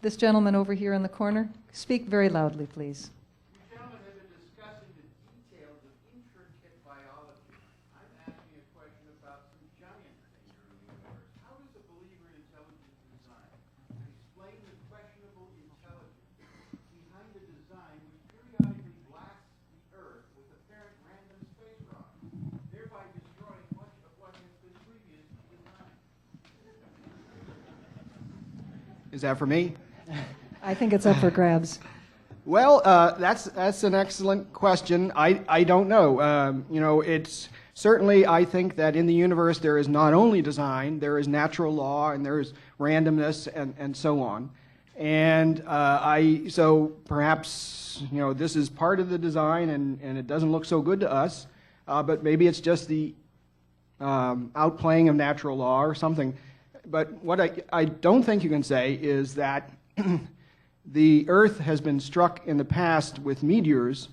This gentleman over here in the corner, speak very loudly, please. You gentlemen have been discussing the details of intricate biology. I'm asking a question about some giant things in the universe. How does a believer in intelligent design explain the questionable intelligence behind a design which periodically blasts the Earth with apparent random space rocks, thereby destroying much of what has been previously designed? Is that for me? I think it's up for grabs. Well, that's an excellent question. I don't know. It's certainly, I think that in the universe there is not only design, there is natural law and there is randomness and so on. And so perhaps this is part of the design and it doesn't look so good to us, but maybe it's just the outplaying of natural law or something. But what I don't think you can say is that the Earth has been struck in the past with meteors,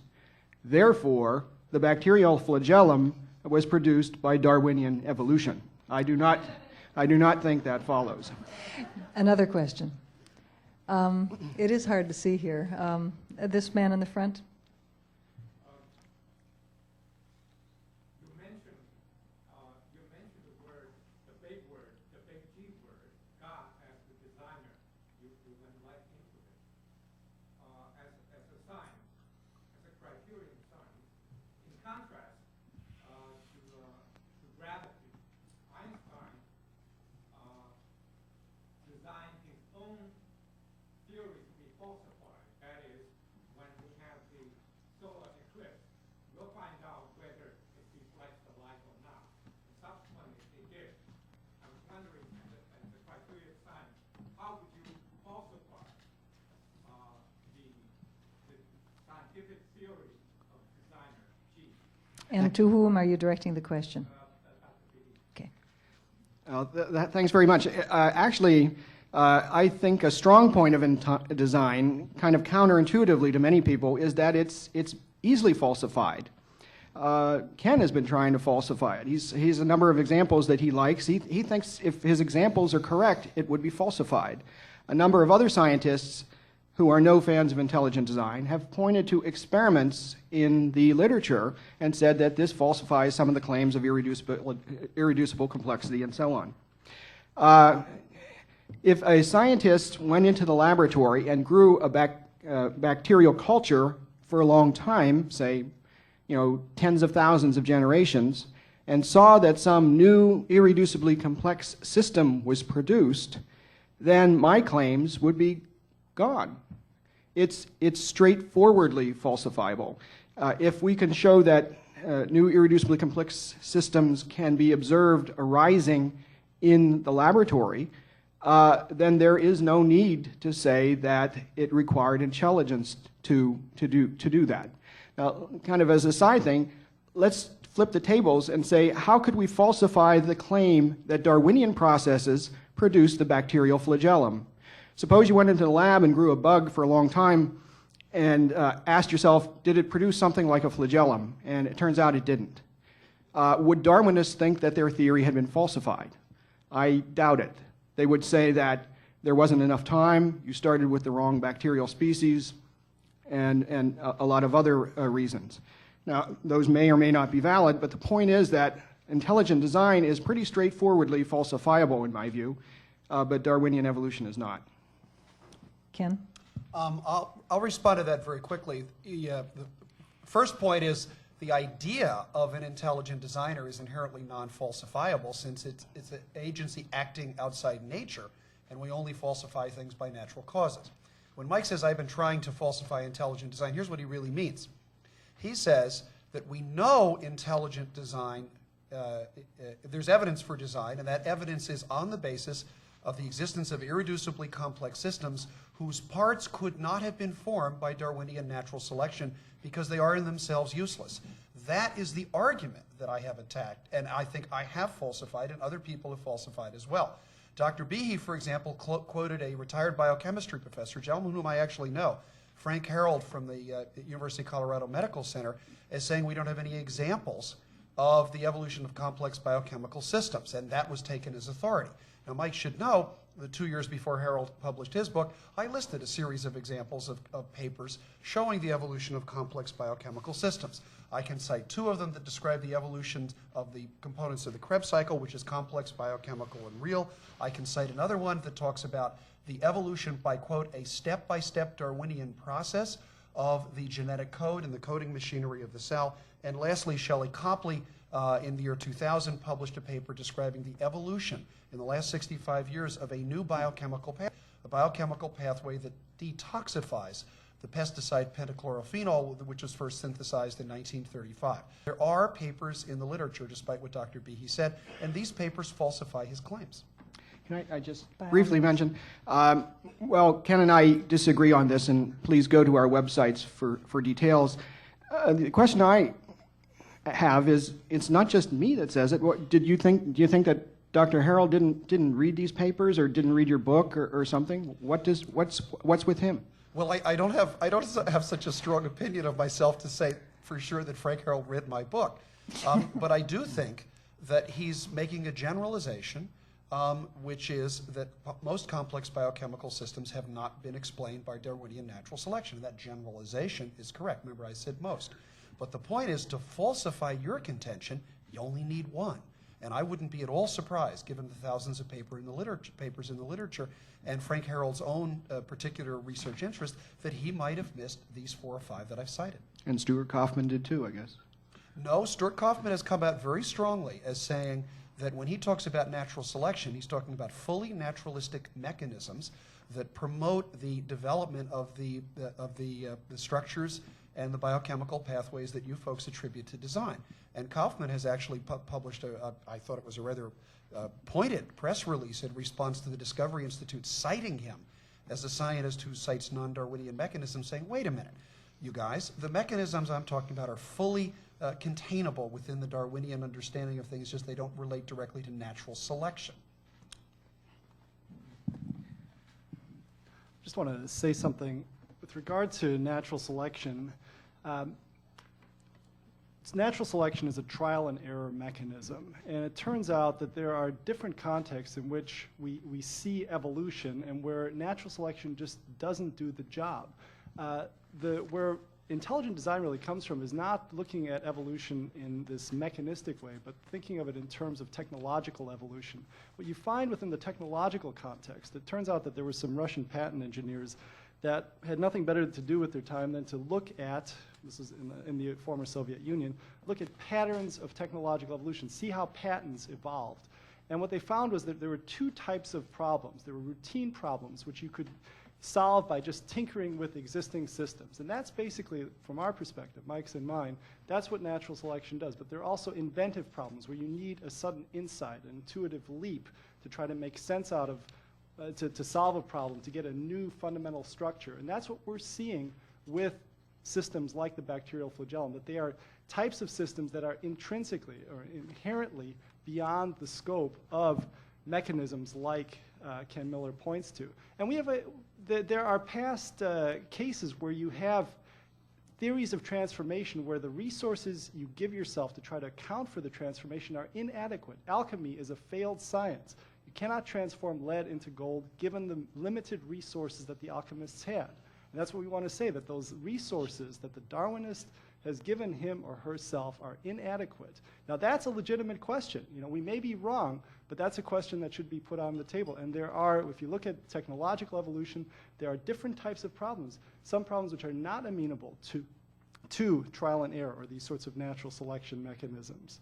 therefore the bacterial flagellum was produced by Darwinian evolution. I do not think that follows. Another question. It is hard to see here. This man in the front. You mentioned the word, the big G word, God as the designer. You went right into it. As a science, as a criterion science, in contrast to gravity, Einstein designed his own theory to be falsified. That is, when we have the solar eclipse, we'll find out whether it reflects the light or not. And subsequently, it did. I was wondering, as a criteria of science, how would you falsify the scientific theory of designer G? And to whom are you directing the question? Okay. Thanks very much. Actually, I think a strong point of design, kind of counterintuitively to many people, is that it's easily falsified. Ken has been trying to falsify it. He's a number of examples that he likes. He thinks if his examples are correct, it would be falsified. A number of other scientists who are no fans of intelligent design, have pointed to experiments in the literature and said that this falsifies some of the claims of irreducible complexity and so on. If a scientist went into the laboratory and grew a bacterial culture for a long time, say, tens of thousands of generations, and saw that some new irreducibly complex system was produced, then my claims would be gone. It's straightforwardly falsifiable. If we can show that new irreducibly complex systems can be observed arising in the laboratory, then there is no need to say that it required intelligence to do that. Now, kind of as a side thing, let's flip the tables and say, how could we falsify the claim that Darwinian processes produce the bacterial flagellum? Suppose you went into the lab and grew a bug for a long time and asked yourself, did it produce something like a flagellum? And it turns out it didn't. Would Darwinists think that their theory had been falsified? I doubt it. They would say that there wasn't enough time, you started with the wrong bacterial species, and a lot of other reasons. Now, those may or may not be valid, but the point is that intelligent design is pretty straightforwardly falsifiable in my view, but Darwinian evolution is not. Ken? I'll respond to that very quickly. The first point is the idea of an intelligent designer is inherently non-falsifiable since it's an agency acting outside nature, and we only falsify things by natural causes. When Mike says, I've been trying to falsify intelligent design, here's what he really means. He says that we know intelligent design, there's evidence for design, and that evidence is on the basis of the existence of irreducibly complex systems whose parts could not have been formed by Darwinian natural selection because they are in themselves useless. That is the argument that I have attacked, and I think I have falsified, and other people have falsified as well. Dr. Behe, for example, quoted a retired biochemistry professor, a gentleman whom I actually know, Frank Harold from the University of Colorado Medical Center, as saying we don't have any examples of the evolution of complex biochemical systems, and that was taken as authority. Now, Mike should know that 2 years before Harold published his book, I listed a series of examples of papers showing the evolution of complex biochemical systems. I can cite 2 of them that describe the evolution of the components of the Krebs cycle, which is complex, biochemical, and real. I can cite another one that talks about the evolution by, quote, a step-by-step Darwinian process of the genetic code and the coding machinery of the cell. And lastly, Shelley Copley, in the year 2000, published a paper describing the evolution in the last 65 years of a new biochemical pathway that detoxifies the pesticide pentachlorophenol, which was first synthesized in 1935. There are papers in the literature, despite what Dr. Behe said, and these papers falsify his claims. Can I just briefly mention? Well, Ken and I disagree on this, and please go to our websites for details. The question I have is, it's not just me that says it. Do you think that Dr. Harold didn't read these papers or didn't read your book or something? What's with him? Well, I don't have such a strong opinion of myself to say for sure that Frank Harold read my book, but I do think that he's making a generalization, which is that most complex biochemical systems have not been explained by Darwinian natural selection. That generalization is correct. Remember, I said most. But the point is, to falsify your contention, you only need one. And I wouldn't be at all surprised, given the thousands of papers in the literature and Frank Harold's own particular research interest, that he might have missed these 4 or 5 that I've cited. And Stuart Kaufman did too, I guess. No, Stuart Kaufman has come out very strongly as saying that when he talks about natural selection, he's talking about fully naturalistic mechanisms that promote the development of the structures and the biochemical pathways that you folks attribute to design. And Kaufman has actually published, I thought it was a rather pointed press release in response to the Discovery Institute citing him as a scientist who cites non-Darwinian mechanisms, saying, wait a minute, you guys, the mechanisms I'm talking about are fully containable within the Darwinian understanding of things, just they don't relate directly to natural selection. Just want to say something with regard to natural selection. natural selection is a trial and error mechanism, and it turns out that there are different contexts in which we see evolution and where natural selection just doesn't do the job. Where intelligent design really comes from is not looking at evolution in this mechanistic way, but thinking of it in terms of technological evolution. What you find within the technological context, it turns out that there were some Russian patent engineers that had nothing better to do with their time than to look at, this is in the former Soviet Union, look at patterns of technological evolution, see how patents evolved. And what they found was that there were two types of problems. There were routine problems, which you could solve by just tinkering with existing systems. And that's basically, from our perspective, Mike's and mine, that's what natural selection does. But there are also inventive problems where you need a sudden insight, an intuitive leap to try to make sense out of to solve a problem, to get a new fundamental structure. And that's what we're seeing with systems like the bacterial flagellum, that they are types of systems that are intrinsically or inherently beyond the scope of mechanisms like Ken Miller points to. And we have there are past cases where you have theories of transformation where the resources you give yourself to try to account for the transformation are inadequate. Alchemy is a failed science. You cannot transform lead into gold given the limited resources that the alchemists had. And that's what we want to say, that those resources that the Darwinist has given him or herself are inadequate. Now that's a legitimate question. You know, we may be wrong, but that's a question that should be put on the table. And there are, if you look at technological evolution, there are different types of problems. Some problems which are not amenable to trial and error or these sorts of natural selection mechanisms.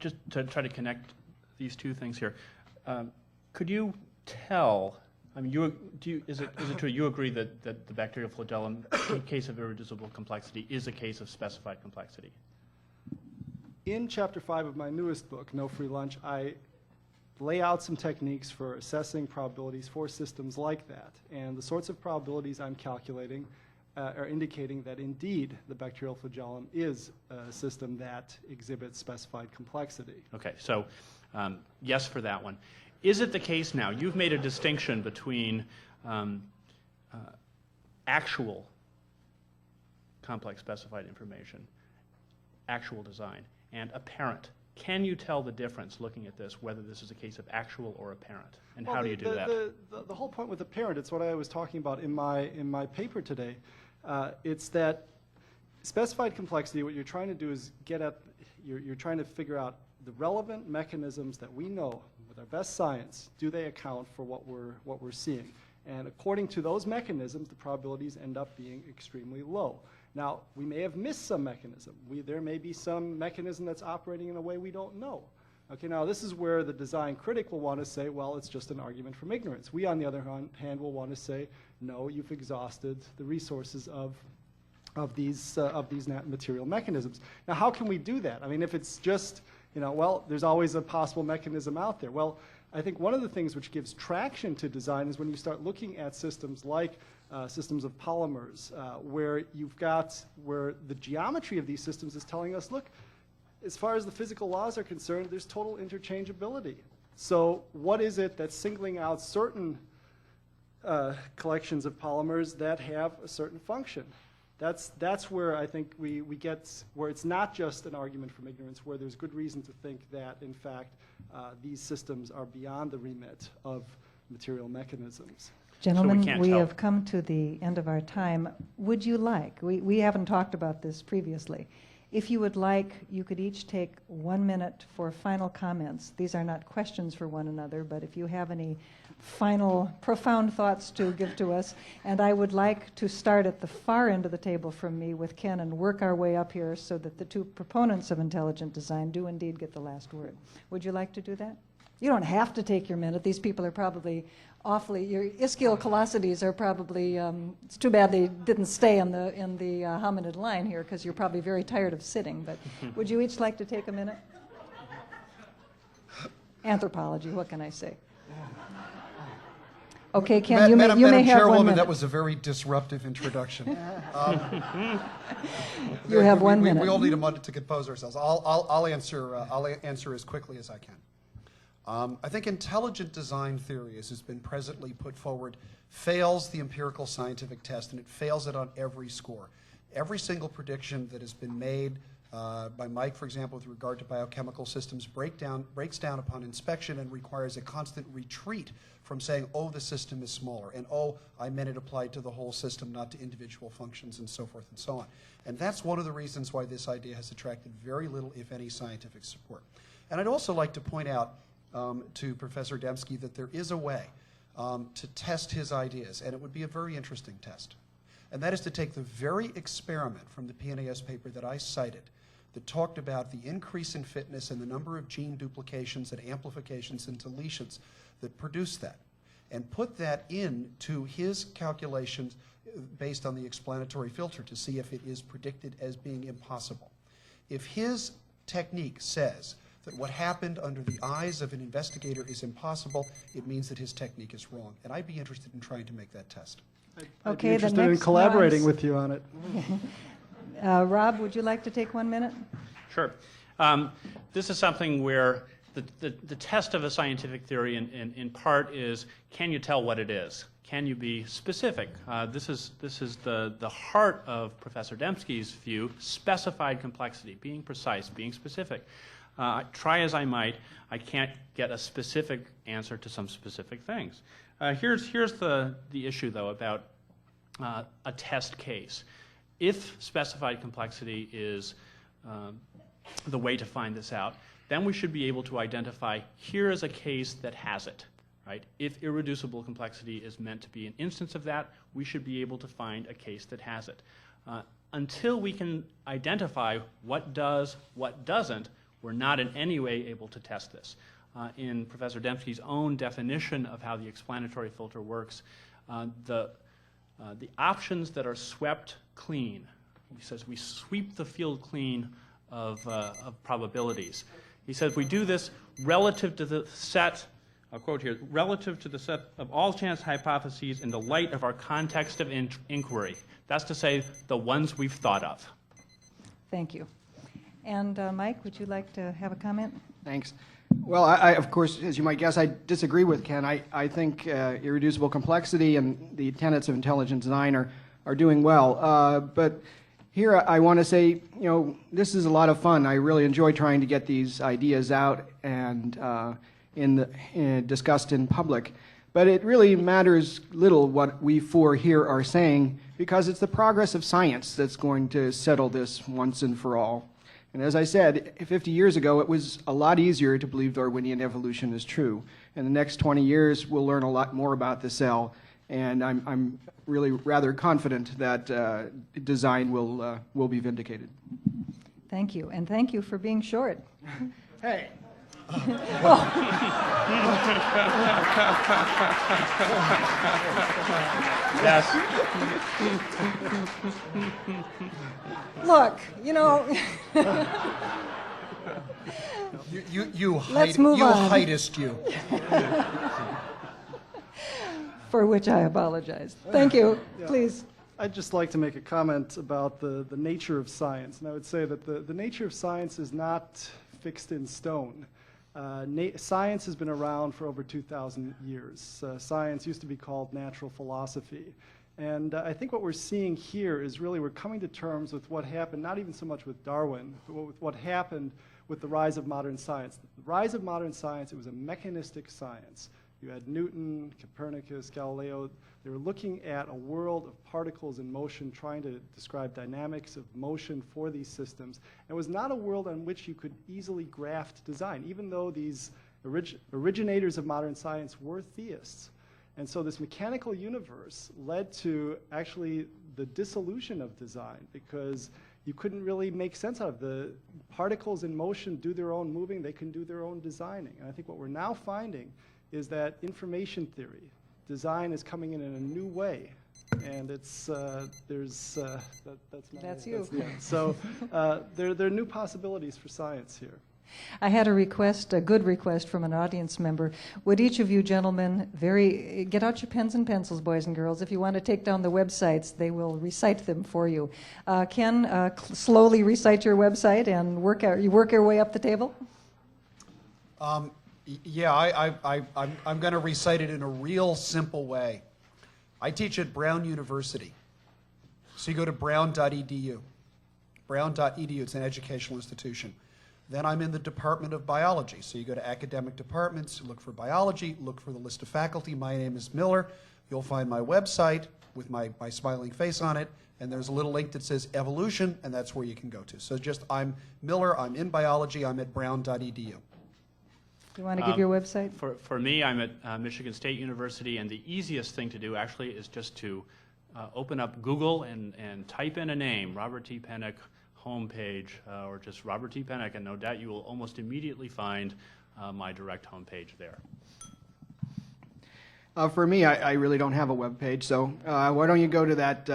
Just to try to connect these two things here, could you tell, I mean, is it true you agree that the bacterial flagellum, in case of irreducible complexity, is a case of specified complexity? In chapter 5 of my newest book, No Free Lunch, I lay out some techniques for assessing probabilities for systems like that. And the sorts of probabilities I'm calculating are indicating that indeed the bacterial flagellum is a system that exhibits specified complexity. Okay, so yes for that one. Is it the case now, you've made a distinction between actual complex specified information, actual design, and apparent. Can you tell the difference looking at this, whether this is a case of actual or apparent? And how do you do that? The whole point with apparent, it's what I was talking about in my paper today. It's that specified complexity, what you're trying to do is get at, you're trying to figure out the relevant mechanisms that we know with our best science, do they account for what we're seeing? And according to those mechanisms, the probabilities end up being extremely low. Now, we may have missed some mechanism. There may be some mechanism that's operating in a way we don't know. Okay, now this is where the design critic will want to say, well, it's just an argument from ignorance. We, on the other hand, will want to say, no, you've exhausted the resources of these material mechanisms. Now, how can we do that? I mean, if it's just, well, there's always a possible mechanism out there. Well, I think one of the things which gives traction to design is when you start looking at systems like systems of polymers, where the geometry of these systems is telling us, look, as far as the physical laws are concerned, there's total interchangeability. So what is it that's singling out certain collections of polymers that have a certain function? That's where I think we get where it's not just an argument from ignorance, where there's good reason to think that, in fact, these systems are beyond the remit of material mechanisms. Gentlemen, we have come to the end of our time. Would you like, we haven't talked about this previously, if you would like, you could each take 1 minute for final comments. These are not questions for one another, but if you have any final profound thoughts to give to us. And I would like to start at the far end of the table from me with Ken and work our way up here so that the two proponents of intelligent design do indeed get the last word. Would you like to do that? You don't have to take your minute. These people are probably awfully, your ischial callosities are probably, it's too bad they didn't stay in the hominid line here because you're probably very tired of sitting, but would you each like to take a minute? Anthropology, what can I say? Okay, Ken, you may have 1 minute. That was a very disruptive introduction. You have 1 minute. We all need a moment to compose ourselves. I'll answer as quickly as I can. I think intelligent design theory, as has been presently put forward, fails the empirical scientific test, and it fails it on every score. Every single prediction that has been made by Mike, for example, with regard to biochemical systems, breaks down upon inspection and requires a constant retreat from saying, oh, the system is smaller, and oh, I meant it applied to the whole system, not to individual functions, and so forth and so on. And that's one of the reasons why this idea has attracted very little, if any, scientific support. And I'd also like to point out to Professor Dembski that there is a way to test his ideas, and it would be a very interesting test. And that is to take the very experiment from the PNAS paper that I cited that talked about the increase in fitness and the number of gene duplications and amplifications and deletions that produce that, and put that into his calculations based on the explanatory filter to see if it is predicted as being impossible. If his technique says that what happened under the eyes of an investigator is impossible, it means that his technique is wrong. And I'd be interested in trying to make that test. I'd be interested in collaborating with you on it. Rob, would you like to take 1 minute? Sure. This is something where the test of a scientific theory in part is, can you tell what it is? Can you be specific? This is the heart of Professor Dembski's view, specified complexity, being precise, being specific. Try as I might, I can't get a specific answer to some specific things. Here's the issue, though, about a test case. If specified complexity is the way to find this out, then we should be able to identify, here is a case that has it, right? If irreducible complexity is meant to be an instance of that, we should be able to find a case that has it. Until we can identify what does, what doesn't, we're not in any way able to test this. In Professor Dembski's own definition of how the explanatory filter works, the options that are swept clean, he says we sweep the field clean of probabilities. He says we do this relative to the set, I'll quote here, relative to the set of all chance hypotheses in the light of our context of inquiry. That's to say, the ones we've thought of. Thank you. And Mike, would you like to have a comment? Thanks. Well, I, of course, as you might guess, I disagree with Ken. I think irreducible complexity and the tenets of intelligent design are doing well. But here I want to say, this is a lot of fun. I really enjoy trying to get these ideas out and discussed in public. But it really matters little what we four here are saying, because it's the progress of science that's going to settle this once and for all. And as I said, 50 years ago, it was a lot easier to believe Darwinian evolution is true. In the next 20 years, we'll learn a lot more about the cell, and I'm really rather confident that design will be vindicated. Thank you, and thank you for being short. Hey. Yes. Look, Let's move on. Heightest you. For which I apologize. Thank you. Please. I'd just like to make a comment about the nature of science. And I would say that the nature of science is not fixed in stone. Science has been around for over 2,000 years. Science used to be called natural philosophy. And I think what we're seeing here is really we're coming to terms with what happened, not even so much with Darwin, but with what happened with the rise of modern science. The rise of modern science, it was a mechanistic science. You had Newton, Copernicus, Galileo. They were looking at a world of particles in motion, trying to describe dynamics of motion for these systems. It was not a world on which you could easily graft design, even though these originators of modern science were theists. And so this mechanical universe led to actually the dissolution of design, because you couldn't really make sense out of the particles in motion do their own moving, they can do their own designing. And I think what we're now finding is that information theory, design is coming in a new way. And it's, that's you. That's the end. So there are new possibilities for science here. I had a request, a good request from an audience member. Would each of you gentlemen get out your pens and pencils, boys and girls. If you want to take down the websites, they will recite them for you. Ken, slowly recite your website and work your way up the table. Yeah, I'm going to recite it in a real simple way. I teach at Brown University. So you go to brown.edu. Brown.edu, it's an educational institution. Then I'm in the Department of Biology. So you go to academic departments, look for biology, look for the list of faculty. My name is Miller. You'll find my website with my smiling face on it, and there's a little link that says evolution, and that's where you can go to. So just, I'm Miller, I'm in biology, I'm at brown.edu. You want to give your website? For me, I'm at Michigan State University, and the easiest thing to do actually is just to open up Google and type in a name, Robert T. Pennock homepage, or just Robert T. Pennock, and no doubt you will almost immediately find my direct homepage there. For me, I really don't have a web page, so why don't you go to that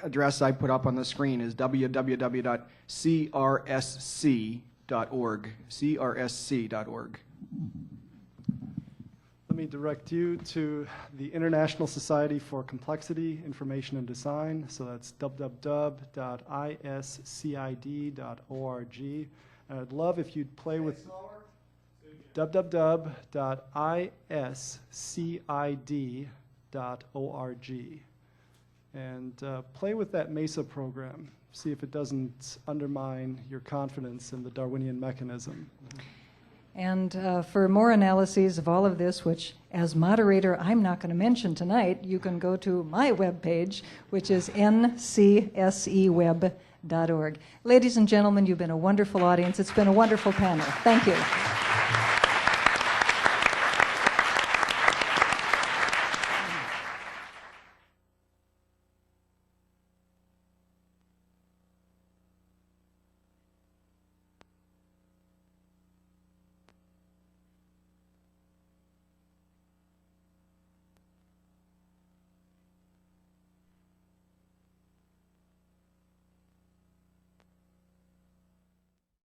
address I put up on the screen, is www.crsc.org, crsc.org. Let me direct you to the International Society for Complexity, Information and Design. So that's www.iscid.org. And I'd love if you'd play with www.iscid.org and play with that MESA program. See if it doesn't undermine your confidence in the Darwinian mechanism. And for more analyses of all of this, which as moderator I'm not going to mention tonight, you can go to my webpage, which is ncseweb.org. Ladies and gentlemen, you've been a wonderful audience. It's been a wonderful panel. Thank you.